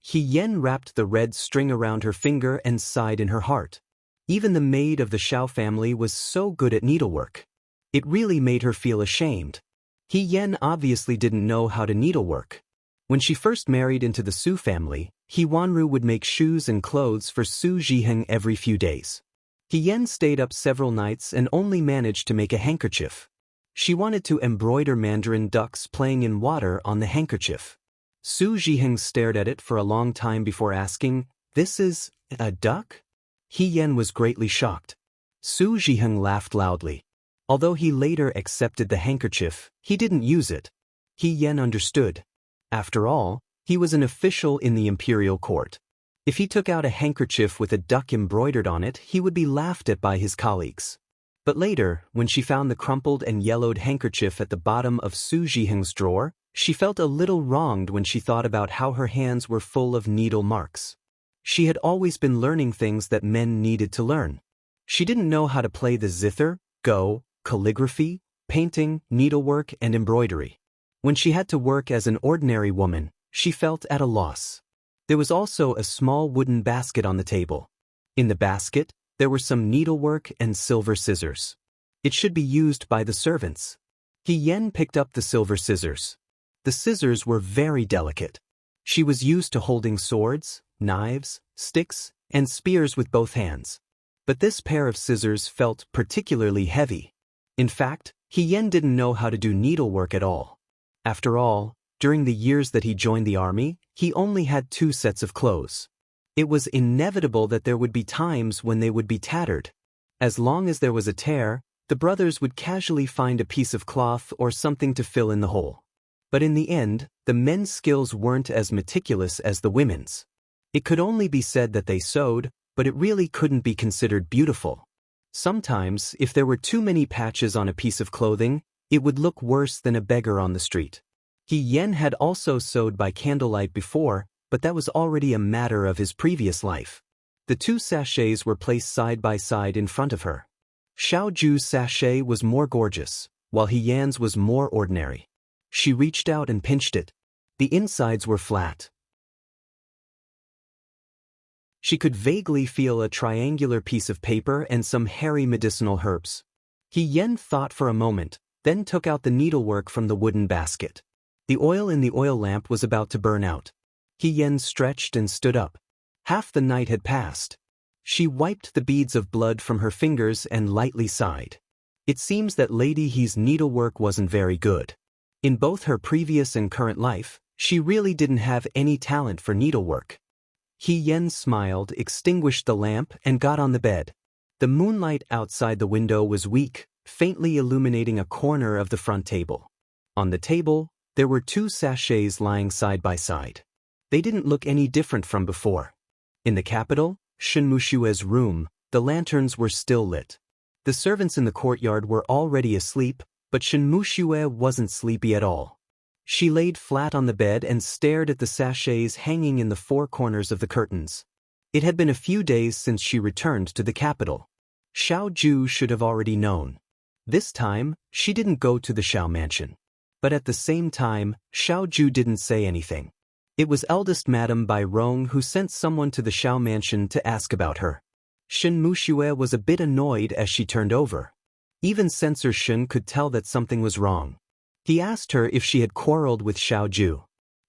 He Yen wrapped the red string around her finger and sighed in her heart. Even the maid of the Xiao family was so good at needlework. It really made her feel ashamed. He Yen obviously didn't know how to needlework. When she first married into the Su family, He Wanru would make shoes and clothes for Su Zhiheng every few days. He Yen stayed up several nights and only managed to make a handkerchief. She wanted to embroider mandarin ducks playing in water on the handkerchief. Su Zhiheng stared at it for a long time before asking, "This is a duck?" He Yen was greatly shocked. Su Zhiheng laughed loudly. Although he later accepted the handkerchief, he didn't use it. He Yen understood. After all, he was an official in the imperial court. If he took out a handkerchief with a duck embroidered on it, he would be laughed at by his colleagues. But later, when she found the crumpled and yellowed handkerchief at the bottom of Su Zhiheng's drawer, she felt a little wronged when she thought about how her hands were full of needle marks. She had always been learning things that men needed to learn. She didn't know how to play the zither, go, calligraphy, painting, needlework, and embroidery. When she had to work as an ordinary woman, she felt at a loss. There was also a small wooden basket on the table. In the basket, there were some needlework and silver scissors. It should be used by the servants. He Yen picked up the silver scissors. The scissors were very delicate. She was used to holding swords, knives, sticks, and spears with both hands. But this pair of scissors felt particularly heavy. In fact, He Yen didn't know how to do needlework at all. After all, during the years that he joined the army, he only had 2 sets of clothes. It was inevitable that there would be times when they would be tattered. As long as there was a tear, the brothers would casually find a piece of cloth or something to fill in the hole. But in the end, the men's skills weren't as meticulous as the women's. It could only be said that they sewed, but it really couldn't be considered beautiful. Sometimes, if there were too many patches on a piece of clothing, it would look worse than a beggar on the street. He Yen had also sewed by candlelight before, but that was already a matter of his previous life. The 2 sachets were placed side by side in front of her. Xiao Ju's sachet was more gorgeous, while He Yan's was more ordinary. She reached out and pinched it. The insides were flat. She could vaguely feel a triangular piece of paper and some hairy medicinal herbs. He Yen thought for a moment, then took out the needlework from the wooden basket. The oil in the oil lamp was about to burn out. He Yen stretched and stood up. Half the night had passed. She wiped the beads of blood from her fingers and lightly sighed. It seems that Lady He's needlework wasn't very good. In both her previous and current life, she really didn't have any talent for needlework. He Yen smiled, extinguished the lamp, and got on the bed. The moonlight outside the window was weak, faintly illuminating a corner of the front table. On the table, there were 2 sachets lying side by side. They didn't look any different from before. In the capital, Shenmushue's room, the lanterns were still lit. The servants in the courtyard were already asleep, but Shenmushue wasn't sleepy at all. She laid flat on the bed and stared at the sachets hanging in the four corners of the curtains. It had been a few days since she returned to the capital. Xiao Ju should have already known. This time, she didn't go to the Xiao mansion. But at the same time, Xiao Ju didn't say anything. It was eldest Madame Bai Rong who sent someone to the Xiao mansion to ask about her. Shenmushue was a bit annoyed as she turned over. Even Censor Shen could tell that something was wrong. He asked her if she had quarreled with Xiao Ju.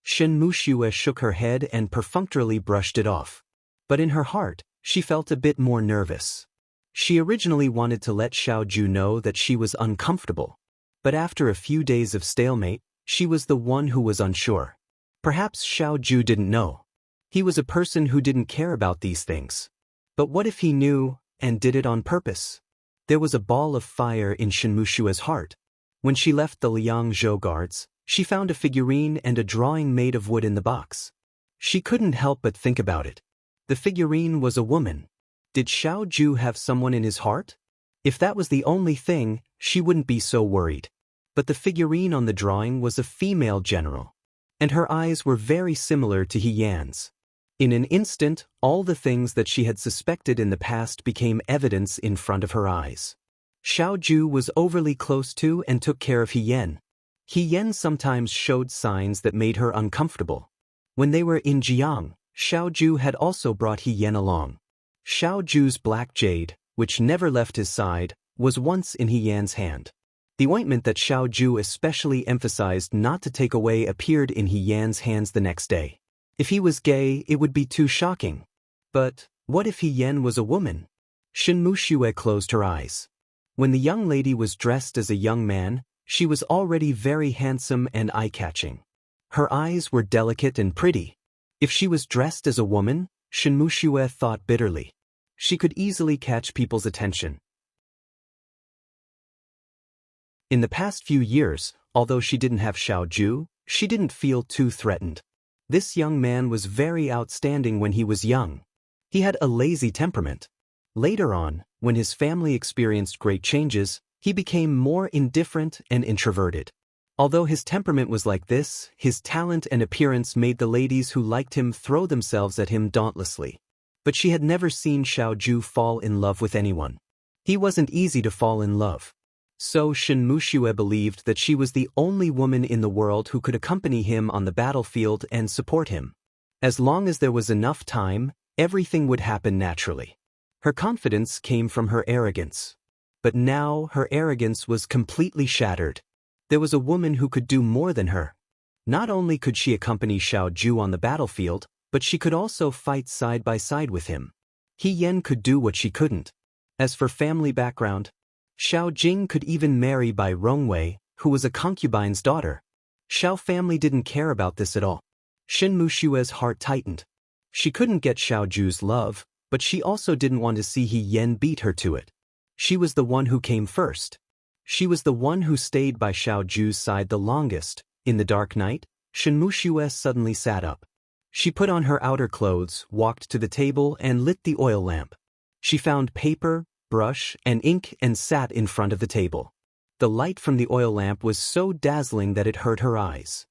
Shenmushue shook her head and perfunctorily brushed it off. But in her heart, she felt a bit more nervous. She originally wanted to let Xiao Ju know that she was uncomfortable. But after a few days of stalemate, she was the one who was unsure. Perhaps Xiao Ju didn't know. He was a person who didn't care about these things. But what if he knew, and did it on purpose? There was a ball of fire in Shenmushue's heart. When she left the Liangzhou guards, she found a figurine and a drawing made of wood in the box. She couldn't help but think about it. The figurine was a woman. Did Xiao Ju have someone in his heart? If that was the only thing, she wouldn't be so worried. But the figurine on the drawing was a female general. And her eyes were very similar to He Yan's. In an instant, all the things that she had suspected in the past became evidence in front of her eyes. Xiao Ju was overly close to and took care of He Yan. He Yan sometimes showed signs that made her uncomfortable. When they were in Jiang, Xiao Ju had also brought He Yan along. Xiao Ju's black jade, which never left his side, was once in He Yan's hand. The ointment that Xiao Ju especially emphasized not to take away appeared in He Yan's hands the next day. If he was gay, it would be too shocking. But what if He Yan was a woman? Shenmushue closed her eyes. When the young lady was dressed as a young man, she was already very handsome and eye-catching. Her eyes were delicate and pretty. If she was dressed as a woman, Shenmushue thought bitterly. She could easily catch people's attention. In the past few years, although she didn't have Xiao Ju, she didn't feel too threatened. This young man was very outstanding when he was young. He had a lazy temperament. Later on, when his family experienced great changes, he became more indifferent and introverted. Although his temperament was like this, his talent and appearance made the ladies who liked him throw themselves at him dauntlessly. But she had never seen Xiao Ju fall in love with anyone. He wasn't easy to fall in love. So Shenmushue believed that she was the only woman in the world who could accompany him on the battlefield and support him. As long as there was enough time, everything would happen naturally. Her confidence came from her arrogance. But now her arrogance was completely shattered. There was a woman who could do more than her. Not only could she accompany Xiao Ju on the battlefield, but she could also fight side by side with him. He Yan could do what she couldn't. As for family background, Xiao Jing could even marry Bai Rongwei, who was a concubine's daughter. Xiao family didn't care about this at all. Shenmushue's heart tightened. She couldn't get Xiao Ju's love, but she also didn't want to see He Yan beat her to it. She was the one who came first. She was the one who stayed by Xiao Ju's side the longest. In the dark night, Shenmushue suddenly sat up. She put on her outer clothes, walked to the table and lit the oil lamp. She found paper, brush, and ink and sat in front of the table. The light from the oil lamp was so dazzling that it hurt her eyes.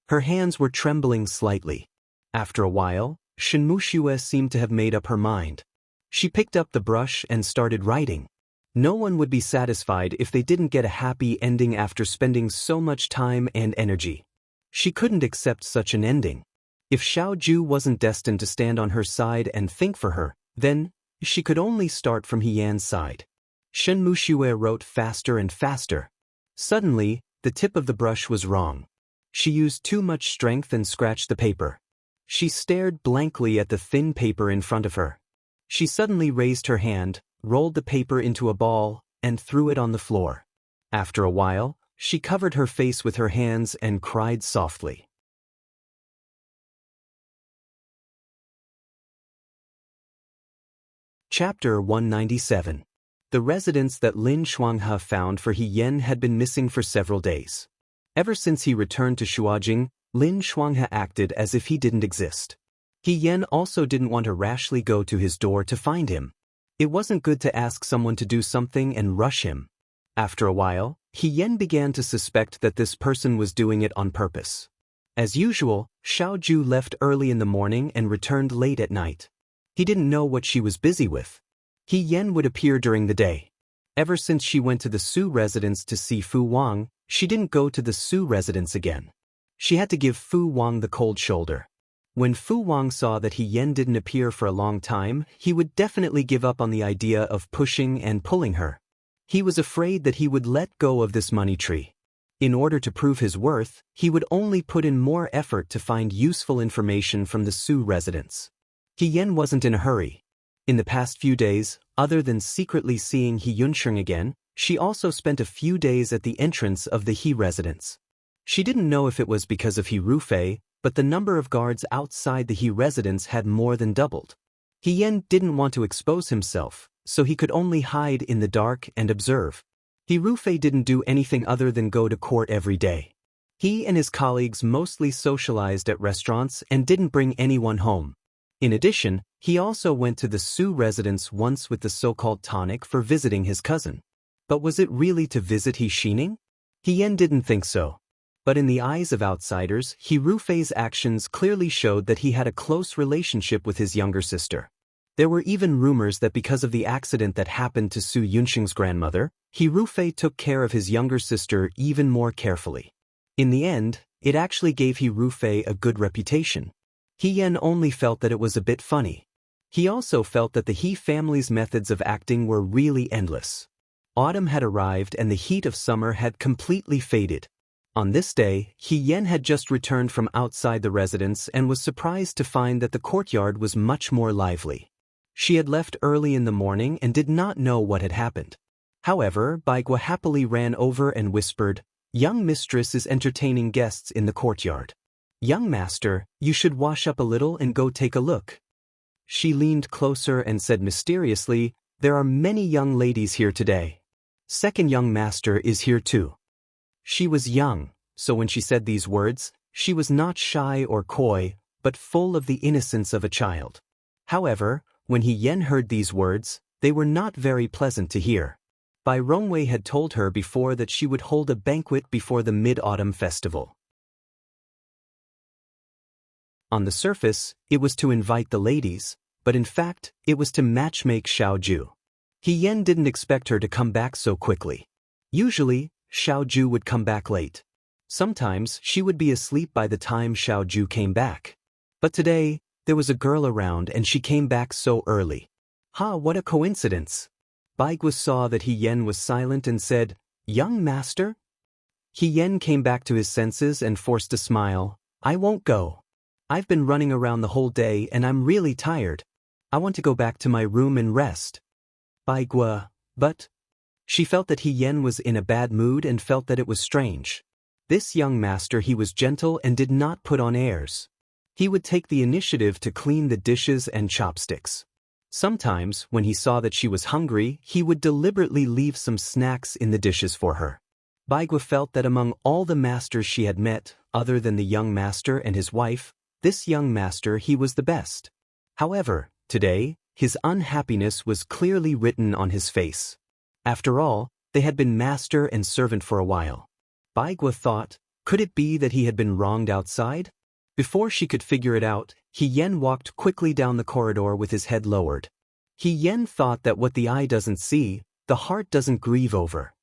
Her hands were trembling slightly. After a while, Shenmushue seemed to have made up her mind. She picked up the brush and started writing. No one would be satisfied if they didn't get a happy ending after spending so much time and energy. She couldn't accept such an ending. If Xiao Ju wasn't destined to stand on her side and think for her, then she could only start from He Yan's side. Shenmushue wrote faster and faster. Suddenly, the tip of the brush was wrong. She used too much strength and scratched the paper. She stared blankly at the thin paper in front of her. She suddenly raised her hand, rolled the paper into a ball, and threw it on the floor. After a while, she covered her face with her hands and cried softly. Chapter 197. The residence that Lin Shuanghe found for He Yan had been missing for several days. Ever since he returned to Shuajing, Lin Shuanghe acted as if he didn't exist. He Yan also didn't want to rashly go to his door to find him. It wasn't good to ask someone to do something and rush him. After a while, He Yan began to suspect that this person was doing it on purpose. As usual, Xiao Ju left early in the morning and returned late at night. He didn't know what she was busy with. He Yan would appear during the day. Ever since she went to the Su residence to see Fu Wang, she didn't go to the Su residence again. She had to give Fu Wang the cold shoulder. When Fu Wang saw that He Yan didn't appear for a long time, he would definitely give up on the idea of pushing and pulling her. He was afraid that he would let go of this money tree. In order to prove his worth, he would only put in more effort to find useful information from the Su residence. He Yan wasn't in a hurry. In the past few days, other than secretly seeing He Yunsheng again, she also spent a few days at the entrance of the He residence. She didn't know if it was because of He Rufei, but the number of guards outside the He residence had more than doubled. He Yan didn't want to expose himself, so he could only hide in the dark and observe. He Rufei didn't do anything other than go to court every day. He and his colleagues mostly socialized at restaurants and didn't bring anyone home. In addition, he also went to the Su residence once with the so-called tonic for visiting his cousin. But was it really to visit He Xining? He Yan didn't think so. But in the eyes of outsiders, He Rufei's actions clearly showed that he had a close relationship with his younger sister. There were even rumors that because of the accident that happened to Su Yunsheng's grandmother, He Rufei took care of his younger sister even more carefully. In the end, it actually gave He Rufei a good reputation. He Yan only felt that it was a bit funny. He also felt that the He family's methods of acting were really endless. Autumn had arrived and the heat of summer had completely faded. On this day, He Yan had just returned from outside the residence and was surprised to find that the courtyard was much more lively. She had left early in the morning and did not know what had happened. However, Baigua happily ran over and whispered, "Young mistress is entertaining guests in the courtyard. Young master, you should wash up a little and go take a look." She leaned closer and said mysteriously, "There are many young ladies here today. Second young master is here too." She was young, so when she said these words, she was not shy or coy, but full of the innocence of a child. However, when He Yan heard these words, they were not very pleasant to hear. Bai Rongwei had told her before that she would hold a banquet before the Mid-Autumn Festival. On the surface, it was to invite the ladies, but in fact, it was to matchmake Xiao Ju. He Yan didn't expect her to come back so quickly. Usually, Xiao Ju would come back late. Sometimes she would be asleep by the time Xiao Ju came back. But today, there was a girl around and she came back so early. What a coincidence. Baigua saw that He Yan was silent and said, "Young master?" He Yan came back to his senses and forced a smile. "I won't go. I've been running around the whole day and I'm really tired. I want to go back to my room and rest." Baigua, but... She felt that He Yan was in a bad mood and felt that it was strange. This young master, he was gentle and did not put on airs. He would take the initiative to clean the dishes and chopsticks. Sometimes, when he saw that she was hungry, he would deliberately leave some snacks in the dishes for her. Baigua felt that among all the masters she had met, other than the young master and his wife, this young master, he was the best. However, today, his unhappiness was clearly written on his face. After all, they had been master and servant for a while. Baigua thought, could it be that he had been wronged outside? Before she could figure it out, He Yan walked quickly down the corridor with his head lowered. He Yan thought that what the eye doesn't see, the heart doesn't grieve over.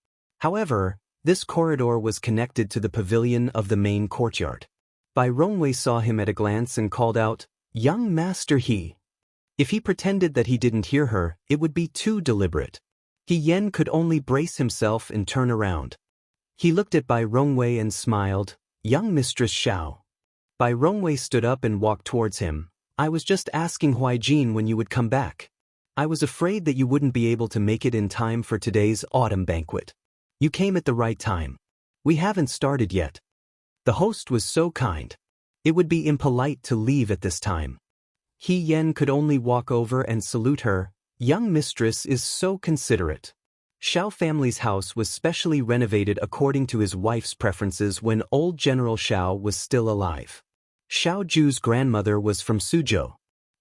However, this corridor was connected to the pavilion of the main courtyard. Bai Rongwei saw him at a glance and called out, "Young master He." If he pretended that he didn't hear her, it would be too deliberate. He Yan could only brace himself and turn around. He looked at Bai Rongwei and smiled, "Young Mistress Xiao." Bai Rongwei stood up and walked towards him. "I was just asking Huaijin when you would come back. I was afraid that you wouldn't be able to make it in time for today's autumn banquet. You came at the right time. We haven't started yet." The host was so kind. It would be impolite to leave at this time. He Yan could only walk over and salute her. "Young mistress is so considerate." Xiao family's house was specially renovated according to his wife's preferences when old General Xiao was still alive. Xiao Ju's grandmother was from Suzhou.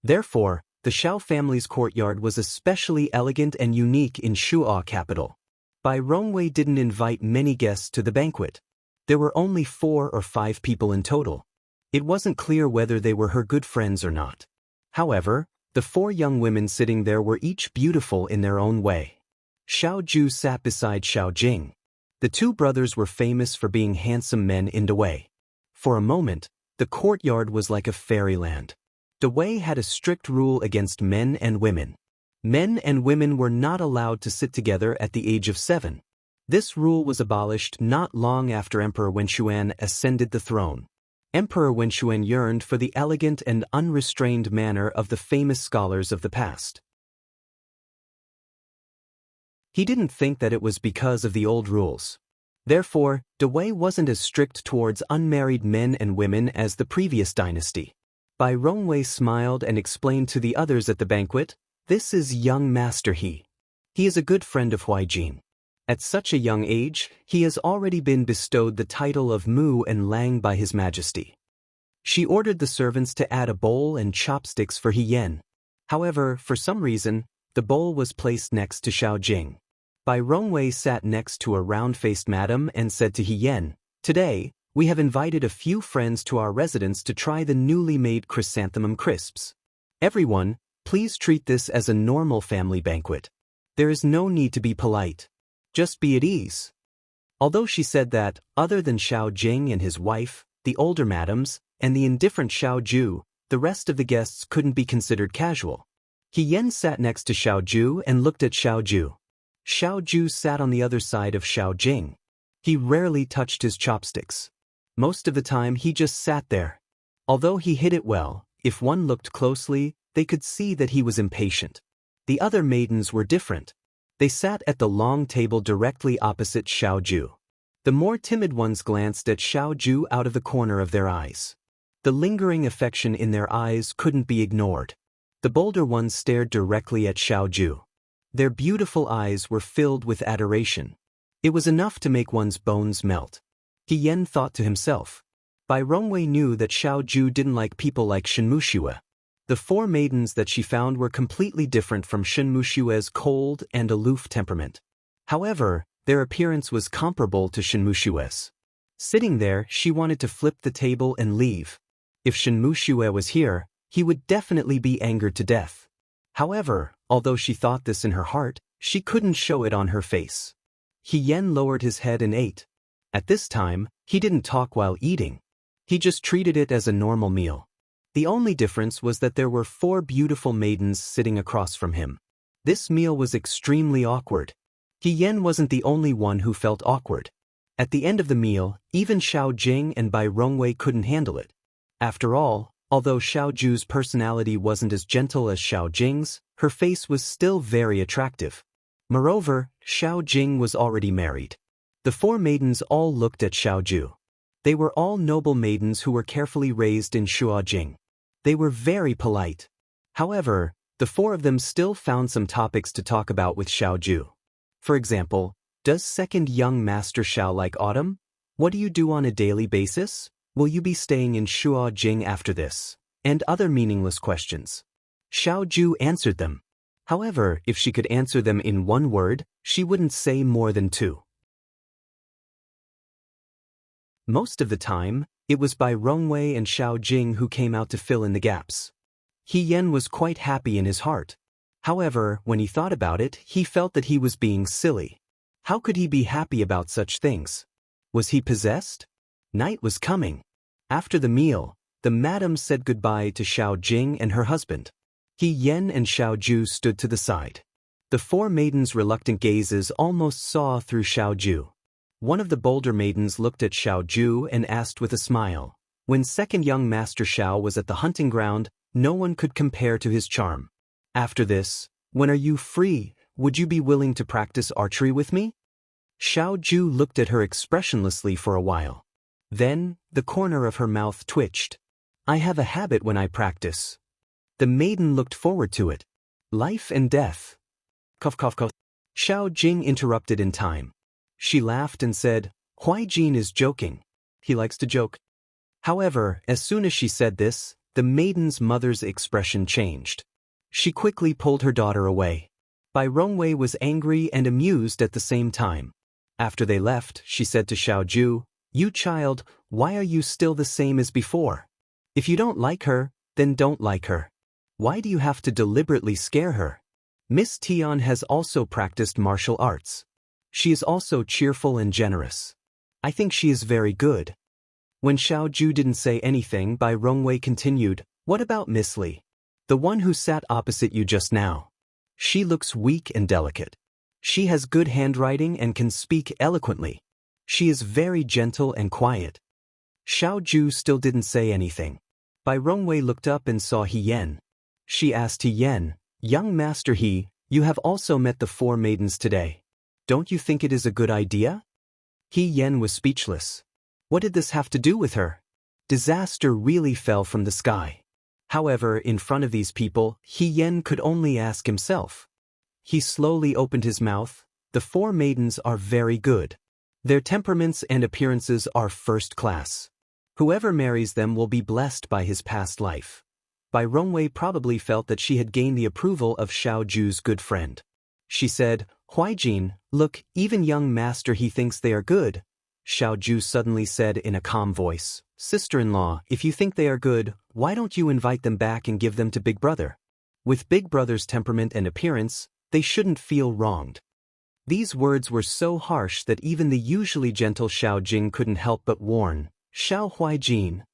Therefore, the Xiao family's courtyard was especially elegant and unique in Shuo capital. Bai Rongwei didn't invite many guests to the banquet. There were only 4 or 5 people in total. It wasn't clear whether they were her good friends or not. However, the 4 young women sitting there were each beautiful in their own way. Xiao Ju sat beside Xiao Jing. The 2 brothers were famous for being handsome men in Dawei. For a moment, the courtyard was like a fairyland. Dawei had a strict rule against men and women. Men and women were not allowed to sit together at the age of 7. This rule was abolished not long after Emperor Wenshuan ascended the throne. Emperor Wenshuan yearned for the elegant and unrestrained manner of the famous scholars of the past. He didn't think that it was because of the old rules. Therefore, Dawei wasn't as strict towards unmarried men and women as the previous dynasty. Bai Rongwei smiled and explained to the others at the banquet, "This is young Master He. He is a good friend of Huijin. At such a young age, he has already been bestowed the title of Mu and Lang by His Majesty." She ordered the servants to add a bowl and chopsticks for He Yen. However, for some reason, the bowl was placed next to Xiao Jing. Bai Rongwei sat next to a round-faced madam and said to He Yen, "Today, we have invited a few friends to our residence to try the newly made chrysanthemum crisps. Everyone, please treat this as a normal family banquet. There is no need to be polite. Just be at ease." Although she said that, other than Xiao Jing and his wife, the older madams, and the indifferent Xiao Ju, the rest of the guests couldn't be considered casual. He Yen sat next to Xiao Ju and looked at Xiao Ju. Xiao Ju sat on the other side of Xiao Jing. He rarely touched his chopsticks. Most of the time he just sat there. Although he hid it well, if one looked closely, they could see that he was impatient. The other maidens were different. They sat at the long table directly opposite Xiao Ju. The more timid ones glanced at Xiao Ju out of the corner of their eyes. The lingering affection in their eyes couldn't be ignored. The bolder ones stared directly at Xiao Ju. Their beautiful eyes were filled with adoration. It was enough to make one's bones melt. He Yen thought to himself. Bai Rongwei knew that Xiao Ju didn't like people like Shenmuxue. The 4 maidens that she found were completely different from Shenmuxue's cold and aloof temperament. However, their appearance was comparable to Shenmuxue's. Sitting there, she wanted to flip the table and leave. If Shenmuxue was here, he would definitely be angered to death. However, although she thought this in her heart, she couldn't show it on her face. He Yen lowered his head and ate. At this time, he didn't talk while eating. He just treated it as a normal meal. The only difference was that there were 4 beautiful maidens sitting across from him. This meal was extremely awkward. He Yen wasn't the only one who felt awkward. At the end of the meal, even Xiao Jing and Bai Rongwei couldn't handle it. After all, although Xiao Ju's personality wasn't as gentle as Xiao Jing's, her face was still very attractive. Moreover, Xiao Jing was already married. The 4 maidens all looked at Xiao Ju. They were all noble maidens who were carefully raised in Shuojing. They were very polite. However, the 4 of them still found some topics to talk about with Xiao Ju. For example, does second young Master Xiao like autumn? What do you do on a daily basis? Will you be staying in Shuojing after this? And other meaningless questions. Xiao Ju answered them. However, if she could answer them in 1 word, she wouldn't say more than 2. Most of the time, it was Bai Rongwei and Xiao Jing who came out to fill in the gaps. He Yen was quite happy in his heart. However, when he thought about it, he felt that he was being silly. How could he be happy about such things? Was he possessed? Night was coming. After the meal, the madam said goodbye to Xiao Jing and her husband. He Yen and Xiao Ju stood to the side. The 4 maidens' reluctant gazes almost saw through Xiao Ju. One of the bolder maidens looked at Xiao Ju and asked with a smile. When second young Master Xiao was at the hunting ground, no one could compare to his charm. After this, when are you free? Would you be willing to practice archery with me? Xiao Ju looked at her expressionlessly for a while. Then, the corner of her mouth twitched. I have a habit when I practice. The maiden looked forward to it. Life and death. Cough, cough, cough. Xiao Jing interrupted in time. She laughed and said, Huai Jin is joking. He likes to joke. However, as soon as she said this, the maiden's mother's expression changed. She quickly pulled her daughter away. Bai Rongwei was angry and amused at the same time. After they left, she said to Xiao Ju, You child, why are you still the same as before? If you don't like her, then don't like her. Why do you have to deliberately scare her? Miss Tian has also practiced martial arts. She is also cheerful and generous. I think she is very good. When Xiao Ju didn't say anything, Bai Rongwei continued, What about Miss Li? The one who sat opposite you just now. She looks weak and delicate. She has good handwriting and can speak eloquently. She is very gentle and quiet. Xiao Ju still didn't say anything. Bai Rongwei looked up and saw He Yen. She asked He Yen, Young Master He, you have also met the 4 maidens today. Don't you think it is a good idea? He Yen was speechless. What did this have to do with her? Disaster really fell from the sky. However, in front of these people, He Yen could only ask himself. He slowly opened his mouth. The 4 maidens are very good. Their temperaments and appearances are first class. Whoever marries them will be blessed by his past life. Bai Rongwei probably felt that she had gained the approval of Xiao Ju's good friend. She said, Huai Jin, look, even young master he thinks they are good. Xiao Ju suddenly said in a calm voice, Sister-in-law, if you think they are good, why don't you invite them back and give them to Big Brother? With Big Brother's temperament and appearance, they shouldn't feel wronged. These words were so harsh that even the usually gentle Xiao Jing couldn't help but warn, Xiao Huai Jin.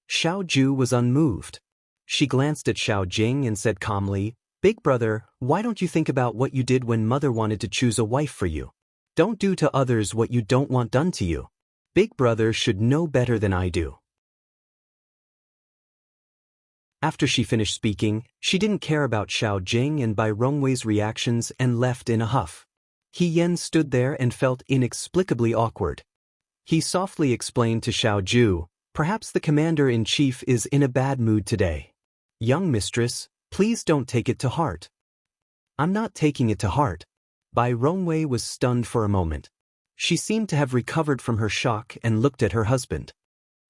Xiao Ju was unmoved. She glanced at Xiao Jing and said calmly, Big Brother, why don't you think about what you did when Mother wanted to choose a wife for you? Don't do to others what you don't want done to you. Big Brother should know better than I do. After she finished speaking, she didn't care about Xiao Jing and Bai Rongwei's reactions and left in a huff. He Yen stood there and felt inexplicably awkward. He softly explained to Xiao Ju, Perhaps the commander-in-chief is in a bad mood today. Young mistress, please don't take it to heart. I'm not taking it to heart. Bai Rongwei was stunned for a moment. She seemed to have recovered from her shock and looked at her husband.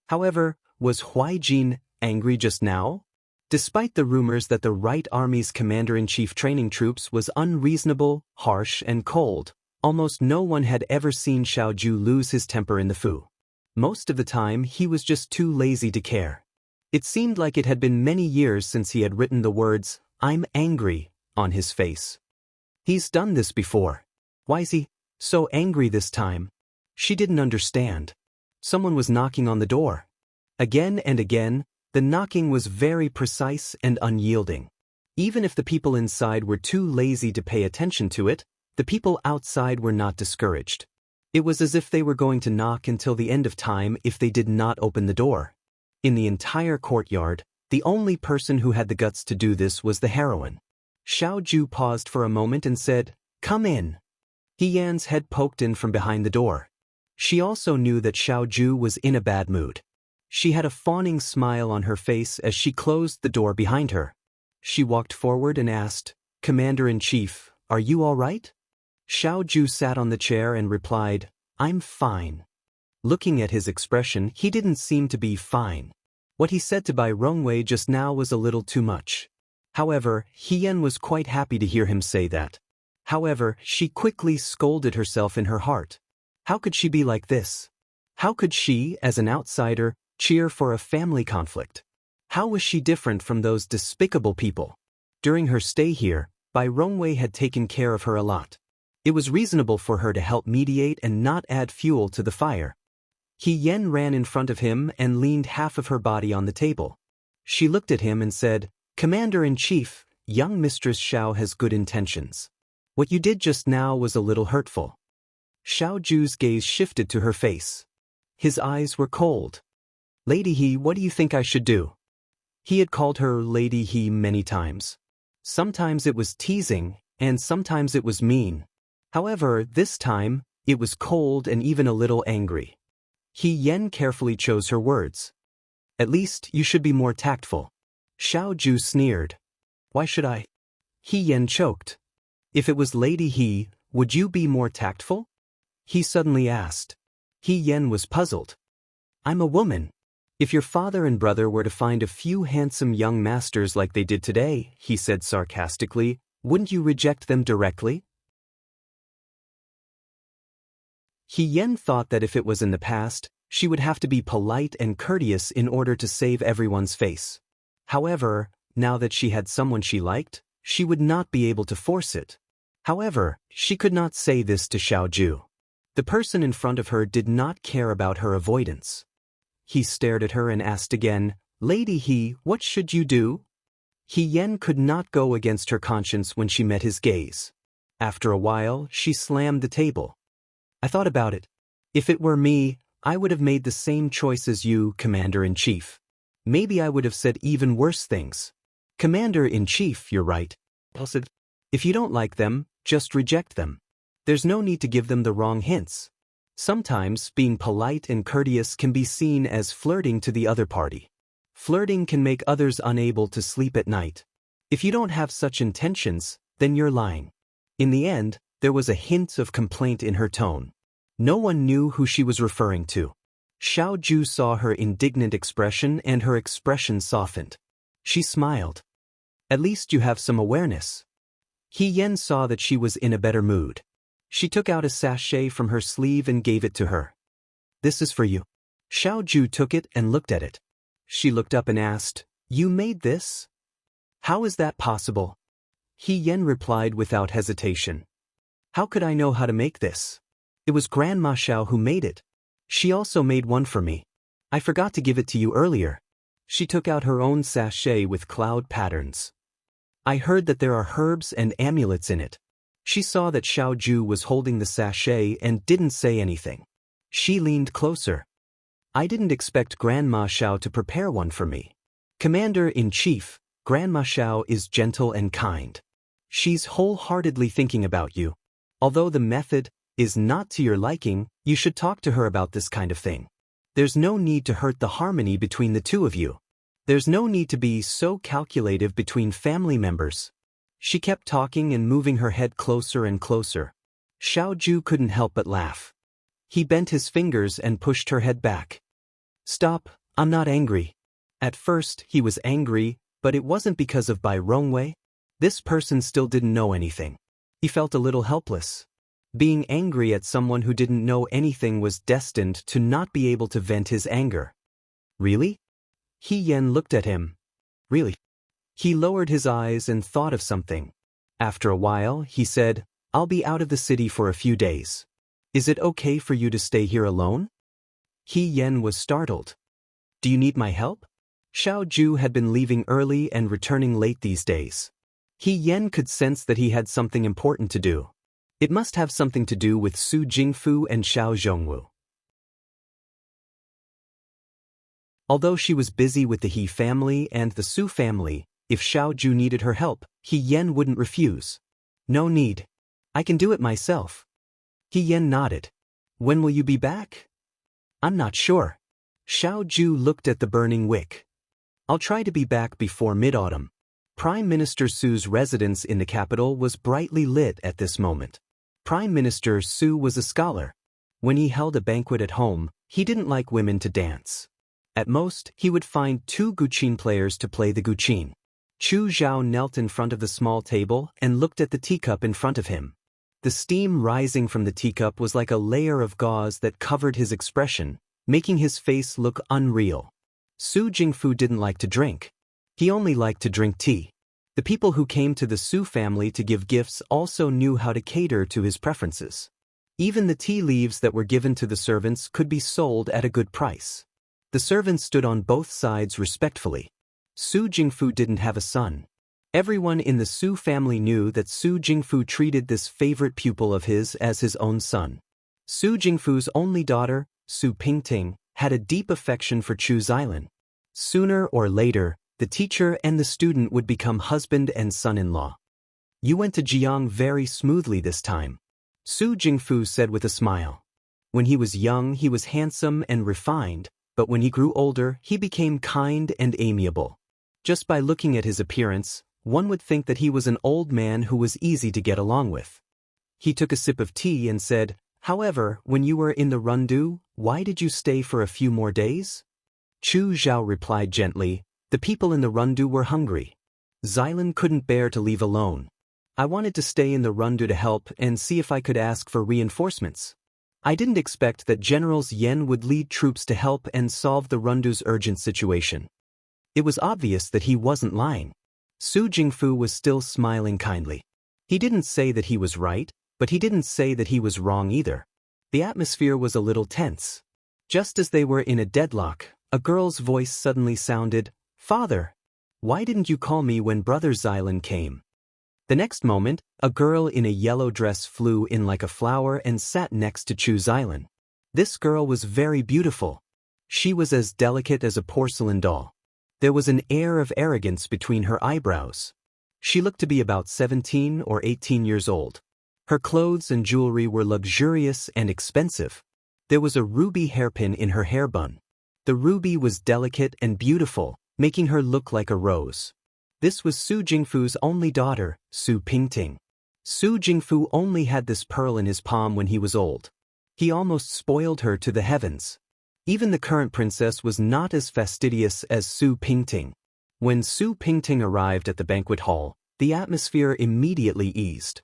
However, was Huai Jin angry just now? Despite the rumors that the Right Army's commander-in-chief training troops was unreasonable, harsh and cold, almost no one had ever seen Xiao Ju lose his temper in the Fu. Most of the time he was just too lazy to care. It seemed like it had been many years since he had written the words, I'm angry, on his face. He's done this before. Why is he so angry this time? She didn't understand. Someone was knocking on the door. Again and again, the knocking was very precise and unyielding. Even if the people inside were too lazy to pay attention to it, the people outside were not discouraged. It was as if they were going to knock until the end of time if they did not open the door. In the entire courtyard, the only person who had the guts to do this was the heroine. Xiao Ju paused for a moment and said, Come in. He Yan's head poked in from behind the door. She also knew that Xiao Ju was in a bad mood. She had a fawning smile on her face as she closed the door behind her. She walked forward and asked, Commander-in-Chief, are you all right? Xiao Ju sat on the chair and replied, I'm fine. Looking at his expression, he didn't seem to be fine. What he said to Bai Rongwei just now was a little too much. However, He Yen was quite happy to hear him say that. However, she quickly scolded herself in her heart. How could she be like this? How could she, as an outsider, cheer for a family conflict? How was she different from those despicable people? During her stay here, Bai Rongwei had taken care of her a lot. It was reasonable for her to help mediate and not add fuel to the fire. He Yen ran in front of him and leaned half of her body on the table. She looked at him and said, Commander-in-Chief, young Mistress Xiao has good intentions. What you did just now was a little hurtful. Xiao Ju's gaze shifted to her face. His eyes were cold. Lady He, what do you think I should do? He had called her Lady He many times. Sometimes it was teasing, and sometimes it was mean. However, this time, it was cold and even a little angry. He Yen carefully chose her words. At least, you should be more tactful. Xiao Ju sneered. Why should I? He Yen choked. If it was Lady He, would you be more tactful? He suddenly asked. He Yen was puzzled. I'm a woman. If your father and brother were to find a few handsome young masters like they did today, he said sarcastically, wouldn't you reject them directly? He Yen thought that if it was in the past, she would have to be polite and courteous in order to save everyone's face. However, now that she had someone she liked, she would not be able to force it. However, she could not say this to Xiaoju. The person in front of her did not care about her avoidance. He stared at her and asked again, Lady He, what should you do? He Yen could not go against her conscience when she met his gaze. After a while, she slammed the table. I thought about it. If it were me, I would have made the same choice as you, Commander-in-Chief. Maybe I would have said even worse things. Commander-in-Chief, you're right. Also, if you don't like them, just reject them. There's no need to give them the wrong hints. Sometimes, being polite and courteous can be seen as flirting to the other party. Flirting can make others unable to sleep at night. If you don't have such intentions, then you're lying. In the end, there was a hint of complaint in her tone. No one knew who she was referring to. Xiaoju saw her indignant expression and her expression softened. She smiled. At least you have some awareness. He Yen saw that she was in a better mood. She took out a sachet from her sleeve and gave it to her. This is for you. Xiaoju took it and looked at it. She looked up and asked, You made this? How is that possible? He Yen replied without hesitation. How could I know how to make this? It was Grandma Xiao who made it. She also made one for me. I forgot to give it to you earlier. She took out her own sachet with cloud patterns. I heard that there are herbs and amulets in it. She saw that Xiaoju was holding the sachet and didn't say anything. She leaned closer. I didn't expect Grandma Xiao to prepare one for me. Commander-in-Chief, Grandma Xiao is gentle and kind. She's wholeheartedly thinking about you. Although the method is not to your liking, you should talk to her about this kind of thing. There's no need to hurt the harmony between the two of you. There's no need to be so calculative between family members. She kept talking and moving her head closer and closer. Xiaoju couldn't help but laugh. He bent his fingers and pushed her head back. Stop, I'm not angry. At first, he was angry, but it wasn't because of Bai Rongwei. This person still didn't know anything. He felt a little helpless. Being angry at someone who didn't know anything was destined to not be able to vent his anger. Really? He Yen looked at him. Really? He lowered his eyes and thought of something. After a while, he said, I'll be out of the city for a few days. Is it okay for you to stay here alone? He Yen was startled. Do you need my help? Xiaoju had been leaving early and returning late these days. He Yen could sense that he had something important to do. It must have something to do with Su Jingfu and Xiao Zhongwu. Although she was busy with the He family and the Su family, if Xiaoju needed her help, He Yen wouldn't refuse. No need. I can do it myself. He Yen nodded. When will you be back? I'm not sure. Xiaoju looked at the burning wick. I'll try to be back before mid-autumn. Prime Minister Su's residence in the capital was brightly lit at this moment. Prime Minister Su was a scholar. When he held a banquet at home, he didn't like women to dance. At most, he would find 2 guqin players to play the guqin. Chu Zhao knelt in front of the small table and looked at the teacup in front of him. The steam rising from the teacup was like a layer of gauze that covered his expression, making his face look unreal. Su Jingfu didn't like to drink. He only liked to drink tea. The people who came to the Su family to give gifts also knew how to cater to his preferences. Even the tea leaves that were given to the servants could be sold at a good price. The servants stood on both sides respectfully. Su Jingfu didn't have a son. Everyone in the Su family knew that Su Jingfu treated this favorite pupil of his as his own son. Su Jingfu's only daughter, Su Pingting, had a deep affection for Chu Xilan. Sooner or later, the teacher and the student would become husband and son-in-law. You went to Jiang very smoothly this time, Su Jingfu said with a smile. When he was young, he was handsome and refined, but when he grew older, he became kind and amiable. Just by looking at his appearance, one would think that he was an old man who was easy to get along with. He took a sip of tea and said, "However, when you were in the rundu, why did you stay for a few more days?" Chu Zhao replied gently, "The people in the rundu were hungry. Xylan couldn't bear to leave alone. I wanted to stay in the rundu to help and see if I could ask for reinforcements. I didn't expect that Generals Yen would lead troops to help and solve the rundu's urgent situation." It was obvious that he wasn't lying. Su Jingfu was still smiling kindly. He didn't say that he was right, but he didn't say that he was wrong either. The atmosphere was a little tense. Just as they were in a deadlock, a girl's voice suddenly sounded, "Father, why didn't you call me when Brother Xylan came?" The next moment, a girl in a yellow dress flew in like a flower and sat next to Chu Xylan. This girl was very beautiful. She was as delicate as a porcelain doll. There was an air of arrogance between her eyebrows. She looked to be about 17 or 18 years old. Her clothes and jewelry were luxurious and expensive. There was a ruby hairpin in her hair bun. The ruby was delicate and beautiful, making her look like a rose. This was Su Jingfu's only daughter, Su Pingting. Su Jingfu only had this pearl in his palm when he was old. He almost spoiled her to the heavens. Even the current princess was not as fastidious as Su Pingting. When Su Pingting arrived at the banquet hall, the atmosphere immediately eased.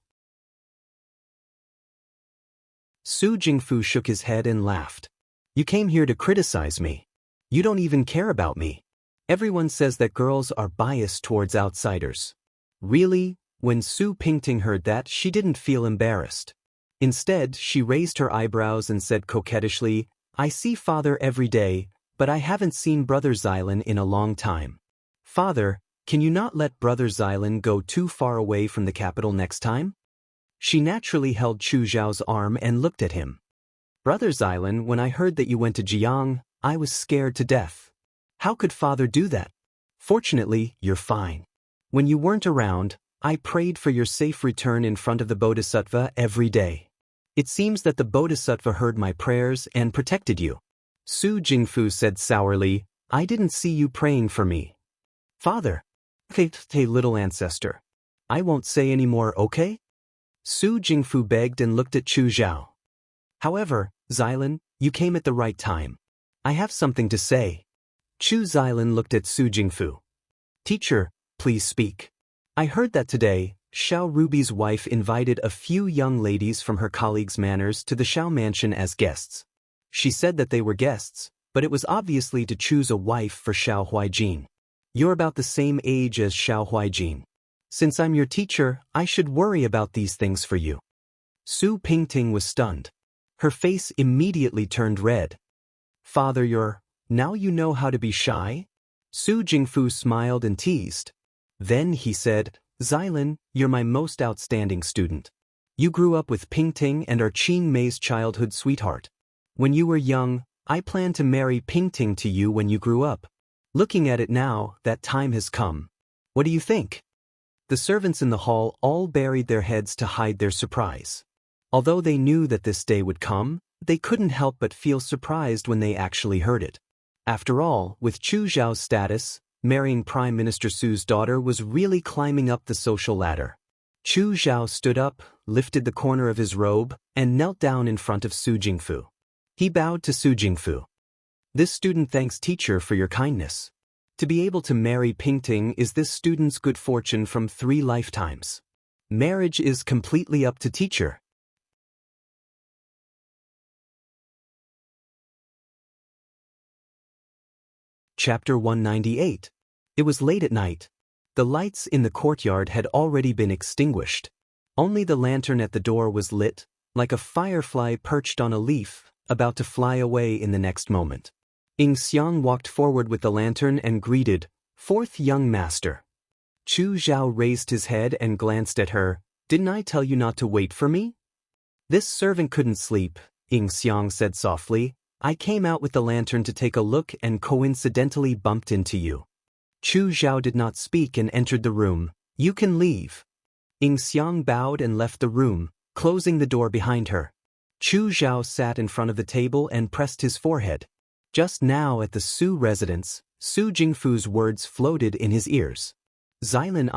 Su Jingfu shook his head and laughed. "You came here to criticize me. You don't even care about me. Everyone says that girls are biased towards outsiders." Really? When Su Pingting heard that, she didn't feel embarrassed. Instead, she raised her eyebrows and said coquettishly, "I see Father every day, but I haven't seen Brother Xylan in a long time. Father, can you not let Brother Xylan go too far away from the capital next time?" She naturally held Chu Zhao's arm and looked at him. "Brother Xylan, when I heard that you went to Jiang, I was scared to death. How could Father do that? Fortunately, you're fine. When you weren't around, I prayed for your safe return in front of the Bodhisattva every day. It seems that the Bodhisattva heard my prayers and protected you." Su Jingfu said sourly, "I didn't see you praying for me." "Father." "Hey, little ancestor. I won't say any more, okay?" Su Jingfu begged and looked at Chu Zhao. "However, Xylan, you came at the right time. I have something to say." Chu Xylan looked at Su Jingfu. "Teacher, please speak. I heard that today, Xiao Ruby's wife invited a few young ladies from her colleagues' manors to the Xiao mansion as guests. She said that they were guests, but it was obviously to choose a wife for Xiao Huijin. You're about the same age as Xiao Huijin. Since I'm your teacher, I should worry about these things for you." Su Pingting was stunned. Her face immediately turned red. "Father, now you know how to be shy?" Su Jingfu smiled and teased. Then he said, "Xylan, you're my most outstanding student. You grew up with Pingting and are Qin Mei's childhood sweetheart. When you were young, I planned to marry Pingting to you when you grew up. Looking at it now, that time has come. What do you think?" The servants in the hall all buried their heads to hide their surprise. Although they knew that this day would come, they couldn't help but feel surprised when they actually heard it. After all, with Chu Zhao's status, marrying Prime Minister Su's daughter was really climbing up the social ladder. Chu Zhao stood up, lifted the corner of his robe, and knelt down in front of Su Jingfu. He bowed to Su Jingfu. "This student thanks teacher for your kindness. To be able to marry Pingting is this student's good fortune from 3 lifetimes. Marriage is completely up to teacher." Chapter 198. It was late at night. The lights in the courtyard had already been extinguished. Only the lantern at the door was lit, like a firefly perched on a leaf, about to fly away in the next moment. Ying Xiang walked forward with the lantern and greeted, "Fourth young master." Chu Zhao raised his head and glanced at her. "Didn't I tell you not to wait for me?" "This servant couldn't sleep," Ying Xiang said softly. "I came out with the lantern to take a look and coincidentally bumped into you." Chu Zhao did not speak and entered the room. "You can leave." Ying Xiang bowed and left the room, closing the door behind her. Chu Zhao sat in front of the table and pressed his forehead. Just now at the Su residence, Su Jingfu's words floated in his ears. "Xylan,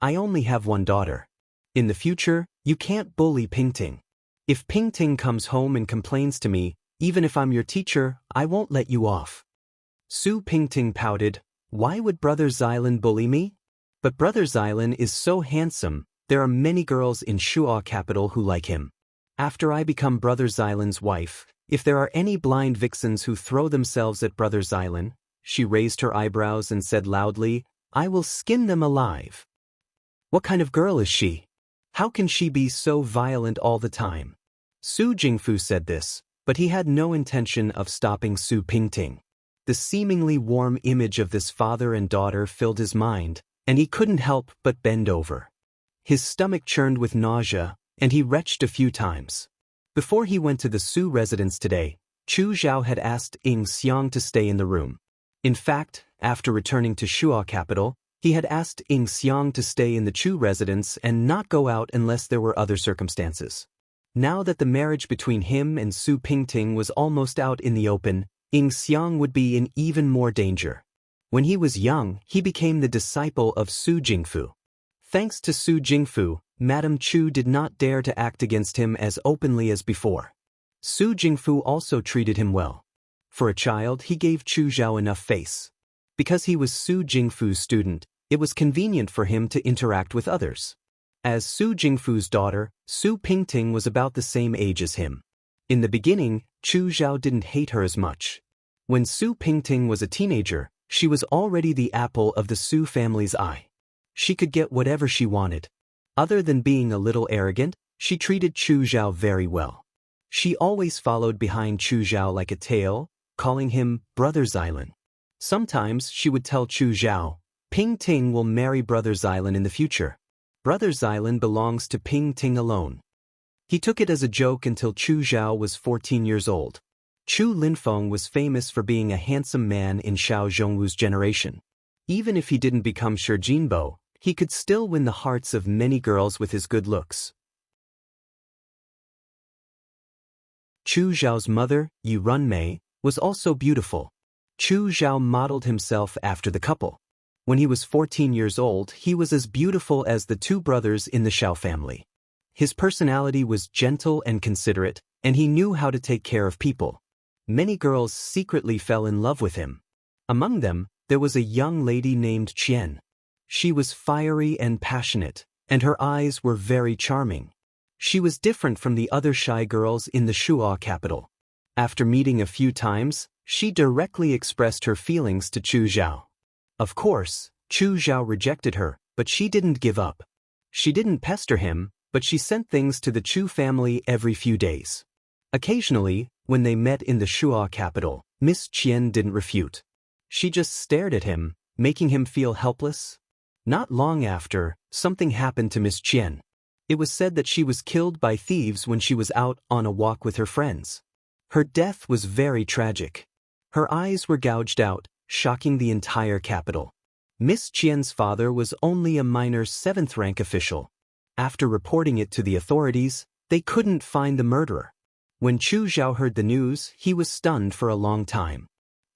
I only have one daughter. In the future, You can't bully Pingting. If Pingting comes home and complains to me, even if I'm your teacher, I won't let you off. Su Pingting pouted, why would Brother Xylan bully me? But Brother Xylan is so handsome, there are many girls in Shuo capital who like him. After I become Brother Xylan's wife, if there are any blind vixens who throw themselves at Brother Xylan, she raised her eyebrows and said loudly, I will skin them alive. What kind of girl is she? How can she be so violent all the time? Su Jingfu said this, but he had no intention of stopping Su Pingting. The seemingly warm image of this father and daughter filled his mind, and he couldn't help but bend over. His stomach churned with nausea, and he retched a few times. Before he went to the Su residence today, Chu Zhao had asked Ying Xiang to stay in the room. In fact, after returning to Shuo capital, he had asked Ying Xiang to stay in the Chu residence and not go out unless there were other circumstances. Now that the marriage between him and Su Pingting was almost out in the open, Ying Xiang would be in even more danger. When he was young, he became the disciple of Su Jingfu. Thanks to Su Jingfu, Madame Chu did not dare to act against him as openly as before. Su Jingfu also treated him well. For a child, he gave Chu Zhao enough face. Because he was Su Jingfu's student, it was convenient for him to interact with others. As Su Jingfu's daughter, Su Pingting was about the same age as him. In the beginning, Chu Zhao didn't hate her as much. When Su Pingting was a teenager, she was already the apple of the Su family's eye. She could get whatever she wanted. Other than being a little arrogant, she treated Chu Zhao very well. She always followed behind Chu Zhao like a tail, calling him Brother Xylan. Sometimes she would tell Chu Zhao, Pingting will marry Brother Xylan in the future. Brother Xylan belongs to Pingting alone. He took it as a joke until Chu Zhao was 14 years old. Chu Linfeng was famous for being a handsome man in Xiao Zhongwu's generation. Even if he didn't become Shi Jinbo, he could still win the hearts of many girls with his good looks. Chu Zhao's mother, Yu Runmei, was also beautiful. Chu Zhao modeled himself after the couple. When he was 14 years old, he was as beautiful as the two brothers in the Xiao family. His personality was gentle and considerate, and he knew how to take care of people. Many girls secretly fell in love with him. Among them, there was a young lady named Qian. She was fiery and passionate, and her eyes were very charming. She was different from the other shy girls in the Shuo capital. After meeting a few times, she directly expressed her feelings to Chu Zhao. Of course, Chu Zhao rejected her, but she didn't give up. She didn't pester him, but she sent things to the Chu family every few days. Occasionally, when they met in the Shuo capital, Miss Qian didn't refute. She just stared at him, making him feel helpless. Not long after, something happened to Miss Qian. It was said that she was killed by thieves when she was out on a walk with her friends. Her death was very tragic. Her eyes were gouged out, shocking the entire capital. Miss Qian's father was only a minor 7th-rank official. After reporting it to the authorities, they couldn't find the murderer. When Chu Zhao heard the news, he was stunned for a long time.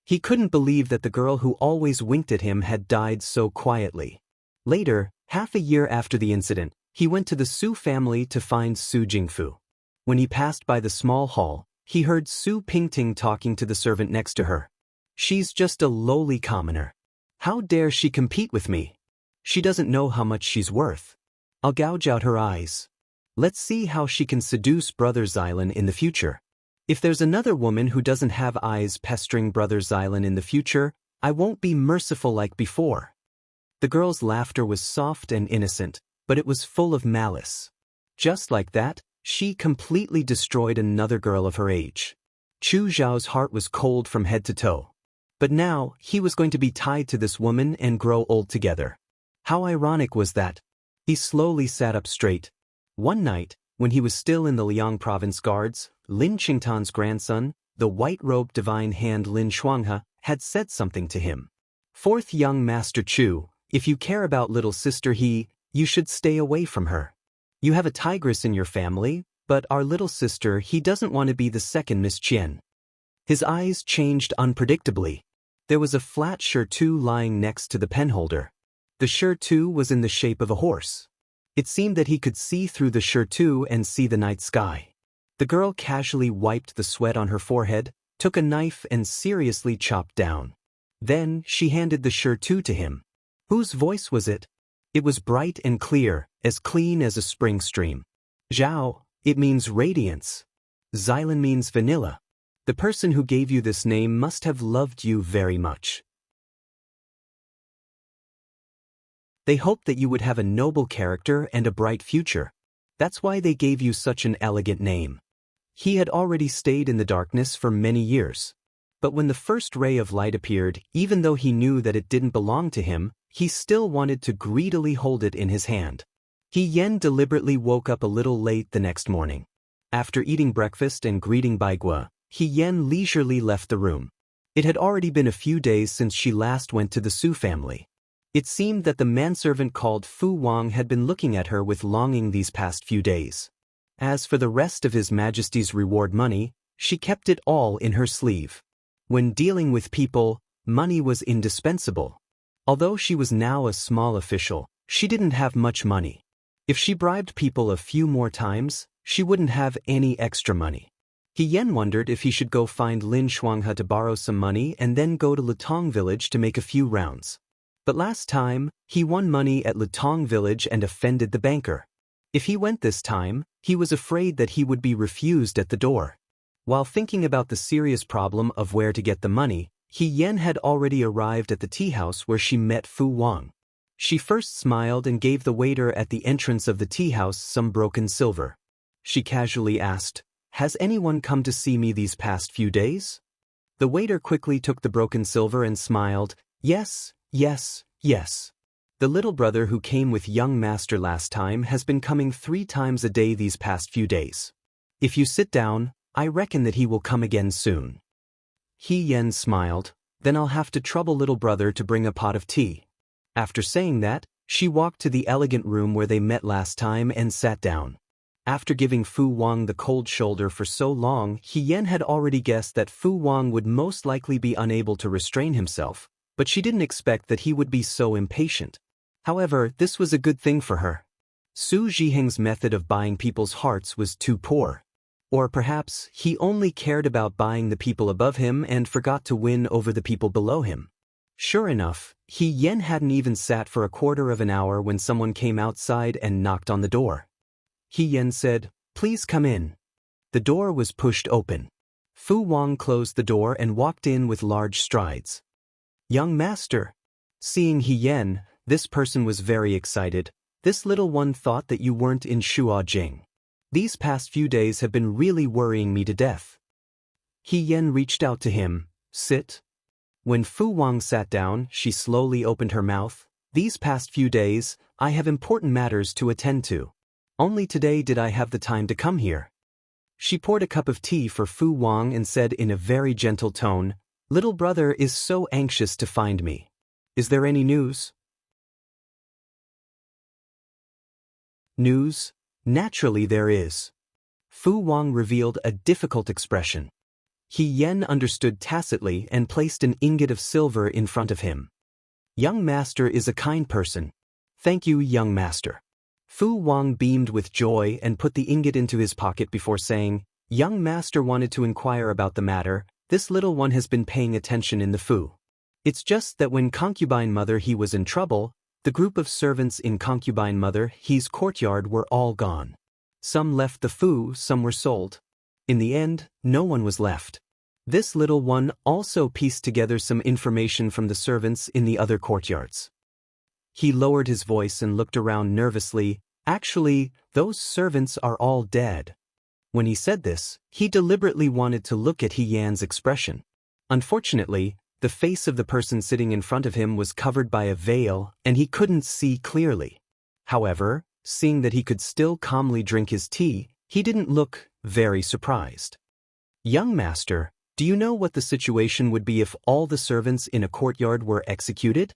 He couldn't believe that the girl who always winked at him had died so quietly. Later, half a year after the incident, he went to the Su family to find Su Jingfu. When he passed by the small hall, he heard Su Pingting talking to the servant next to her. She's just a lowly commoner. How dare she compete with me? She doesn't know how much she's worth. I'll gouge out her eyes. Let's see how she can seduce Brother Xylan in the future. If there's another woman who doesn't have eyes pestering Brother Xylan in the future, I won't be merciful like before. The girl's laughter was soft and innocent, but it was full of malice. Just like that, she completely destroyed another girl of her age. Chu Zhao's heart was cold from head to toe. But now, he was going to be tied to this woman and grow old together. How ironic was that? He slowly sat up straight. One night, when he was still in the Liang province guards, Lin Qingtan's grandson, the white-robed divine hand Lin Shuanghe, had said something to him. Fourth young Master Chu, if you care about little sister you should stay away from her. You have a tigress in your family, but our little sister he doesn't want to be the second Miss Qian. His eyes changed unpredictably. There was a flat shirtu lying next to the penholder. The shirtu was in the shape of a horse. It seemed that he could see through the shirt too and see the night sky. The girl casually wiped the sweat on her forehead, took a knife and seriously chopped down. Then she handed the shirt to him. Whose voice was it? It was bright and clear, as clean as a spring stream. Zhao, it means radiance. Xylan means vanilla. The person who gave you this name must have loved you very much. They hoped that you would have a noble character and a bright future. That's why they gave you such an elegant name. He had already stayed in the darkness for many years. But when the first ray of light appeared, even though he knew that it didn't belong to him, he still wanted to greedily hold it in his hand. He Yen deliberately woke up a little late the next morning. After eating breakfast and greeting Baigua, He Yen leisurely left the room. It had already been a few days since she last went to the Su family. It seemed that the manservant called Fu Wang had been looking at her with longing these past few days. As for the rest of His Majesty's reward money, she kept it all in her sleeve. When dealing with people, money was indispensable. Although she was now a small official, she didn't have much money. If she bribed people a few more times, she wouldn't have any extra money. He Yen wondered if he should go find Lin Shuanghe to borrow some money and then go to Lutong village to make a few rounds. But last time, he won money at Lutong village and offended the banker. If he went this time, he was afraid that he would be refused at the door. While thinking about the serious problem of where to get the money, He Yen had already arrived at the tea house where she met Fu Wang. She first smiled and gave the waiter at the entrance of the tea house some broken silver. She casually asked, "Has anyone come to see me these past few days?" The waiter quickly took the broken silver and smiled, "Yes, yes, yes. The little brother who came with young master last time has been coming 3 times a day these past few days. If you sit down, I reckon that he will come again soon." He Yen smiled, "Then I'll have to trouble little brother to bring a pot of tea." After saying that, she walked to the elegant room where they met last time and sat down. After giving Fu Wang the cold shoulder for so long, He Yen had already guessed that Fu Wang would most likely be unable to restrain himself, but she didn't expect that he would be so impatient. However, this was a good thing for her. Su Zhiheng's method of buying people's hearts was too poor. Or perhaps he only cared about buying the people above him and forgot to win over the people below him. Sure enough, He Yen hadn't even sat for a quarter of an hour when someone came outside and knocked on the door. He Yen said, "Please come in." The door was pushed open. Fu Wang closed the door and walked in with large strides. "Young master." Seeing He Yen, this person was very excited. "This little one thought that you weren't in Shuajing. These past few days have been really worrying me to death." He Yen reached out to him, "Sit." When Fu Wang sat down, she slowly opened her mouth. "These past few days, I have important matters to attend to. Only today did I have the time to come here." She poured a cup of tea for Fu Wang and said in a very gentle tone, "Little brother is so anxious to find me. Is there any news?" "News? Naturally there is." Fu Wang revealed a difficult expression. He Yen understood tacitly and placed an ingot of silver in front of him. "Young master is a kind person. Thank you, young master." Fu Wang beamed with joy and put the ingot into his pocket before saying, "Young master wanted to inquire about the matter. This little one has been paying attention in the Fu. It's just that when concubine mother he was in trouble, the group of servants in concubine mother he's courtyard were all gone. Some left the Fu, some were sold. In the end, no one was left. This little one also pieced together some information from the servants in the other courtyards." He lowered his voice and looked around nervously. "Actually, those servants are all dead." When he said this, he deliberately wanted to look at He Yan's expression. Unfortunately, the face of the person sitting in front of him was covered by a veil and he couldn't see clearly. However, seeing that he could still calmly drink his tea, he didn't look very surprised. "Young master, do you know what the situation would be if all the servants in a courtyard were executed?"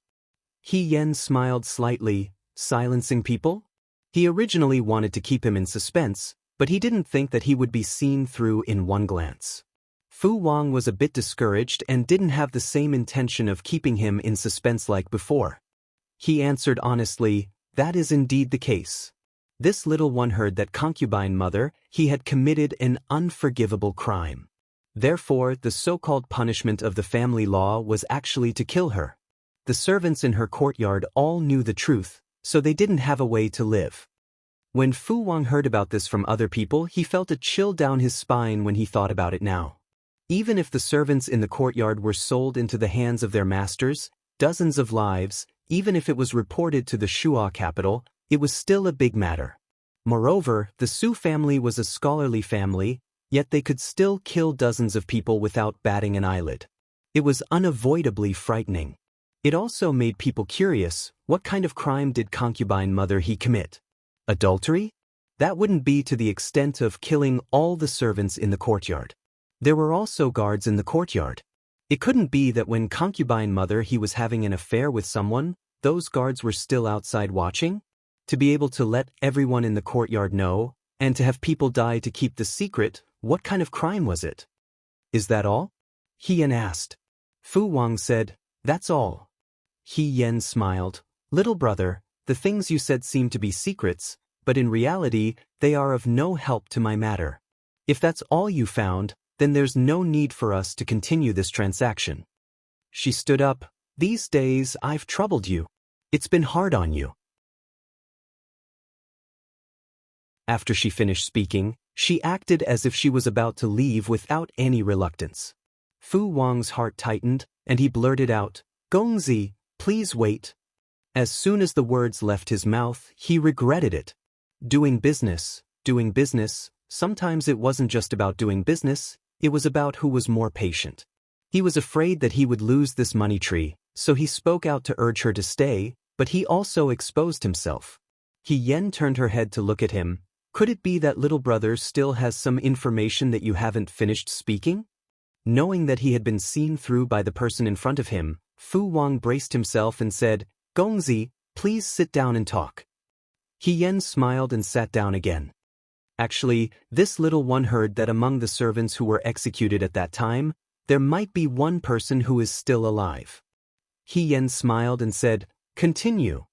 He Yen smiled slightly. "Silencing people?" He originally wanted to keep him in suspense, but he didn't think that he would be seen through in one glance. Fu Wang was a bit discouraged and didn't have the same intention of keeping him in suspense like before. He answered honestly, "That is indeed the case." This little one heard that concubine mother, he had committed an unforgivable crime. Therefore, the so-called punishment of the family law was actually to kill her. The servants in her courtyard all knew the truth, so they didn't have a way to live. When Fu Wang heard about this from other people, he felt a chill down his spine when he thought about it now. Even if the servants in the courtyard were sold into the hands of their masters, dozens of lives, even if it was reported to the Shuo capital, it was still a big matter. Moreover, the Su family was a scholarly family, yet they could still kill dozens of people without batting an eyelid. It was unavoidably frightening. It also made people curious, what kind of crime did concubine mother he commit? Adultery? That wouldn't be to the extent of killing all the servants in the courtyard. There were also guards in the courtyard. It couldn't be that when concubine mother he was having an affair with someone, those guards were still outside watching? To be able to let everyone in the courtyard know, and to have people die to keep the secret, what kind of crime was it? Is that all? He Yan asked. Fu Wang said, that's all. He Yan smiled. Little brother, the things you said seem to be secrets, but in reality, they are of no help to my matter. If that's all you found, then there's no need for us to continue this transaction. She stood up. These days, I've troubled you. It's been hard on you. After she finished speaking, she acted as if she was about to leave without any reluctance. Fu Wang's heart tightened, and he blurted out, Gongzi, please wait. As soon as the words left his mouth, he regretted it. Doing business, sometimes it wasn't just about doing business, it was about who was more patient. He was afraid that he would lose this money tree, so he spoke out to urge her to stay, but he also exposed himself. He Yan turned her head to look at him. Could it be that little brother still has some information that you haven't finished speaking? Knowing that he had been seen through by the person in front of him, Fu Wang braced himself and said, Gongzi, please sit down and talk. He Yan smiled and sat down again. Actually, this little one heard that among the servants who were executed at that time, there might be one person who is still alive. He Yan smiled and said, continue.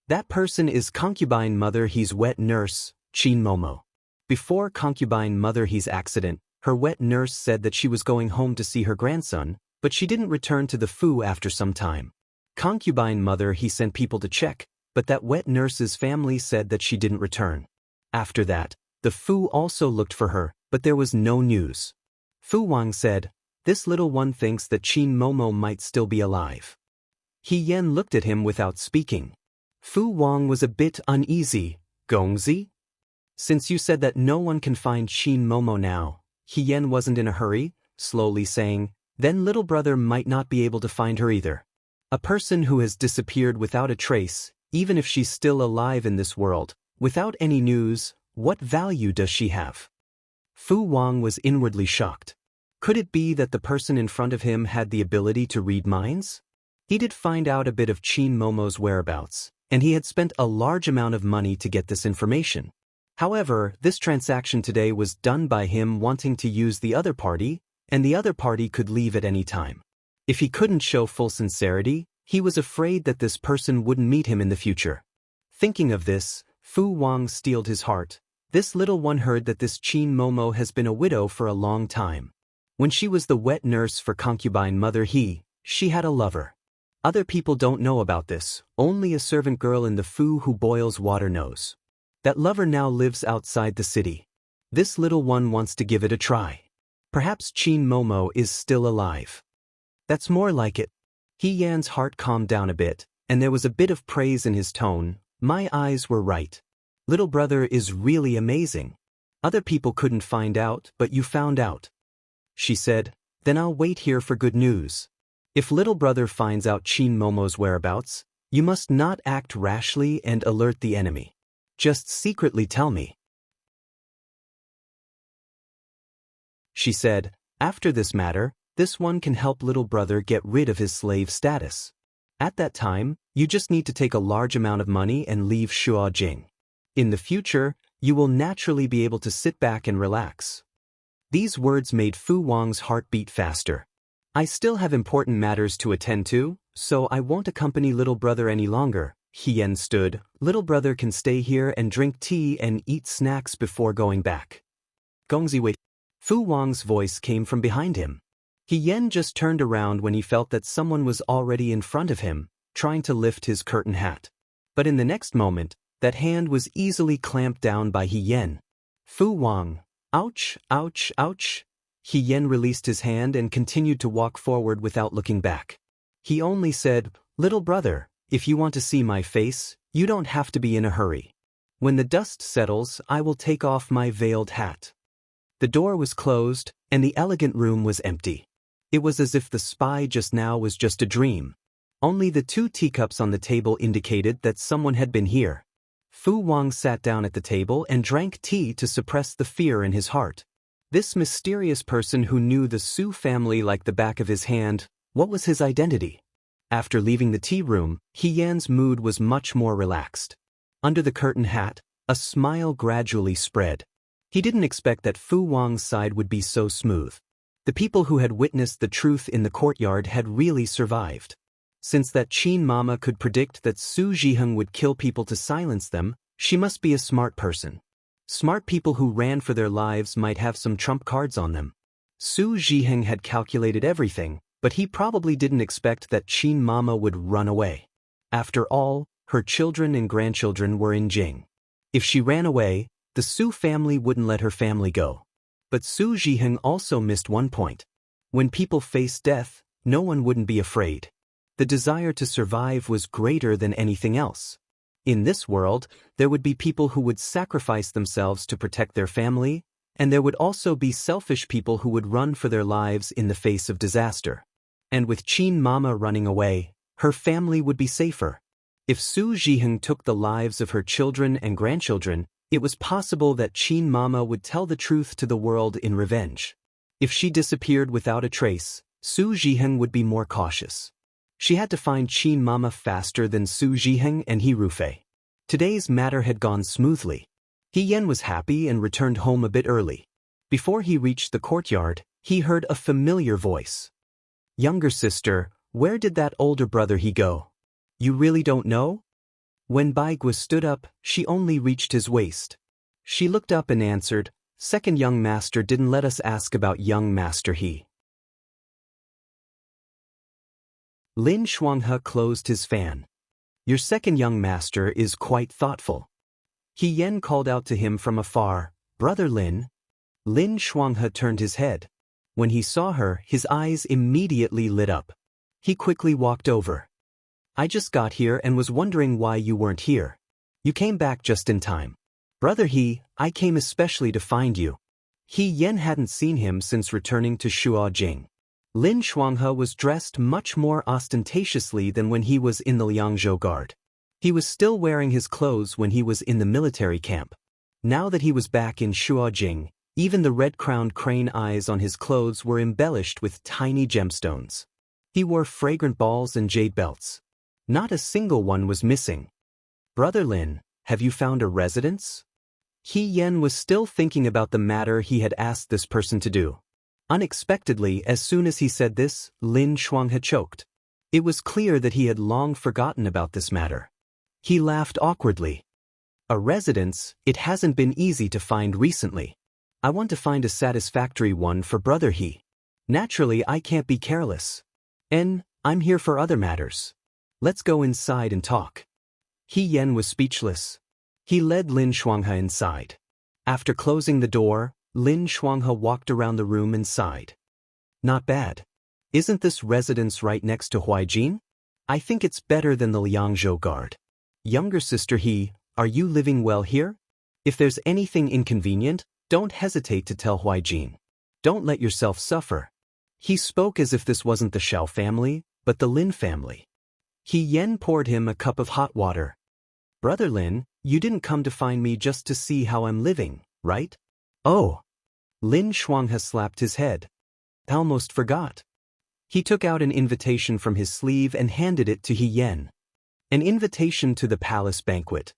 That person is concubine mother he's wet nurse, Qin Momo. Before concubine mother he's accident, her wet nurse said that she was going home to see her grandson, but she didn't return to the Fu after some time. Concubine mother he sent people to check, but that wet nurse's family said that she didn't return. After that, the Fu also looked for her, but there was no news. Fu Wang said, this little one thinks that Qin Momo might still be alive. He Yan looked at him without speaking. Fu Wang was a bit uneasy. Gongzi? Since you said that no one can find Qin Momo now, He Yan wasn't in a hurry, slowly saying, then little brother might not be able to find her either. A person who has disappeared without a trace, even if she's still alive in this world, without any news, what value does she have? Fu Wang was inwardly shocked. Could it be that the person in front of him had the ability to read minds? He did find out a bit of Qin Momo's whereabouts, and he had spent a large amount of money to get this information. However, this transaction today was done by him wanting to use the other party, and the other party could leave at any time. If he couldn't show full sincerity, he was afraid that this person wouldn't meet him in the future. Thinking of this, Fu Wang steeled his heart. This little one heard that this Qin Momo has been a widow for a long time. When she was the wet nurse for concubine mother she had a lover. Other people don't know about this, only a servant girl in the Fu who boils water knows. That lover now lives outside the city. This little one wants to give it a try. Perhaps Qin Momo is still alive. That's more like it. He Yan's heart calmed down a bit, and there was a bit of praise in his tone. My eyes were right. Little brother is really amazing. Other people couldn't find out, but you found out. She said, then I'll wait here for good news. If little brother finds out Qin Momo's whereabouts, you must not act rashly and alert the enemy. Just secretly tell me. She said, after this matter, this one can help little brother get rid of his slave status. At that time, you just need to take a large amount of money and leave Shuojing. In the future, you will naturally be able to sit back and relax. These words made Fu Wang's heart beat faster. I still have important matters to attend to, so I won't accompany little brother any longer, Hien stood. Little brother can stay here and drink tea and eat snacks before going back. Gongzi wait. Fu Wang's voice came from behind him. Hien just turned around when he felt that someone was already in front of him, trying to lift his curtain hat. But in the next moment, that hand was easily clamped down by Hien. Fu Wang. Ouch, ouch, ouch. Hien released his hand and continued to walk forward without looking back. He only said, "Little brother, if you want to see my face, you don't have to be in a hurry. When the dust settles, I will take off my veiled hat." The door was closed, and the elegant room was empty. It was as if the spy just now was just a dream. Only the 2 teacups on the table indicated that someone had been here. Fu Wang sat down at the table and drank tea to suppress the fear in his heart. This mysterious person who knew the Su family like the back of his hand, what was his identity? After leaving the tea room, Hien's mood was much more relaxed. Under the curtain hat, a smile gradually spread. He didn't expect that Fu Wang's side would be so smooth. The people who had witnessed the truth in the courtyard had really survived. Since that Qin Mama could predict that Su Zhiheng would kill people to silence them, she must be a smart person. Smart people who ran for their lives might have some trump cards on them. Su Zhiheng had calculated everything, but he probably didn't expect that Qin Mama would run away. After all, her children and grandchildren were in Jing. If she ran away, the Su family wouldn't let her family go. But Su Zhiheng also missed one point. When people face death, no one wouldn't be afraid. The desire to survive was greater than anything else. In this world, there would be people who would sacrifice themselves to protect their family, and there would also be selfish people who would run for their lives in the face of disaster. And with Qin Mama running away, her family would be safer. If Su Zhiheng took the lives of her children and grandchildren, it was possible that Qin Mama would tell the truth to the world in revenge. If she disappeared without a trace, Su Zhiheng would be more cautious. She had to find Qin Mama faster than Su Zhiheng and He Rufei. Today's matter had gone smoothly. Hien was happy and returned home a bit early. Before he reached the courtyard, he heard a familiar voice. "Younger sister, where did that older brother he go? You really don't know?" When Baigua stood up, she only reached his waist. She looked up and answered, "Second young master didn't let us ask about young master he." Lin Shuanghe closed his fan. "Your second young master is quite thoughtful." Hien called out to him from afar, "Brother Lin." Lin Shuanghe turned his head. When he saw her, his eyes immediately lit up. He quickly walked over. "I just got here and was wondering why you weren't here. You came back just in time. Brother He, I came especially to find you." Hien hadn't seen him since returning to Shuojing. Lin Shuanghe was dressed much more ostentatiously than when he was in the Liangzhou Guard. He was still wearing his clothes when he was in the military camp. Now that he was back in Shuojing, even the red-crowned crane eyes on his clothes were embellished with tiny gemstones. He wore fragrant balls and jade belts. Not a single one was missing. "Brother Lin, have you found a residence?" Hien was still thinking about the matter he had asked this person to do. Unexpectedly, as soon as he said this, Lin Shuanghe choked. It was clear that he had long forgotten about this matter. He laughed awkwardly. "A residence, it hasn't been easy to find recently. I want to find a satisfactory one for Brother He. Naturally, I can't be careless. And I'm here for other matters. Let's go inside and talk." Hien was speechless. He led Lin Shuanghe inside. After closing the door, Lin Shuanghe walked around the room and sighed. "Not bad. Isn't this residence right next to Huaijin? I think it's better than the Liangzhou Guard. Younger sister He, are you living well here? If there's anything inconvenient, don't hesitate to tell Huaijin. Don't let yourself suffer." He spoke as if this wasn't the Xiao family, but the Lin family. Hien poured him a cup of hot water. "Brother Lin, you didn't come to find me just to see how I'm living, right?" "Oh." Lin Shuanghe slapped his head. "Almost forgot." He took out an invitation from his sleeve and handed it to Hien. "An invitation to the palace banquet.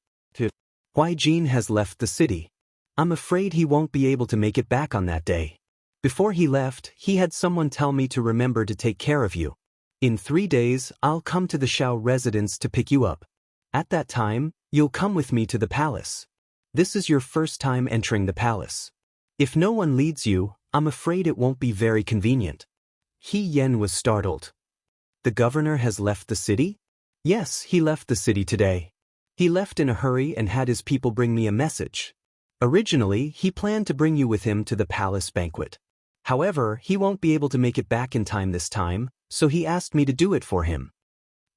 Huaijin has left the city. I'm afraid he won't be able to make it back on that day. Before he left, he had someone tell me to remember to take care of you. In 3 days, I'll come to the Xiao residence to pick you up. At that time, you'll come with me to the palace. This is your first time entering the palace. If no one leads you, I'm afraid it won't be very convenient. He Yen was startled. The governor has left the city? Yes, he left the city today. He left in a hurry and had his people bring me a message. Originally, he planned to bring you with him to the palace banquet. However, he won't be able to make it back in time this time, so he asked me to do it for him.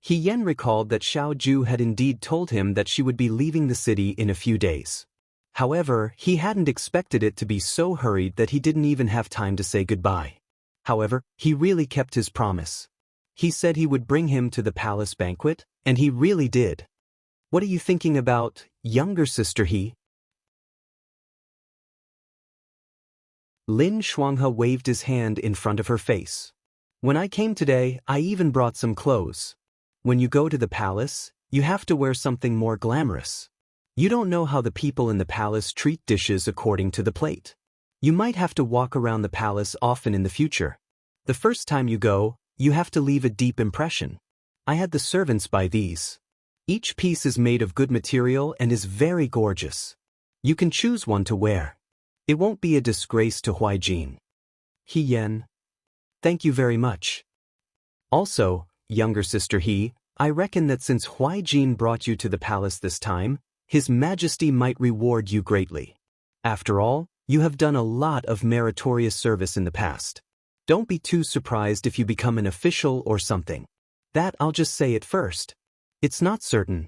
He Yen recalled that Xiao Ju had indeed told him that she would be leaving the city in a few days. However, he hadn't expected it to be so hurried that he didn't even have time to say goodbye. However, he really kept his promise. He said he would bring him to the palace banquet, and he really did. What are you thinking about, younger sister He? Lin Shuanghe waved his hand in front of her face. When I came today, I even brought some clothes. When you go to the palace, you have to wear something more glamorous. You don't know how the people in the palace treat dishes according to the plate. You might have to walk around the palace often in the future. The first time you go, you have to leave a deep impression. I had the servants buy these. Each piece is made of good material and is very gorgeous. You can choose one to wear. It won't be a disgrace to Huaijin. He Yen. Thank you very much. Also, younger sister He, I reckon that since Huaijin brought you to the palace this time, His Majesty might reward you greatly. After all, you have done a lot of meritorious service in the past. Don't be too surprised if you become an official or something. That I'll just say it first. It's not certain.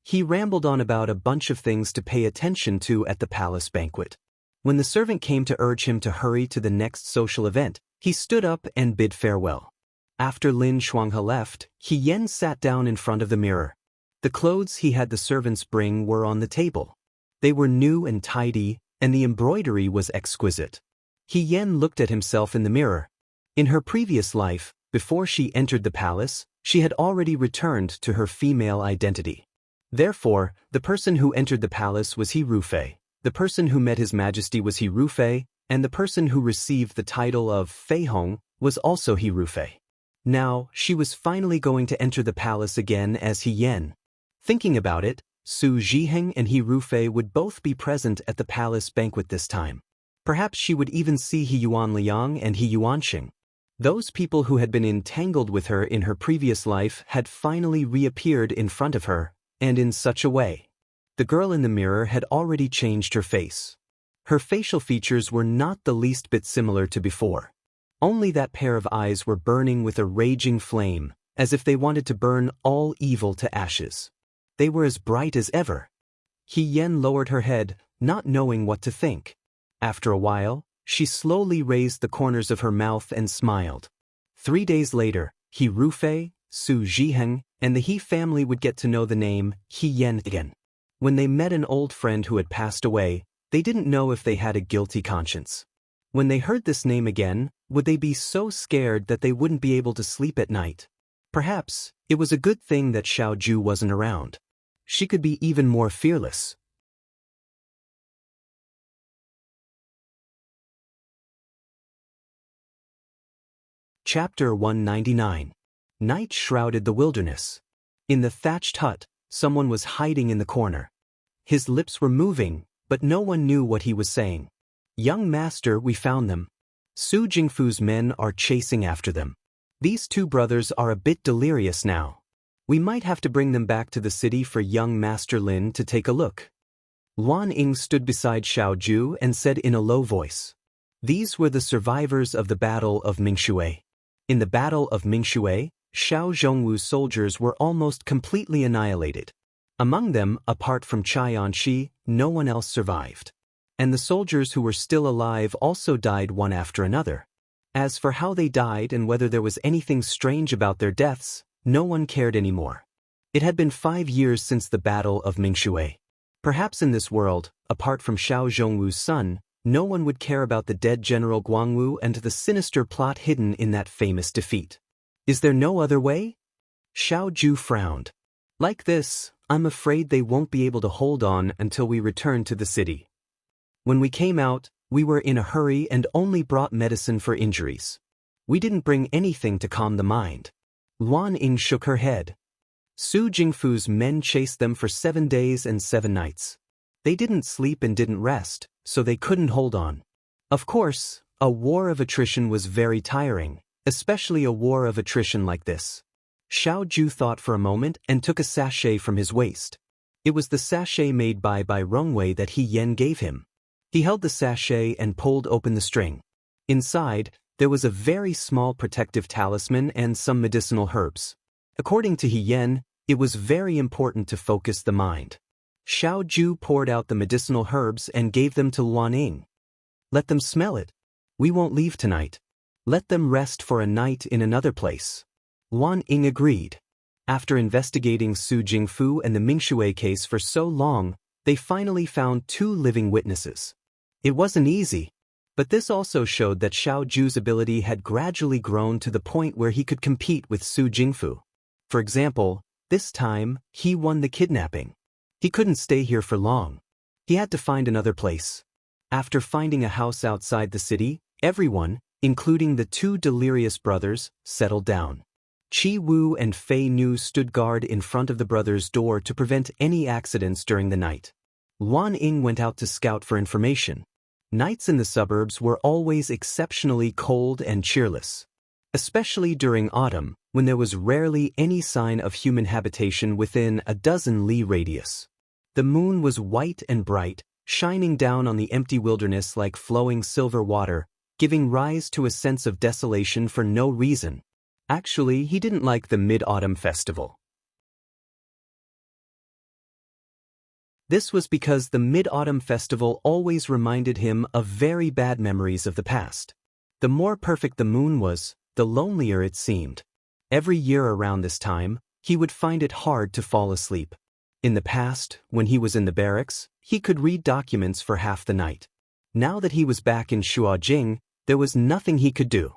He rambled on about a bunch of things to pay attention to at the palace banquet. When the servant came to urge him to hurry to the next social event, he stood up and bid farewell. After Lin Shuanghe left, He Yen sat down in front of the mirror. The clothes he had the servants bring were on the table. They were new and tidy, and the embroidery was exquisite. He Yen looked at himself in the mirror. In her previous life, before she entered the palace, she had already returned to her female identity. Therefore, the person who entered the palace was He Rufei, the person who met His Majesty was He Rufei, and the person who received the title of Fei Hong was also He Rufei. Now, she was finally going to enter the palace again as He Yen. Thinking about it, Su Zhiheng and He Rufei would both be present at the palace banquet this time. Perhaps she would even see He Yuan Liang and He Yuanxing. Those people who had been entangled with her in her previous life had finally reappeared in front of her, and in such a way. The girl in the mirror had already changed her face. Her facial features were not the least bit similar to before. Only that pair of eyes were burning with a raging flame, as if they wanted to burn all evil to ashes. They were as bright as ever. He Yen lowered her head, not knowing what to think. After a while, she slowly raised the corners of her mouth and smiled. 3 days later, He Rufei, Su Zhiheng, and the He family would get to know the name He Yen again. When they met an old friend who had passed away, they didn't know if they had a guilty conscience. When they heard this name again, would they be so scared that they wouldn't be able to sleep at night? Perhaps, it was a good thing that Xiao Ju wasn't around. She could be even more fearless. Chapter 199. Night shrouded the wilderness. In the thatched hut, someone was hiding in the corner. His lips were moving, but no one knew what he was saying. Young master, we found them. Su Jingfu's men are chasing after them. These 2 brothers are a bit delirious now. We might have to bring them back to the city for young Master Lin to take a look. Luan Ying stood beside Xiao Ju and said in a low voice. These were the survivors of the Battle of Mingshui. In the Battle of Mingshui, Xiao Zhongwu's soldiers were almost completely annihilated. Among them, apart from Chai Anshi, no one else survived. And the soldiers who were still alive also died one after another. As for how they died and whether there was anything strange about their deaths, no one cared anymore. It had been 5 years since the Battle of Mingshui. Perhaps in this world, apart from Xiao Zhongwu's son, no one would care about the dead General Guangwu and the sinister plot hidden in that famous defeat. Is there no other way? Xiao Ju frowned. Like this, I'm afraid they won't be able to hold on until we return to the city. When we came out, we were in a hurry and only brought medicine for injuries. We didn't bring anything to calm the mind. Luan Ying shook her head. Su Jingfu's men chased them for 7 days and 7 nights. They didn't sleep and didn't rest, so they couldn't hold on. Of course, a war of attrition was very tiring, especially a war of attrition like this. Xiao Ju thought for a moment and took a sachet from his waist. It was the sachet made by Rongwei that He Yen gave him. He held the sachet and pulled open the string. Inside, there was a very small protective talisman and some medicinal herbs. According to He Yen, it was very important to focus the mind. Xiao Ju poured out the medicinal herbs and gave them to Luan Ying. Let them smell it. We won't leave tonight. Let them rest for a night in another place. Luan Ying agreed. After investigating Su Jingfu and the Mingshui case for so long, they finally found 2 living witnesses. It wasn't easy, but this also showed that Xiao Ju's ability had gradually grown to the point where he could compete with Su Jingfu. For example, this time, he won the kidnapping. He couldn't stay here for long. He had to find another place. After finding a house outside the city, everyone, including the 2 delirious brothers, settled down. Qi Wu and Fei Nu stood guard in front of the brothers' door to prevent any accidents during the night. Luan Ying went out to scout for information. Nights in the suburbs were always exceptionally cold and cheerless. Especially during autumn, when there was rarely any sign of human habitation within a dozen li radius. The moon was white and bright, shining down on the empty wilderness like flowing silver water, giving rise to a sense of desolation for no reason. Actually, he didn't like the Mid-Autumn Festival. This was because the Mid-Autumn Festival always reminded him of very bad memories of the past. The more perfect the moon was, the lonelier it seemed. Every year around this time, he would find it hard to fall asleep. In the past, when he was in the barracks, he could read documents for half the night. Now that he was back in Shuajing, there was nothing he could do.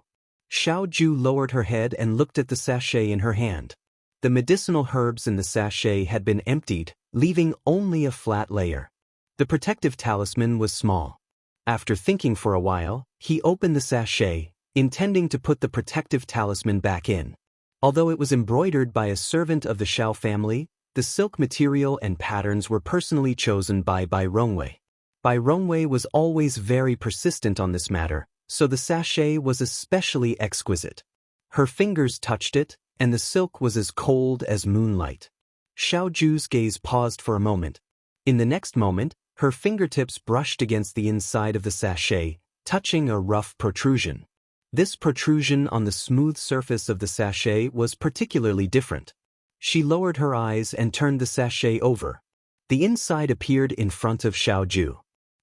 Xiao Ju lowered her head and looked at the sachet in her hand. The medicinal herbs in the sachet had been emptied, leaving only a flat layer. The protective talisman was small. After thinking for a while, he opened the sachet, intending to put the protective talisman back in. Although it was embroidered by a servant of the Xiao family, the silk material and patterns were personally chosen by Rongwei. Rongwei was always very persistent on this matter, so the sachet was especially exquisite. Her fingers touched it, and the silk was as cold as moonlight. Xiao Ju's gaze paused for a moment. In the next moment, her fingertips brushed against the inside of the sachet, touching a rough protrusion. This protrusion on the smooth surface of the sachet was particularly different. She lowered her eyes and turned the sachet over. The inside appeared in front of Xiao Ju.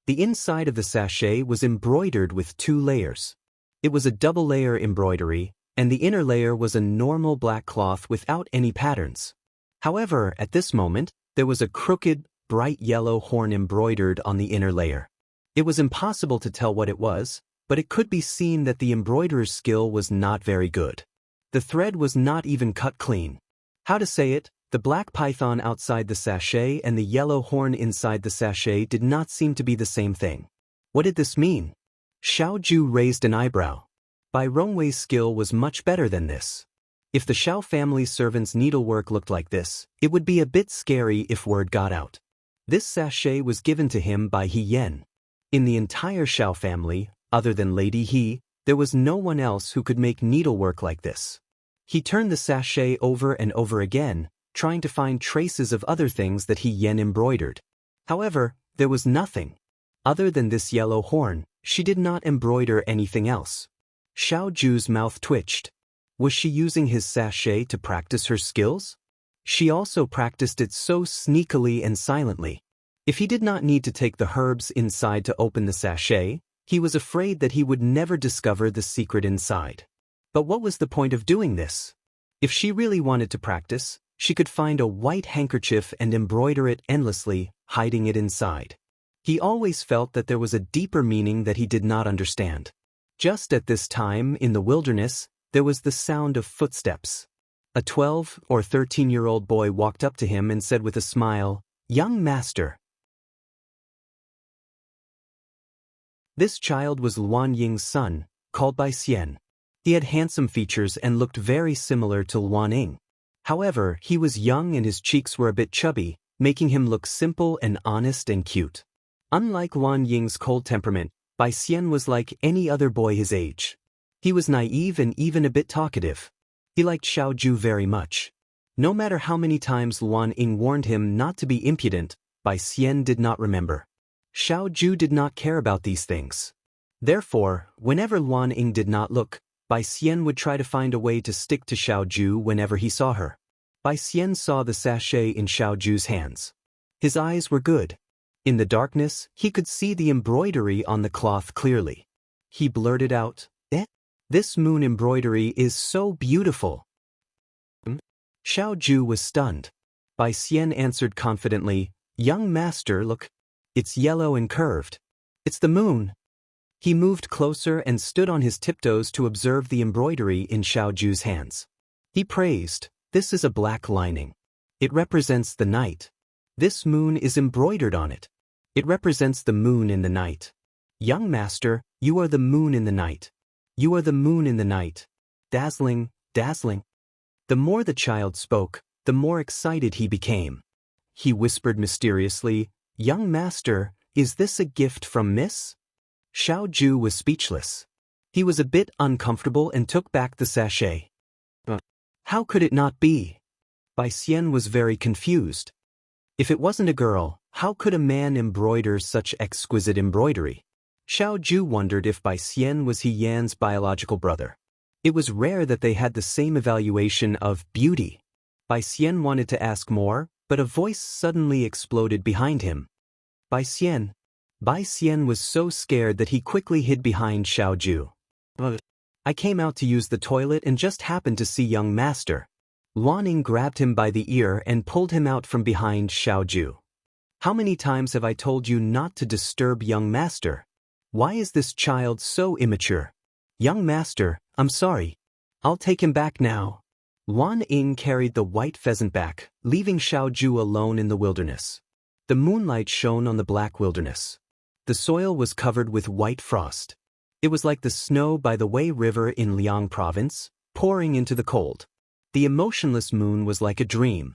The inside of the sachet was embroidered with 2 layers. It was a double-layer embroidery, and the inner layer was a normal black cloth without any patterns. However, at this moment, there was a crooked, bright yellow horn embroidered on the inner layer. It was impossible to tell what it was, but it could be seen that the embroiderer's skill was not very good. The thread was not even cut clean. How to say it, the black python outside the sachet and the yellow horn inside the sachet did not seem to be the same thing. What did this mean? Xiao Ju raised an eyebrow. Rongwei's skill was much better than this. If the Xiao family's servants' needlework looked like this, it would be a bit scary if word got out. This sachet was given to him by He Yen. In the entire Xiao family, other than Lady He, there was no one else who could make needlework like this. He turned the sachet over and over again, trying to find traces of other things that He Yen embroidered. However, there was nothing. Other than this yellow horn, she did not embroider anything else. Xiao Ju's mouth twitched. Was she using his sachet to practice her skills? She also practiced it so sneakily and silently. If he did not need to take the herbs inside to open the sachet, he was afraid that he would never discover the secret inside. But what was the point of doing this? If she really wanted to practice, she could find a white handkerchief and embroider it endlessly, hiding it inside. He always felt that there was a deeper meaning that he did not understand. Just at this time, in the wilderness, there was the sound of footsteps. A 12 or 13-year-old boy walked up to him and said with a smile, "Young master." This child was Luan Ying's son, called by Xian. He had handsome features and looked very similar to Luan Ying. However, he was young and his cheeks were a bit chubby, making him look simple and honest and cute. Unlike Wan Ying's cold temperament, Bai Xian was like any other boy his age. He was naive and even a bit talkative. He liked Xiao Ju very much. No matter how many times Luan Ying warned him not to be impudent, Bai Xian did not remember. Xiao Ju did not care about these things. Therefore, whenever Luan Ying did not look, Bai Xian would try to find a way to stick to Xiao Ju whenever he saw her. Bai Xian saw the sachet in Xiao Ju's hands. His eyes were good. In the darkness, he could see the embroidery on the cloth clearly. He blurted out, "Eh? This moon embroidery is so beautiful." Xiao Ju was stunned. Bai Xian answered confidently, "Young master, look. It's yellow and curved. It's the moon." He moved closer and stood on his tiptoes to observe the embroidery in Xiao Ju's hands. He praised, "This is a black lining. It represents the night. This moon is embroidered on it. It represents the moon in the night. Young master, you are the moon in the night. You are the moon in the night. Dazzling, dazzling." The more the child spoke, the more excited he became. He whispered mysteriously, "Young master, is this a gift from Miss?" Xiao Ju was speechless. He was a bit uncomfortable and took back the sachet. How could it not be? Bai Xian was very confused. If it wasn't a girl, how could a man embroider such exquisite embroidery? Xiao Ju wondered if Bai Xian was He Yan's biological brother. It was rare that they had the same evaluation of beauty. Bai Xian wanted to ask more, but a voice suddenly exploded behind him. "Bai Xian." Bai Xian was so scared that he quickly hid behind Xiao Ju. "I came out to use the toilet and just happened to see young master." Luan Ying grabbed him by the ear and pulled him out from behind Xiao Ju. "How many times have I told you not to disturb young master? Why is this child so immature? Young master, I'm sorry. I'll take him back now." Luan Ying carried the white pheasant back, leaving Xiao Ju alone in the wilderness. The moonlight shone on the black wilderness. The soil was covered with white frost. It was like the snow by the Wei River in Liang province, pouring into the cold. The emotionless moon was like a dream.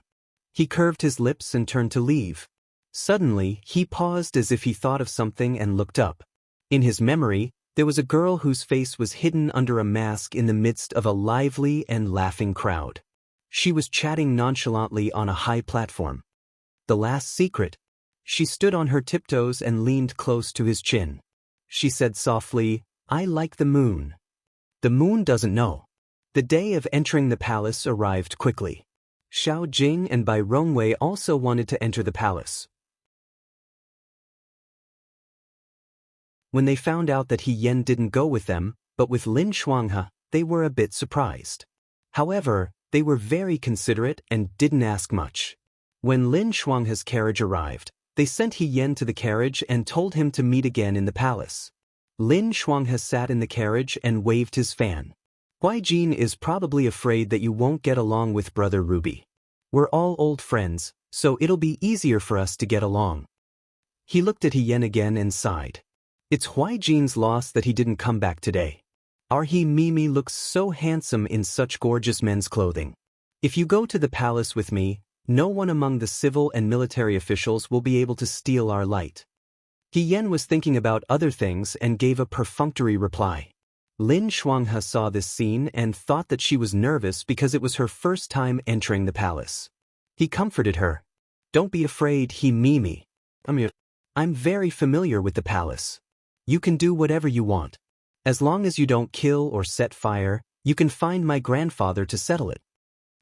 He curved his lips and turned to leave. Suddenly, he paused as if he thought of something and looked up. In his memory, there was a girl whose face was hidden under a mask in the midst of a lively and laughing crowd. She was chatting nonchalantly on a high platform. The last secret. She stood on her tiptoes and leaned close to his chin. She said softly, "I like the moon." The moon doesn't know. The day of entering the palace arrived quickly. Xiao Jing and Bai Rongwei also wanted to enter the palace. When they found out that He Yan didn't go with them, but with Lin Shuanghe, they were a bit surprised. However, they were very considerate and didn't ask much. When Lin Shuanghe's carriage arrived, they sent He Yan to the carriage and told him to meet again in the palace. Lin Shuanghe sat in the carriage and waved his fan. "Huaijin is probably afraid that you won't get along with Brother Ruby. We're all old friends, so it'll be easier for us to get along." He looked at He Yan again and sighed. It's Huaijin's loss that he didn't come back today. Our He Mimi looks so handsome in such gorgeous men's clothing. If you go to the palace with me, no one among the civil and military officials will be able to steal our light. He Yan was thinking about other things and gave a perfunctory reply. Lin Shuanghe saw this scene and thought that she was nervous because it was her first time entering the palace. He comforted her. "Don't be afraid, He Mimi. I'm very familiar with the palace. You can do whatever you want. As long as you don't kill or set fire, you can find my grandfather to settle it."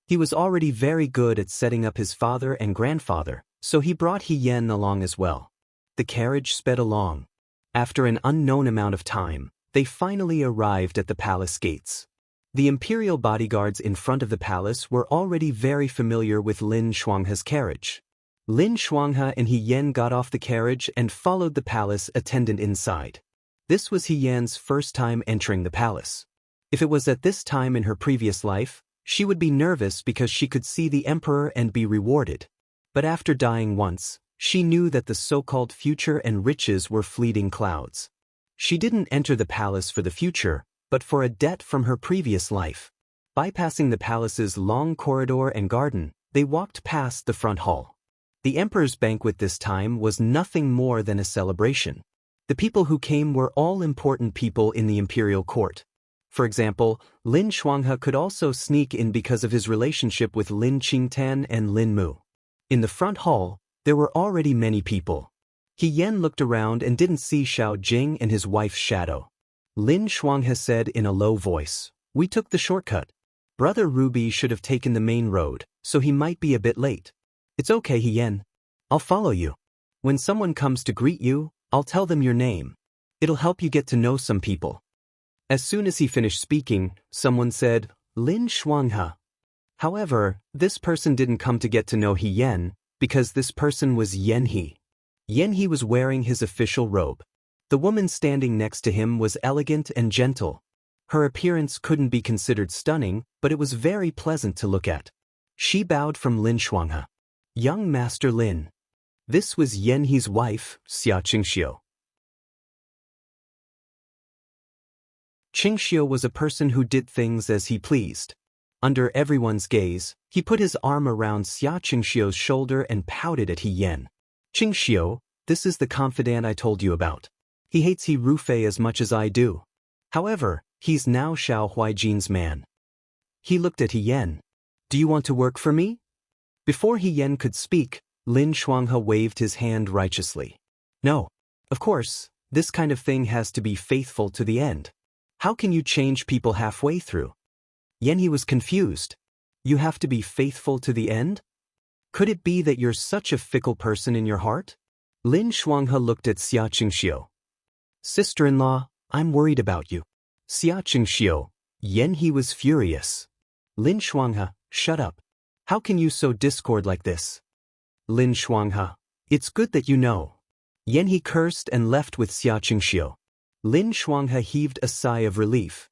He was already very good at setting up his father and grandfather, so he brought He Yan along as well. The carriage sped along. After an unknown amount of time, they finally arrived at the palace gates. The imperial bodyguards in front of the palace were already very familiar with Lin Shuanghe's carriage. Lin Shuanghe and He Yan got off the carriage and followed the palace attendant inside. This was He Yan's first time entering the palace. If it was at this time in her previous life, she would be nervous because she could see the emperor and be rewarded. But after dying once, she knew that the so-called future and riches were fleeting clouds. She didn't enter the palace for the future, but for a debt from her previous life. Bypassing the palace's long corridor and garden, they walked past the front hall. The emperor's banquet this time was nothing more than a celebration. The people who came were all important people in the imperial court. For example, Lin Shuanghe could also sneak in because of his relationship with Lin Qingtan and Lin Mu. In the front hall, there were already many people. He Yen looked around and didn't see Xiao Jing and his wife's shadow. Lin Shuanghe said in a low voice, "We took the shortcut. Brother Ruby should have taken the main road, so he might be a bit late. It's okay, He Yen. I'll follow you. When someone comes to greet you, I'll tell them your name. It'll help you get to know some people." As soon as he finished speaking, someone said, "Lin Shuanghe." However, this person didn't come to get to know He Yen, because this person was Yen He. Yen He was wearing his official robe. The woman standing next to him was elegant and gentle. Her appearance couldn't be considered stunning, but it was very pleasant to look at. She bowed from Lin Shuanghe. "Young Master Lin." This was Yen He's wife, Xia Qingxiu. Qingxiu was a person who did things as he pleased. Under everyone's gaze, he put his arm around Xia Qingxiu's shoulder and pouted at He Yen. "Qingxiu, this is the confidant I told you about. He hates He Rufei as much as I do. However, he's now Xiao Huijin's man." He looked at He Yen. "Do you want to work for me?" Before He Yen could speak, Lin Shuanghe waved his hand righteously. "No. Of course, this kind of thing has to be faithful to the end. How can you change people halfway through?" Yen He was confused. "You have to be faithful to the end? Could it be that you're such a fickle person in your heart?" Lin Shuanghe looked at Xia Qingxiu. "Sister-in-law, I'm worried about you." "Xia Qingxiu." Yen He was furious. "Lin Shuanghe, shut up. How can you sow discord like this?" Lin Shuanghe. "It's good that you know." Yen He cursed and left with Xia Qingxiu. Lin Shuanghe heaved a sigh of relief.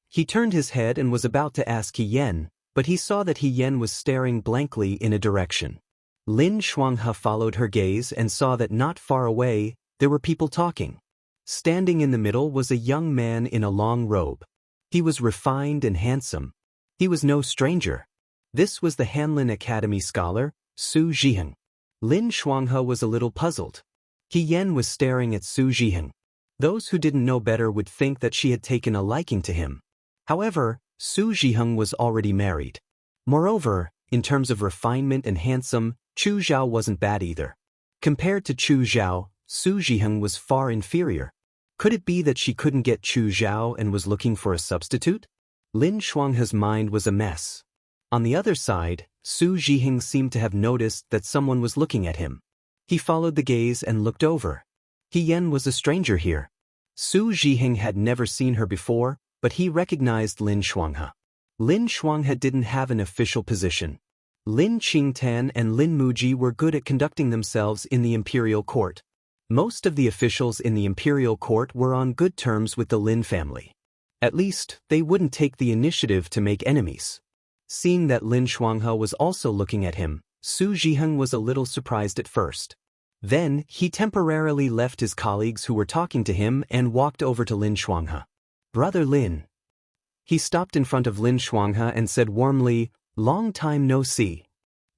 He turned his head and was about to ask He Yen, but he saw that He Yen was staring blankly in a direction. Lin Shuanghe followed her gaze and saw that not far away, there were people talking. Standing in the middle was a young man in a long robe. He was refined and handsome. He was no stranger. This was the Hanlin Academy scholar, Su Zhiheng. Lin Shuanghe was a little puzzled. He Yen was staring at Su Zhiheng. Those who didn't know better would think that she had taken a liking to him. However, Su Zhiheng was already married. Moreover, in terms of refinement and handsome, Chu Zhao wasn't bad either. Compared to Chu Zhao, Su Zhiheng was far inferior. Could it be that she couldn't get Chu Zhao and was looking for a substitute? Lin Shuanghe's mind was a mess. On the other side, Su Zhiheng seemed to have noticed that someone was looking at him. He followed the gaze and looked over. He Yen was a stranger here. Su Zhiheng had never seen her before, but he recognized Lin Shuanghe. Lin Shuanghe didn't have an official position. Lin Qingtan and Lin Muji were good at conducting themselves in the imperial court. Most of the officials in the imperial court were on good terms with the Lin family. At least, they wouldn't take the initiative to make enemies. Seeing that Lin Shuanghe was also looking at him, Su Zhiheng was a little surprised at first. Then, he temporarily left his colleagues who were talking to him and walked over to Lin Shuanghe. "Brother Lin." He stopped in front of Lin Shuanghe and said warmly, "Long time no see."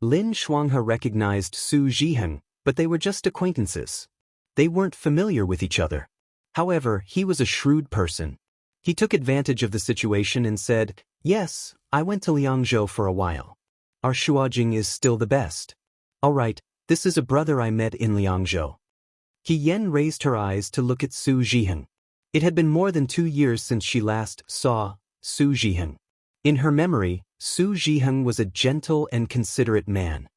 Lin Shuanghe recognized Su Zhiheng, but they were just acquaintances. They weren't familiar with each other. However, he was a shrewd person. He took advantage of the situation and said, "Yes, I went to Liangzhou for a while. Our Shuajing is still the best. All right, this is a brother I met in Liangzhou." He Yen raised her eyes to look at Su Zhiheng. It had been more than 2 years since she last saw Su Zhiheng. In her memory, Su Zhiheng was a gentle and considerate man.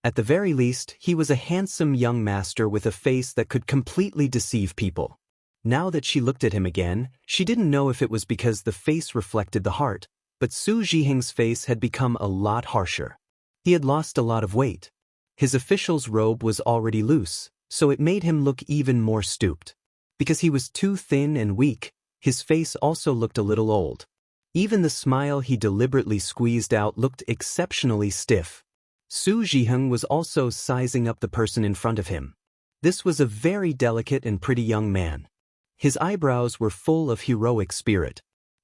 At the very least, he was a handsome young master with a face that could completely deceive people. Now that she looked at him again, she didn't know if it was because the face reflected the heart, but Su Zhiheng's face had become a lot harsher. He had lost a lot of weight. His official's robe was already loose, so it made him look even more stooped. Because he was too thin and weak, his face also looked a little old. Even the smile he deliberately squeezed out looked exceptionally stiff. Su Zhiheng was also sizing up the person in front of him. This was a very delicate and pretty young man. His eyebrows were full of heroic spirit.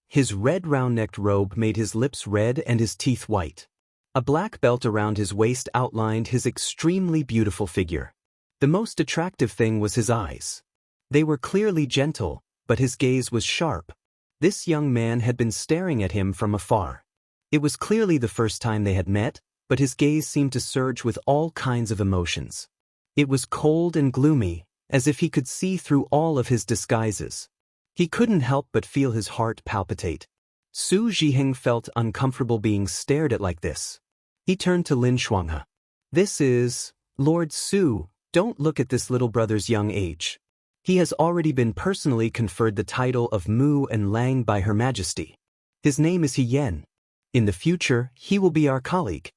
His red round-necked robe made his lips red and his teeth white. A black belt around his waist outlined his extremely beautiful figure. The most attractive thing was his eyes. They were clearly gentle, but his gaze was sharp. This young man had been staring at him from afar. It was clearly the first time they had met, but his gaze seemed to surge with all kinds of emotions. It was cold and gloomy, as if he could see through all of his disguises. He couldn't help but feel his heart palpitate. Su Zhiheng felt uncomfortable being stared at like this. He turned to Lin Shuanghe. "This is Lord Su. Don't look at this little brother's young age. He has already been personally conferred the title of Mu and Lang by Her Majesty. His name is He Yen. In the future, he will be our colleague."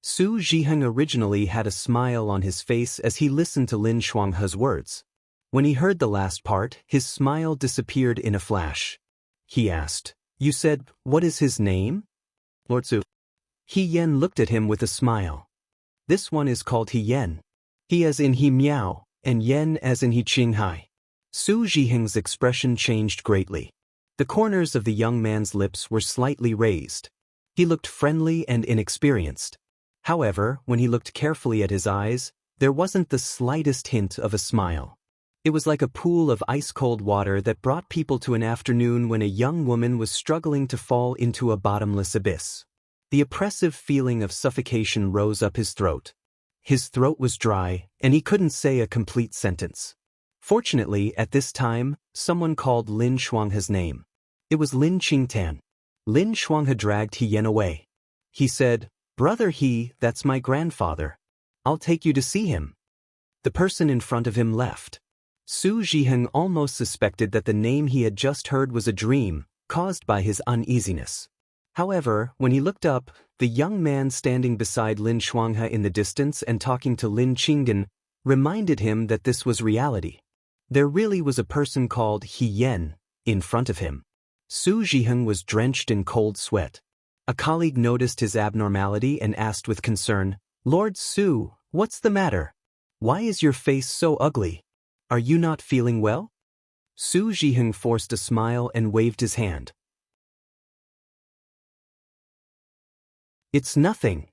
Su Zhiheng originally had a smile on his face as he listened to Lin Shuanghe's words. When he heard the last part, his smile disappeared in a flash. He asked, "You said, what is his name?" "Lord Su." He Yen looked at him with a smile. "This one is called He Yen. He as in He Miao, and Yen as in He Qinghai." Su Zhiheng's expression changed greatly. The corners of the young man's lips were slightly raised. He looked friendly and inexperienced. However, when he looked carefully at his eyes, there wasn't the slightest hint of a smile. It was like a pool of ice-cold water that brought people to an afternoon when a young woman was struggling to fall into a bottomless abyss. The oppressive feeling of suffocation rose up his throat. His throat was dry, and he couldn't say a complete sentence. Fortunately, at this time, someone called Lin Shuanghe's name. It was Lin Qingtan. Lin Shuanghe dragged He Yen away. He said, "Brother He, that's my grandfather. I'll take you to see him." The person in front of him left. Su Zhiheng almost suspected that the name he had just heard was a dream, caused by his uneasiness. However, when he looked up, the young man standing beside Lin Shuanghe in the distance and talking to Lin Qinggan reminded him that this was reality. There really was a person called He Yen in front of him. Su Zhiheng was drenched in cold sweat. A colleague noticed his abnormality and asked with concern, "Lord Su, what's the matter? Why is your face so ugly? Are you not feeling well?" Su Zhiheng forced a smile and waved his hand. "It's nothing."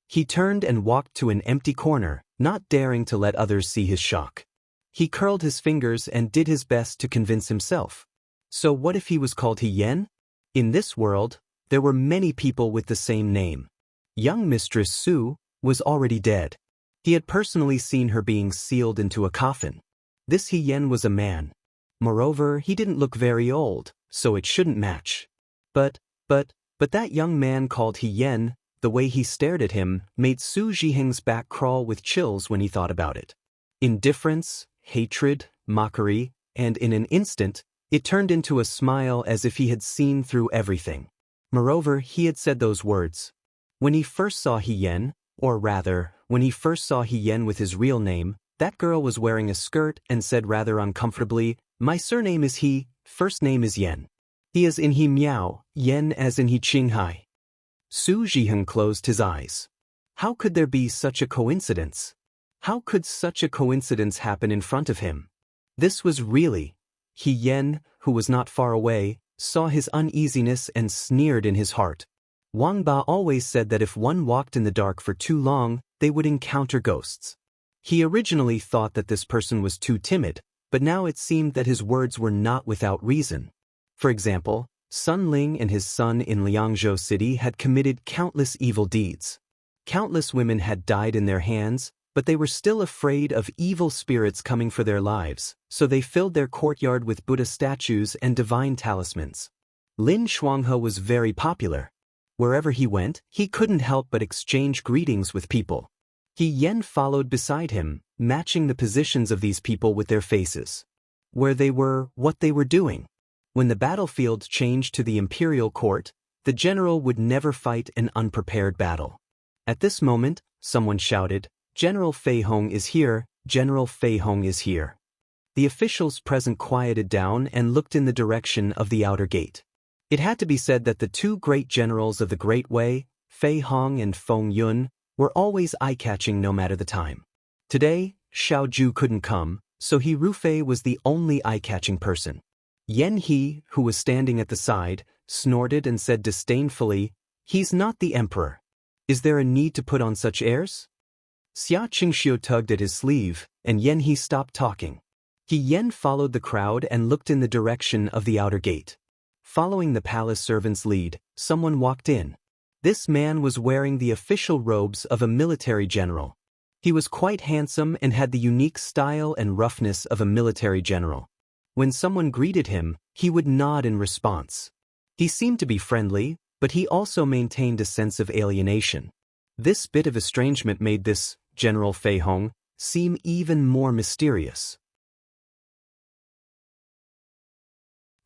He turned and walked to an empty corner, not daring to let others see his shock. He curled his fingers and did his best to convince himself. So what if he was called He Yen? In this world, there were many people with the same name. Young Mistress Su was already dead. He had personally seen her being sealed into a coffin. This He Yen was a man. Moreover, he didn't look very old, so it shouldn't match. But that young man called He Yen, the way he stared at him, made Su Zhiheng's back crawl with chills when he thought about it. Indifference, hatred, mockery, and in an instant, it turned into a smile as if he had seen through everything. Moreover, he had said those words. When he first saw He Yen, or rather, when he first saw He Yen with his real name, that girl was wearing a skirt and said rather uncomfortably, "My surname is He, first name is Yen. He is in He Miao, Yen as in He Qinghai." Su Zhiheng closed his eyes. How could there be such a coincidence? How could such a coincidence happen in front of him? This was really. He Yen, who was not far away, saw his uneasiness and sneered in his heart. Wang Ba always said that if one walked in the dark for too long, they would encounter ghosts. He originally thought that this person was too timid, but now it seemed that his words were not without reason. For example, Sun Ling and his son in Liangzhou City had committed countless evil deeds. Countless women had died in their hands, but they were still afraid of evil spirits coming for their lives, so they filled their courtyard with Buddha statues and divine talismans. Lin Shuanghe was very popular. Wherever he went, he couldn't help but exchange greetings with people. He Yen followed beside him, matching the positions of these people with their faces. Where they were, what they were doing. When the battlefield changed to the imperial court, the general would never fight an unprepared battle. At this moment, someone shouted, "General Fei Hong is here, General Fei Hong is here." The officials present quieted down and looked in the direction of the outer gate. It had to be said that the two great generals of the Great Way, Fei Hong and Feng Yun, were always eye-catching no matter the time. Today, Xiao Ju couldn't come, So He Rufei was the only eye-catching person. Yan He, who was standing at the side, snorted and said disdainfully, "He's not the emperor. Is there a need to put on such airs?" Xia Qingxiu tugged at his sleeve, and Yan He stopped talking. He Yan followed the crowd and looked in the direction of the outer gate. Following the palace servant's lead, someone walked in. This man was wearing the official robes of a military general. He was quite handsome and had the unique style and roughness of a military general. When someone greeted him, he would nod in response. He seemed to be friendly, but he also maintained a sense of alienation. This bit of estrangement made this General Fei Hong seem even more mysterious.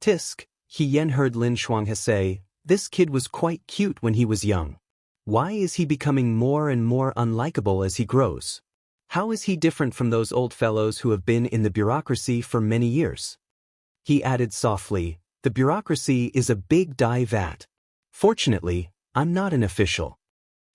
Tisk, He Yan heard Lin Shuanghe say, "This kid was quite cute when he was young. Why is he becoming more and more unlikable as he grows? How is he different from those old fellows who have been in the bureaucracy for many years?" He added softly, "The bureaucracy is a big dye vat. Fortunately, I'm not an official."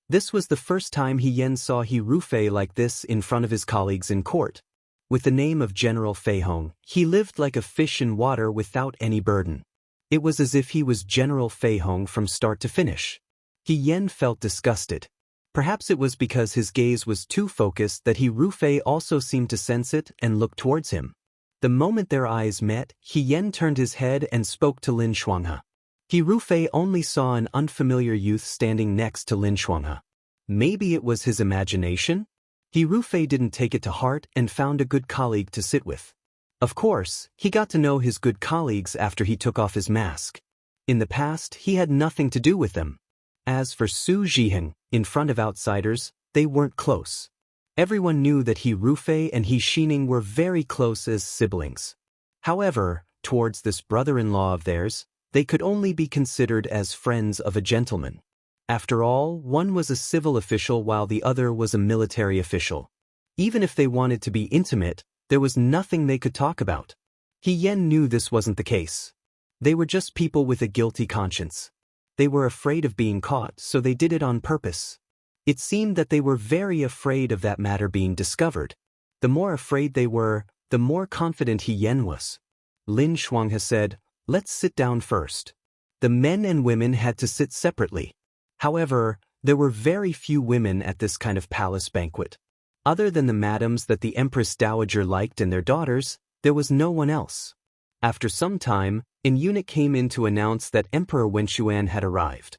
This was the first time He Yan saw He Rufei like this in front of his colleagues in court. With the name of General Fei Hong, he lived like a fish in water without any burden. It was as if he was General Fei Hong from start to finish. He Yan felt disgusted. Perhaps it was because his gaze was too focused that He Rufei also seemed to sense it and look towards him. The moment their eyes met, He Yan turned his head and spoke to Lin Shuanghe. He Rufei only saw an unfamiliar youth standing next to Lin Shuanghe. Maybe it was his imagination? He Rufei didn't take it to heart and found a good colleague to sit with. Of course, he got to know his good colleagues after he took off his mask. In the past, he had nothing to do with them. As for Su Zhiheng, in front of outsiders, they weren't close. Everyone knew that He Rufei and He Xining were very close as siblings. However, towards this brother-in-law of theirs, they could only be considered as friends of a gentleman. After all, one was a civil official while the other was a military official. Even if they wanted to be intimate, there was nothing they could talk about. He Yan knew this wasn't the case. They were just people with a guilty conscience. They were afraid of being caught, so they did it on purpose. It seemed that they were very afraid of that matter being discovered. The more afraid they were, the more confident He Yan was. Lin Shuanghe said, "Let's sit down first." The men and women had to sit separately. However, there were very few women at this kind of palace banquet. Other than the madams that the Empress Dowager liked and their daughters, there was no one else. After some time, an eunuch came in to announce that Emperor Wenxuan had arrived.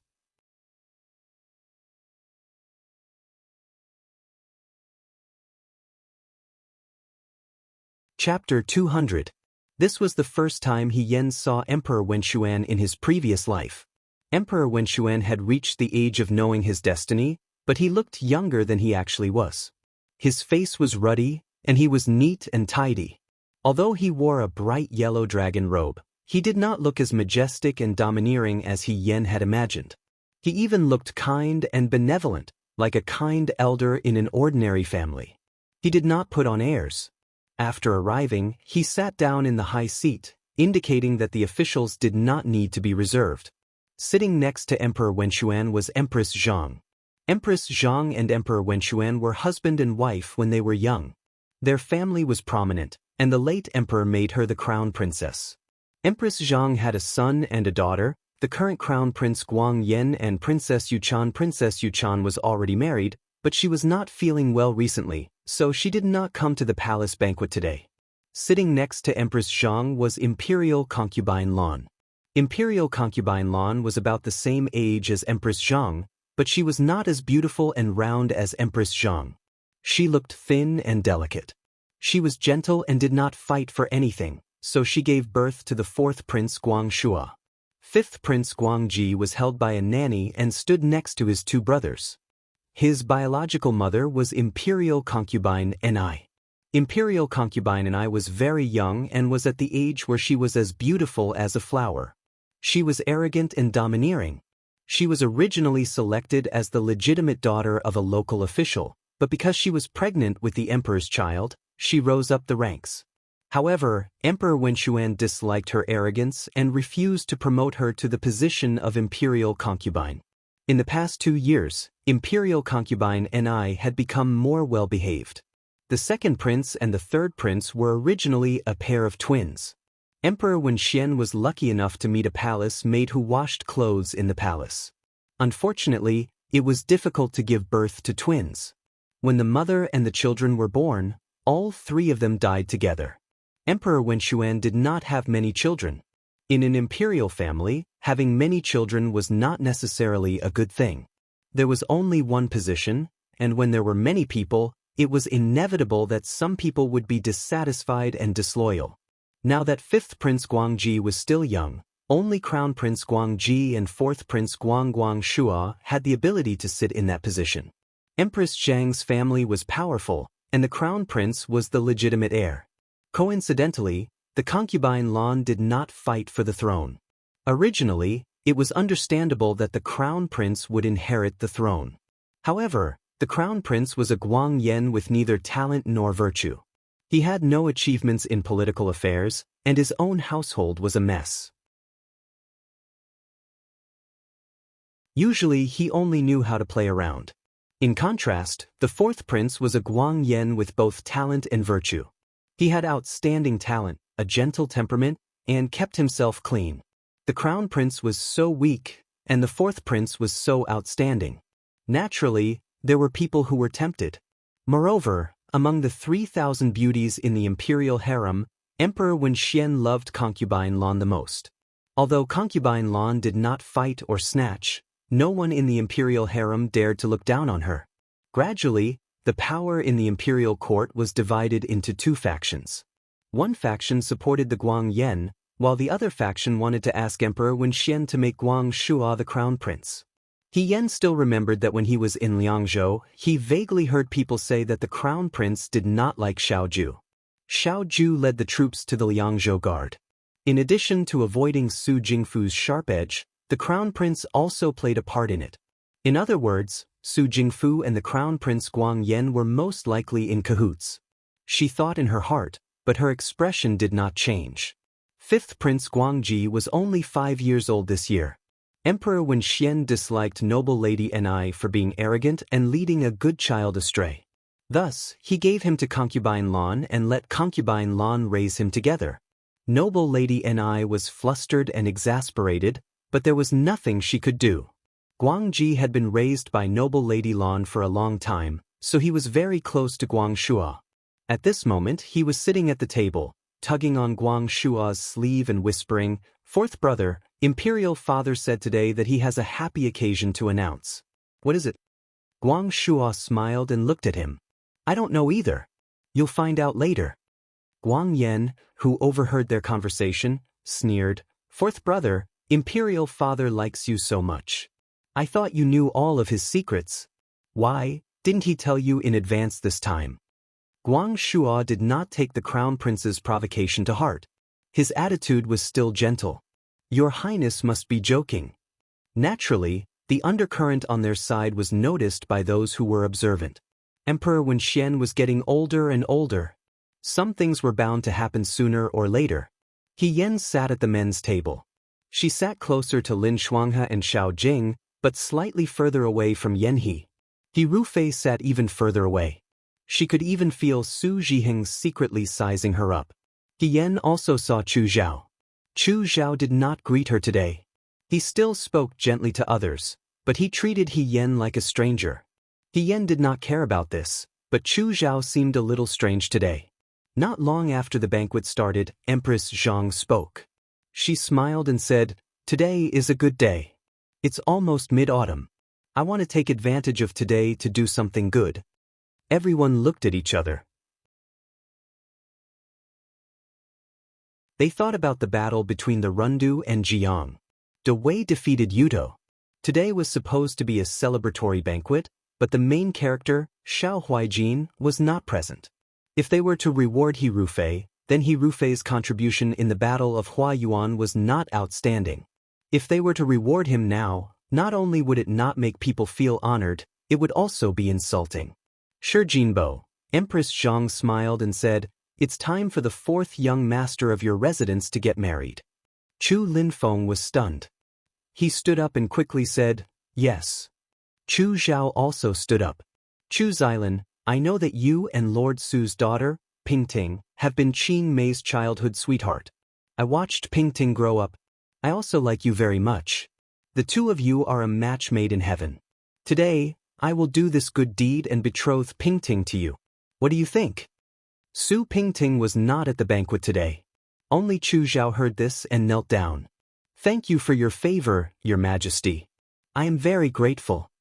Chapter 200. This was the first time He Yan saw Emperor Wenxuan in his previous life. Emperor Wenxuan had reached the age of knowing his destiny, but he looked younger than he actually was. His face was ruddy, and he was neat and tidy. Although he wore a bright yellow dragon robe, he did not look as majestic and domineering as He Yan had imagined. He even looked kind and benevolent, like a kind elder in an ordinary family. He did not put on airs. After arriving, he sat down in the high seat, indicating that the officials did not need to be reserved. Sitting next to Emperor Wenxuan was Empress Zhang. Empress Zhang and Emperor Wenxuan were husband and wife when they were young. Their family was prominent, and the late emperor made her the crown princess. Empress Zhang had a son and a daughter. The current crown prince Guang Yan and Princess Yuchan. Princess Yuchan was already married, but she was not feeling well recently, so she did not come to the palace banquet today. Sitting next to Empress Zhang was Imperial Concubine Lan. Imperial Concubine Lan was about the same age as Empress Zhang, but she was not as beautiful and round as Empress Zhang. She looked thin and delicate. She was gentle and did not fight for anything, so she gave birth to the fourth Prince Guangxua. Fifth Prince Guangji was held by a nanny and stood next to his two brothers. His biological mother was Imperial Concubine Ni. Imperial Concubine Ni was very young and was at the age where she was as beautiful as a flower. She was arrogant and domineering. She was originally selected as the legitimate daughter of a local official, but because she was pregnant with the emperor's child, she rose up the ranks. However, Emperor Wenxuan disliked her arrogance and refused to promote her to the position of imperial concubine. In the past 2 years, Imperial Concubine Ni had become more well-behaved. The second prince and the third prince were originally a pair of twins. Emperor Wenxian was lucky enough to meet a palace maid who washed clothes in the palace. Unfortunately, it was difficult to give birth to twins. When the mother and the children were born, all three of them died together. Emperor Wenxuan did not have many children. In an imperial family, having many children was not necessarily a good thing. There was only one position, and when there were many people, it was inevitable that some people would be dissatisfied and disloyal. Now that fifth Prince Guangji was still young, only Crown Prince Guangji and fourth Prince Guangshua had the ability to sit in that position. Empress Zhang's family was powerful, and the Crown Prince was the legitimate heir. Coincidentally, the concubine Lan did not fight for the throne. Originally, it was understandable that the Crown Prince would inherit the throne. However, the Crown Prince was a Guangyan with neither talent nor virtue. He had no achievements in political affairs, and his own household was a mess. Usually he only knew how to play around. In contrast, the fourth prince was a Guangyan with both talent and virtue. He had outstanding talent, a gentle temperament, and kept himself clean. The Crown Prince was so weak, and the fourth prince was so outstanding. Naturally, there were people who were tempted. Moreover, among the 3,000 beauties in the imperial harem, Emperor Wenxian loved concubine Lan the most. Although concubine Lan did not fight or snatch, no one in the imperial harem dared to look down on her. Gradually, the power in the imperial court was divided into two factions. One faction supported the Guangyan, while the other faction wanted to ask Emperor Wenxian to make Guangshua the crown prince. He Yen still remembered that when he was in Liangzhou, he vaguely heard people say that the crown prince did not like Xiaoju. Xiaoju led the troops to the Liangzhou guard. In addition to avoiding Su Jingfu's sharp edge, the crown prince also played a part in it. In other words, Su Jingfu and the crown prince Guangyan were most likely in cahoots. She thought in her heart, but her expression did not change. Fifth Prince Guangji was only 5 years old this year. Emperor Wenxian disliked noble Lady Ni for being arrogant and leading a good child astray. Thus, he gave him to concubine Lan and let concubine Lan raise him together. Noble Lady Ni was flustered and exasperated, but there was nothing she could do. Guangji had been raised by noble Lady Lan for a long time, so he was very close to Guangshua. At this moment he was sitting at the table, tugging on Guangshua's sleeve and whispering, "Fourth brother, Imperial Father said today that he has a happy occasion to announce." "What is it?" Guangshua smiled and looked at him. "I don't know either. You'll find out later." Guangyan, who overheard their conversation, sneered, "Fourth brother, Imperial Father likes you so much. I thought you knew all of his secrets. Why didn't he tell you in advance this time?" Guangshua did not take the crown prince's provocation to heart. His attitude was still gentle. "Your Highness must be joking." Naturally, the undercurrent on their side was noticed by those who were observant. Emperor Wenxian was getting older and older. Some things were bound to happen sooner or later. He Yen sat at the men's table. She sat closer to Lin Shuanghe and Xiao Jing, but slightly further away from Yan He. He Rufei sat even further away. She could even feel Su Zhiheng secretly sizing her up. He Yen also saw Chu Zhao. Chu Zhao did not greet her today. He still spoke gently to others, but he treated He Yen like a stranger. He Yen did not care about this, but Chu Zhao seemed a little strange today. Not long after the banquet started, Empress Zhang spoke. She smiled and said, "Today is a good day. It's almost mid-autumn. I want to take advantage of today to do something good." Everyone looked at each other. They thought about the battle between the Rundu and Jiang. De Wei defeated Yudo. Today was supposed to be a celebratory banquet, but the main character, Xiao Huaijin, was not present. If they were to reward He Rufei, then He Rufei's contribution in the Battle of Huayuan was not outstanding. If they were to reward him now, not only would it not make people feel honored, it would also be insulting. "Sure, Jinbo," Empress Zhang smiled and said, "It's time for the fourth young master of your residence to get married." Chu Linfeng was stunned. He stood up and quickly said, "Yes." Chu Zhao also stood up. "Chu Xilan, I know that you and Lord Su's daughter, Pingting, have been Qing Mei's childhood sweetheart. I watched Pingting grow up. I also like you very much. The two of you are a match made in heaven. Today, I will do this good deed and betroth Pingting to you. What do you think? Su Pingting was not at the banquet today. Only Chu Zhao heard this and knelt down. Thank you for your favor, Your Majesty. I am very grateful.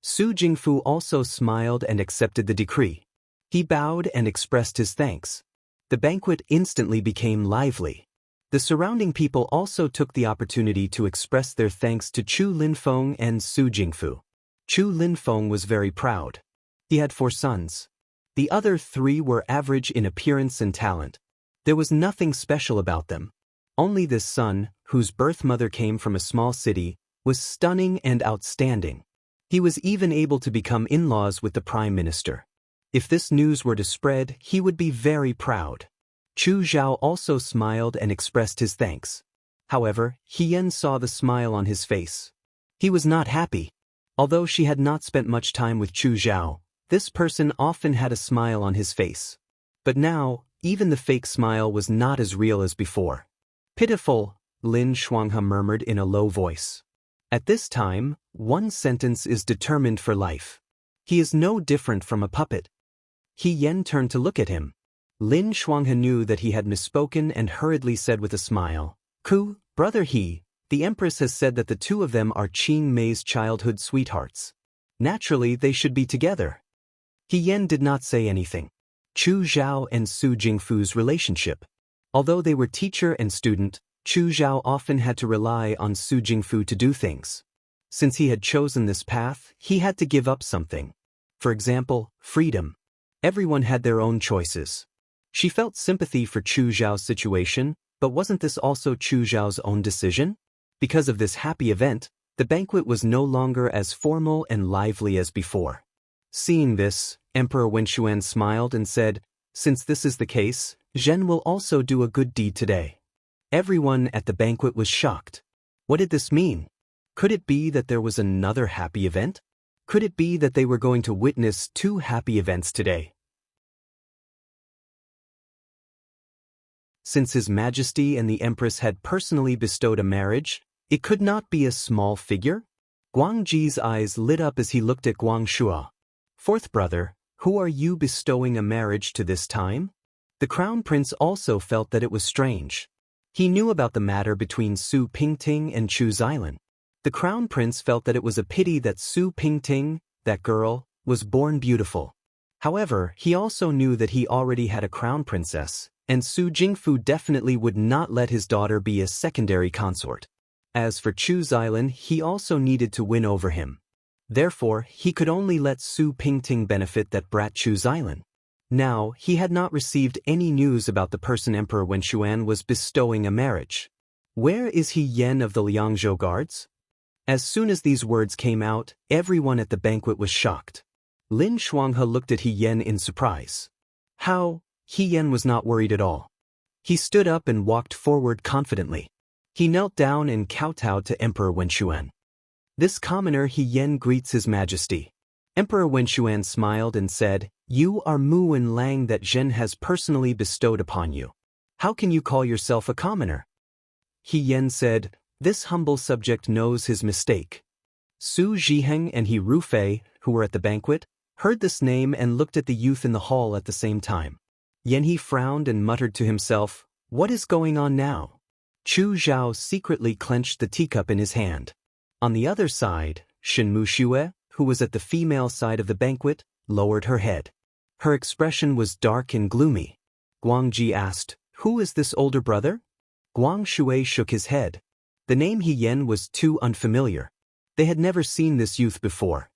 Su Jingfu also smiled and accepted the decree. He bowed and expressed his thanks. The banquet instantly became lively. The surrounding people also took the opportunity to express their thanks to Chu Linfeng and Su Jingfu. Chu Linfeng was very proud. He had 4 sons. The other 3 were average in appearance and talent. There was nothing special about them. Only this son, whose birth mother came from a small city, was stunning and outstanding. He was even able to become in-laws with the prime minister. If this news were to spread, he would be very proud. Chu Zhao also smiled and expressed his thanks. However, Hien saw the smile on his face. He was not happy. Although she had not spent much time with Chu Zhao, this person often had a smile on his face. But now, even the fake smile was not as real as before. Pitiful, Lin Shuanghe murmured in a low voice. At this time, one sentence is determined for life. He is no different from a puppet. Hien turned to look at him. Lin Shuanghe knew that he had misspoken and hurriedly said with a smile, "Ku, brother He, the Empress has said that the two of them are Qing Mei's childhood sweethearts. Naturally, they should be together." Hien did not say anything. Chu Zhao and Su Jingfu's relationship. Although they were teacher and student, Chu Zhao often had to rely on Su Jingfu to do things. Since he had chosen this path, he had to give up something. For example, freedom. Everyone had their own choices. She felt sympathy for Chu Zhao's situation, but wasn't this also Chu Zhao's own decision? Because of this happy event, the banquet was no longer as formal and lively as before. Seeing this, Emperor Wenxuan smiled and said, "Since this is the case, Zhen will also do a good deed today." Everyone at the banquet was shocked. What did this mean? Could it be that there was another happy event? Could it be that they were going to witness 2 happy events today? Since His Majesty and the Empress had personally bestowed a marriage, it could not be a small figure? Guangji's eyes lit up as he looked at Guangshua. "Fourth brother, who are you bestowing a marriage to this time?" The Crown Prince also felt that it was strange. He knew about the matter between Su Pingting and Chu Xilan. The Crown Prince felt that it was a pity that Su Pingting, that girl, was born beautiful. However, he also knew that he already had a Crown Princess, and Su Jingfu definitely would not let his daughter be a secondary consort. As for Chu Xilan, he also needed to win over him. Therefore, he could only let Su Pingting benefit that brat Chu Xilan. Now, he had not received any news about the person Emperor Wenxuan was bestowing a marriage. Where is he Yen of the Liangzhou guards? As soon as these words came out, everyone at the banquet was shocked. Lin Shuanghe looked at He Yen in surprise. How? He Yen was not worried at all. He stood up and walked forward confidently. He knelt down and kowtowed to Emperor Wenxuan. "This commoner He Yen greets His Majesty." Emperor Wenxuan smiled and said, "You are Mu and Lang that Zhen has personally bestowed upon you. How can you call yourself a commoner?" He Yen said, "This humble subject knows his mistake." Su Zhiheng and He Rufei, who were at the banquet, heard this name and looked at the youth in the hall at the same time. Yen He frowned and muttered to himself, "What is going on now?" Chu Zhao secretly clenched the teacup in his hand. On the other side, Shenmu Xue, who was at the female side of the banquet, lowered her head. Her expression was dark and gloomy. Guangji asked, "Who is this older brother?" Guang Shui shook his head. The name He Yen was too unfamiliar. They had never seen this youth before.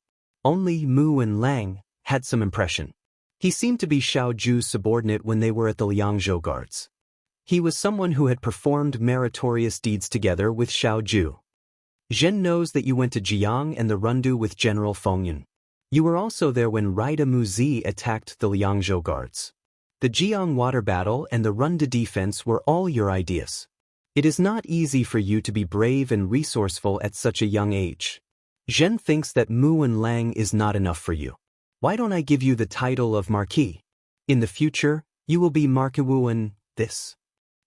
Only Mu and Lang had some impression. He seemed to be Xiao Ju's subordinate when they were at the Liangzhou guards. He was someone who had performed meritorious deeds together with Xiao Ju. "Zhen knows that you went to Jiang and the Rundu with General Fengyun. You were also there when Raida Muzi attacked the Liangzhou guards. The Jiang water battle and the Rundu defense were all your ideas. It is not easy for you to be brave and resourceful at such a young age. Zhen thinks that Mu and Lang is not enough for you. Why don't I give you the title of Marquis? In the future, you will be Marquis this.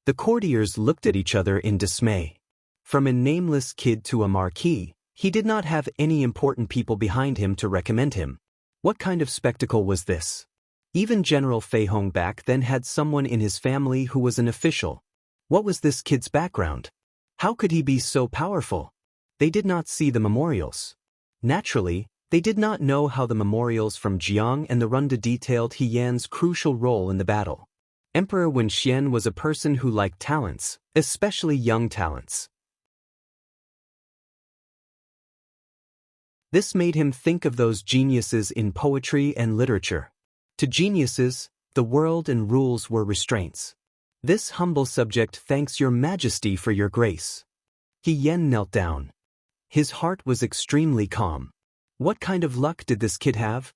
The courtiers looked at each other in dismay. From a nameless kid to a marquis, he did not have any important people behind him to recommend him. What kind of spectacle was this? Even General Fei Hong back then had someone in his family who was an official. What was this kid's background? How could he be so powerful? They did not see the memorials. Naturally, they did not know how the memorials from Jiang and the Runda detailed He Yan's crucial role in the battle. Emperor Wen Xian was a person who liked talents, especially young talents. This made him think of those geniuses in poetry and literature. To geniuses, the world and rules were restraints. This humble subject thanks your majesty for your grace. He Yan knelt down. His heart was extremely calm. What kind of luck did this kid have?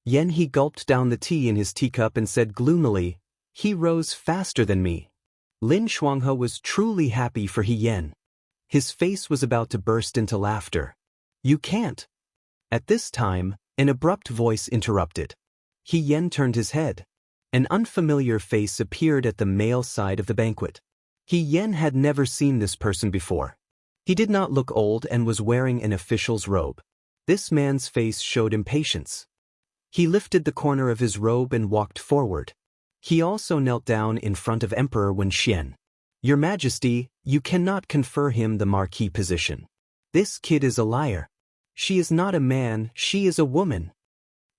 Yen he gulped down the tea in his teacup and said gloomily, he rose faster than me. Lin Shuanghe was truly happy for He Yan. His face was about to burst into laughter. You can't. At this time, an abrupt voice interrupted. He Yan turned his head. An unfamiliar face appeared at the male side of the banquet. He Yan had never seen this person before. He did not look old and was wearing an official's robe. This man's face showed impatience. He lifted the corner of his robe and walked forward. He also knelt down in front of Emperor Wen Xian. Your Majesty, you cannot confer him the marquis position. This kid is a liar. She is not a man, she is a woman.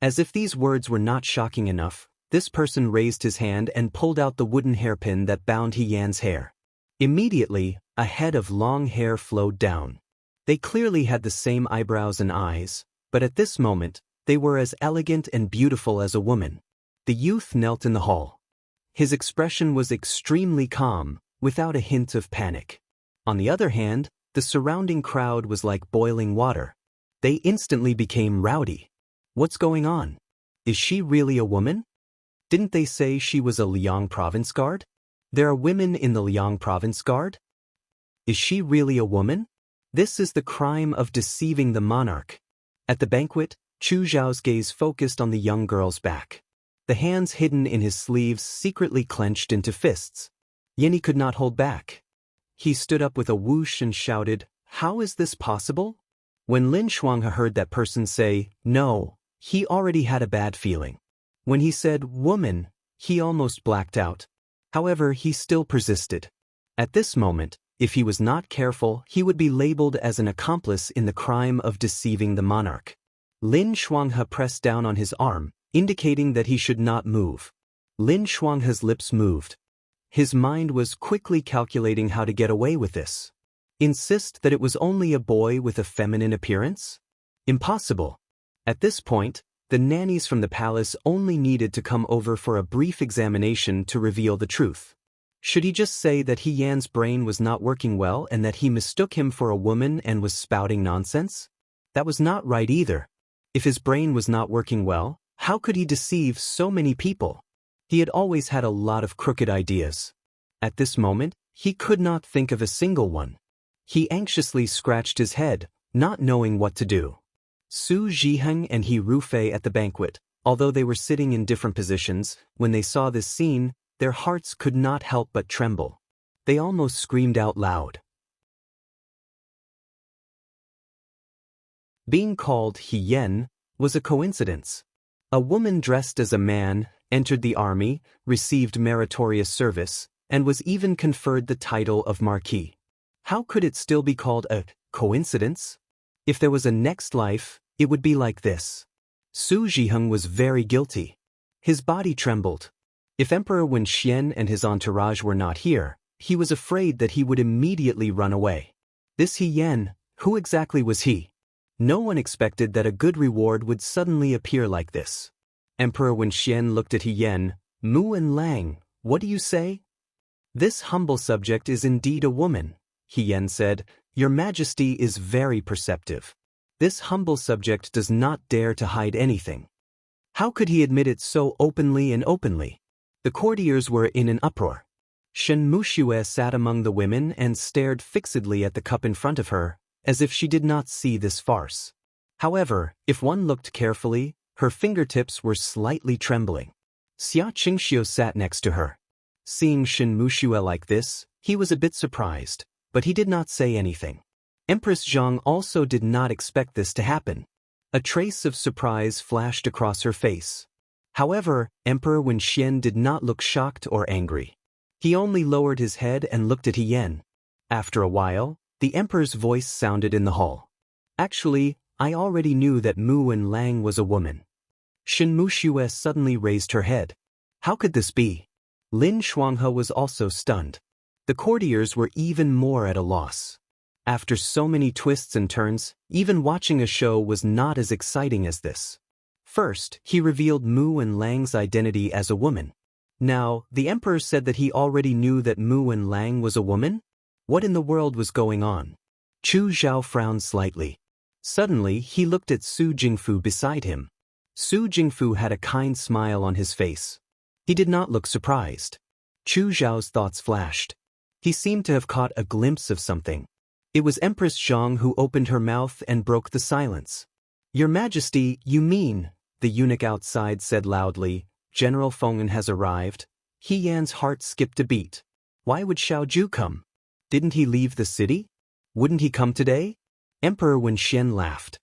As if these words were not shocking enough, this person raised his hand and pulled out the wooden hairpin that bound He Yan's hair. Immediately, a head of long hair flowed down. They clearly had the same eyebrows and eyes, but at this moment, they were as elegant and beautiful as a woman. The youth knelt in the hall. His expression was extremely calm, without a hint of panic. On the other hand, the surrounding crowd was like boiling water. They instantly became rowdy. What's going on? Is she really a woman? Didn't they say she was a Liang province guard? There are women in the Liang province guard? Is she really a woman? This is the crime of deceiving the monarch. At the banquet, Chu Zhao's gaze focused on the young girl's back. The hands hidden in his sleeves secretly clenched into fists. Yenny could not hold back. He stood up with a whoosh and shouted, how is this possible? When Lin Shuanghe heard that person say, no, he already had a bad feeling. When he said, woman, he almost blacked out. However, he still persisted. At this moment, if he was not careful, he would be labeled as an accomplice in the crime of deceiving the monarch. Lin Shuanghe pressed down on his arm, indicating that he should not move. Lin Shuanghe's lips moved. His mind was quickly calculating how to get away with this. Insist that it was only a boy with a feminine appearance? Impossible. At this point, the nannies from the palace only needed to come over for a brief examination to reveal the truth. Should he just say that He Yan's brain was not working well and that he mistook him for a woman and was spouting nonsense? That was not right either. If his brain was not working well, how could he deceive so many people? He had always had a lot of crooked ideas. At this moment, he could not think of a single one. He anxiously scratched his head, not knowing what to do. Su Zhiheng and He Rufei at the banquet, although they were sitting in different positions, when they saw this scene, their hearts could not help but tremble. They almost screamed out loud. Being called He Yan was a coincidence. A woman dressed as a man entered the army, received meritorious service, and was even conferred the title of Marquis. How could it still be called a coincidence? If there was a next life, it would be like this. Su Zhiheng was very guilty. His body trembled. If Emperor Wen Xian and his entourage were not here, he was afraid that he would immediately run away. This He Yan, who exactly was he? No one expected that a good reward would suddenly appear like this. Emperor Wen Xian looked at He Yan. Mu and Lang, what do you say? This humble subject is indeed a woman, He Yan said. Your Majesty is very perceptive. This humble subject does not dare to hide anything. How could he admit it so openly and openly? The courtiers were in an uproar. Shen Muxue sat among the women and stared fixedly at the cup in front of her, as if she did not see this farce. However, if one looked carefully, Her fingertips were slightly trembling. Xia Qingxiu sat next to her. Seeing Shen Muxue like this, he was a bit surprised, but he did not say anything. Empress Zhang also did not expect this to happen. A trace of surprise flashed across her face. However, Emperor Wenxian did not look shocked or angry. He only lowered his head and looked at He Yan. After a while, the emperor's voice sounded in the hall. Actually, I already knew that Mu Wenlang was a woman. Shen Muxue suddenly raised her head. How could this be? Lin Shuanghe was also stunned. The courtiers were even more at a loss. After so many twists and turns, even watching a show was not as exciting as this. First, he revealed Mu Wenlang's identity as a woman. Now, the emperor said that he already knew that Mu Wenlang was a woman? What in the world was going on? Chu Zhao frowned slightly. Suddenly, he looked at Su Jingfu beside him. Su Jingfu had a kind smile on his face. He did not look surprised. Chu Zhao's thoughts flashed. He seemed to have caught a glimpse of something. It was Empress Zhang who opened her mouth and broke the silence. Your Majesty, you mean, the eunuch outside said loudly, General Feng'an has arrived. He Yan's heart skipped a beat. Why would Xiao Ju come? Didn't he leave the city? Wouldn't he come today? Emperor Wenxian laughed.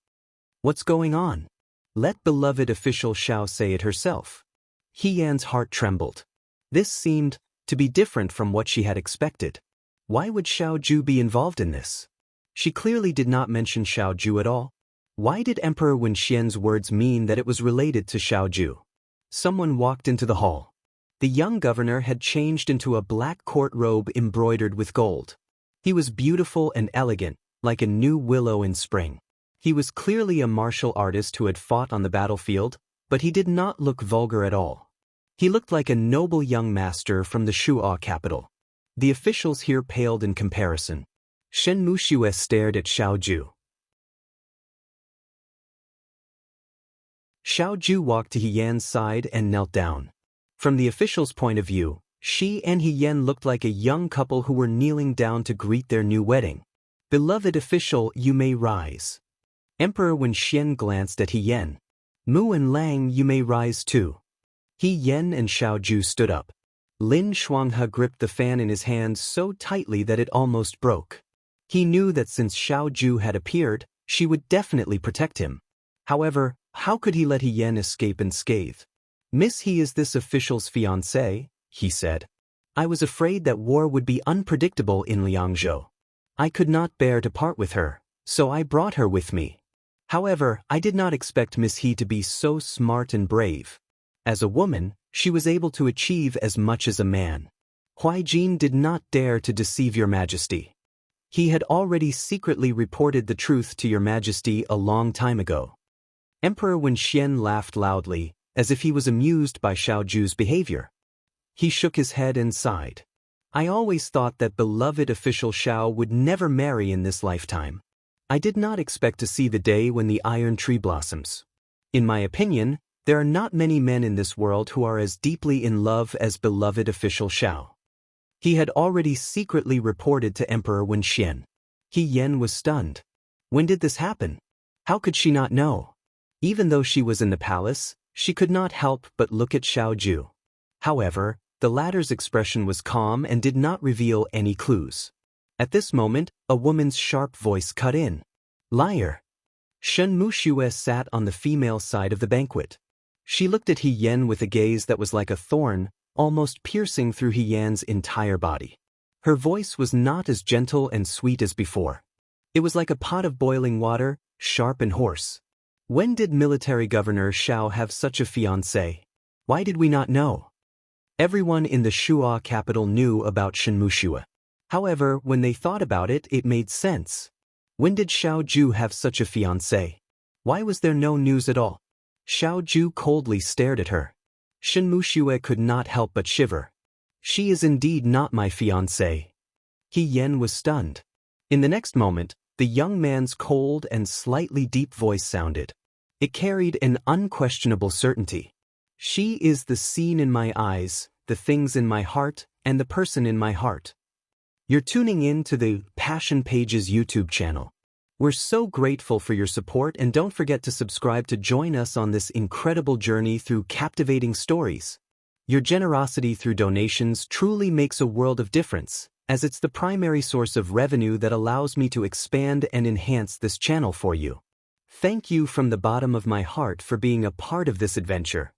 What's going on? Let beloved official Xiao say it herself. He Yan's heart trembled. This seemed to be different from what she had expected. Why would Xiao Ju be involved in this? She clearly did not mention Xiao Ju at all. Why did Emperor Wenxian's words mean that it was related to Xiao Ju? Someone walked into the hall. The young governor had changed into a black court robe embroidered with gold. He was beautiful and elegant, like a new willow in spring. He was clearly a martial artist who had fought on the battlefield, but he did not look vulgar at all. He looked like a noble young master from the Shu'a capital. The officials here paled in comparison. Shen Muxue stared at Xiao Ju. Xiao Ju walked to He Yan's side and knelt down. From the official's point of view, she and He Yan looked like a young couple who were kneeling down to greet their new wedding. Beloved official, you may rise. Emperor Wenxian glanced at He Yan. Mu Wenlang, you may rise too. He Yan and Xiao Ju stood up. Lin Shuanghe gripped the fan in his hand so tightly that it almost broke. He knew that since Xiao Ju had appeared, she would definitely protect him. However, how could he let He Yan escape unscathed? Miss He is this official's fiancée, he said. I was afraid that war would be unpredictable in Liangzhou. I could not bear to part with her, so I brought her with me. However, I did not expect Miss He to be so smart and brave. As a woman, she was able to achieve as much as a man. Huaijin did not dare to deceive your majesty. He had already secretly reported the truth to your majesty a long time ago. Emperor Wenxian laughed loudly, as if he was amused by Xiao Ju's behavior. He shook his head and sighed. I always thought that beloved official Xiao would never marry in this lifetime. I did not expect to see the day when the iron tree blossoms. In my opinion, there are not many men in this world who are as deeply in love as beloved official Xiao. He had already secretly reported to Emperor Wenxian. He Yan was stunned. When did this happen? How could she not know? Even though she was in the palace, she could not help but look at Xiao Ju. However, the latter's expression was calm and did not reveal any clues. At this moment, a woman's sharp voice cut in. Liar! Shen Muxue sat on the female side of the banquet. She looked at He Yan with a gaze that was like a thorn, almost piercing through He Yan's entire body. Her voice was not as gentle and sweet as before. It was like a pot of boiling water, sharp and hoarse. When did military governor Xiao have such a fiancée? Why did we not know? Everyone in the Shu'a capital knew about Shen Muxue. However, when they thought about it, it made sense. When did Xiao Ju have such a fiancé? Why was there no news at all? Xiao Ju coldly stared at her. Shen Muxue could not help but shiver. She is indeed not my fiancé. He Yan was stunned. In the next moment, the young man's cold and slightly deep voice sounded. It carried an unquestionable certainty. She is the scene in my eyes, the things in my heart, and the person in my heart. You're tuning in to the Passion Pages YouTube channel. We're so grateful for your support, and don't forget to subscribe to join us on this incredible journey through captivating stories. Your generosity through donations truly makes a world of difference, as it's the primary source of revenue that allows me to expand and enhance this channel for you. Thank you from the bottom of my heart for being a part of this adventure.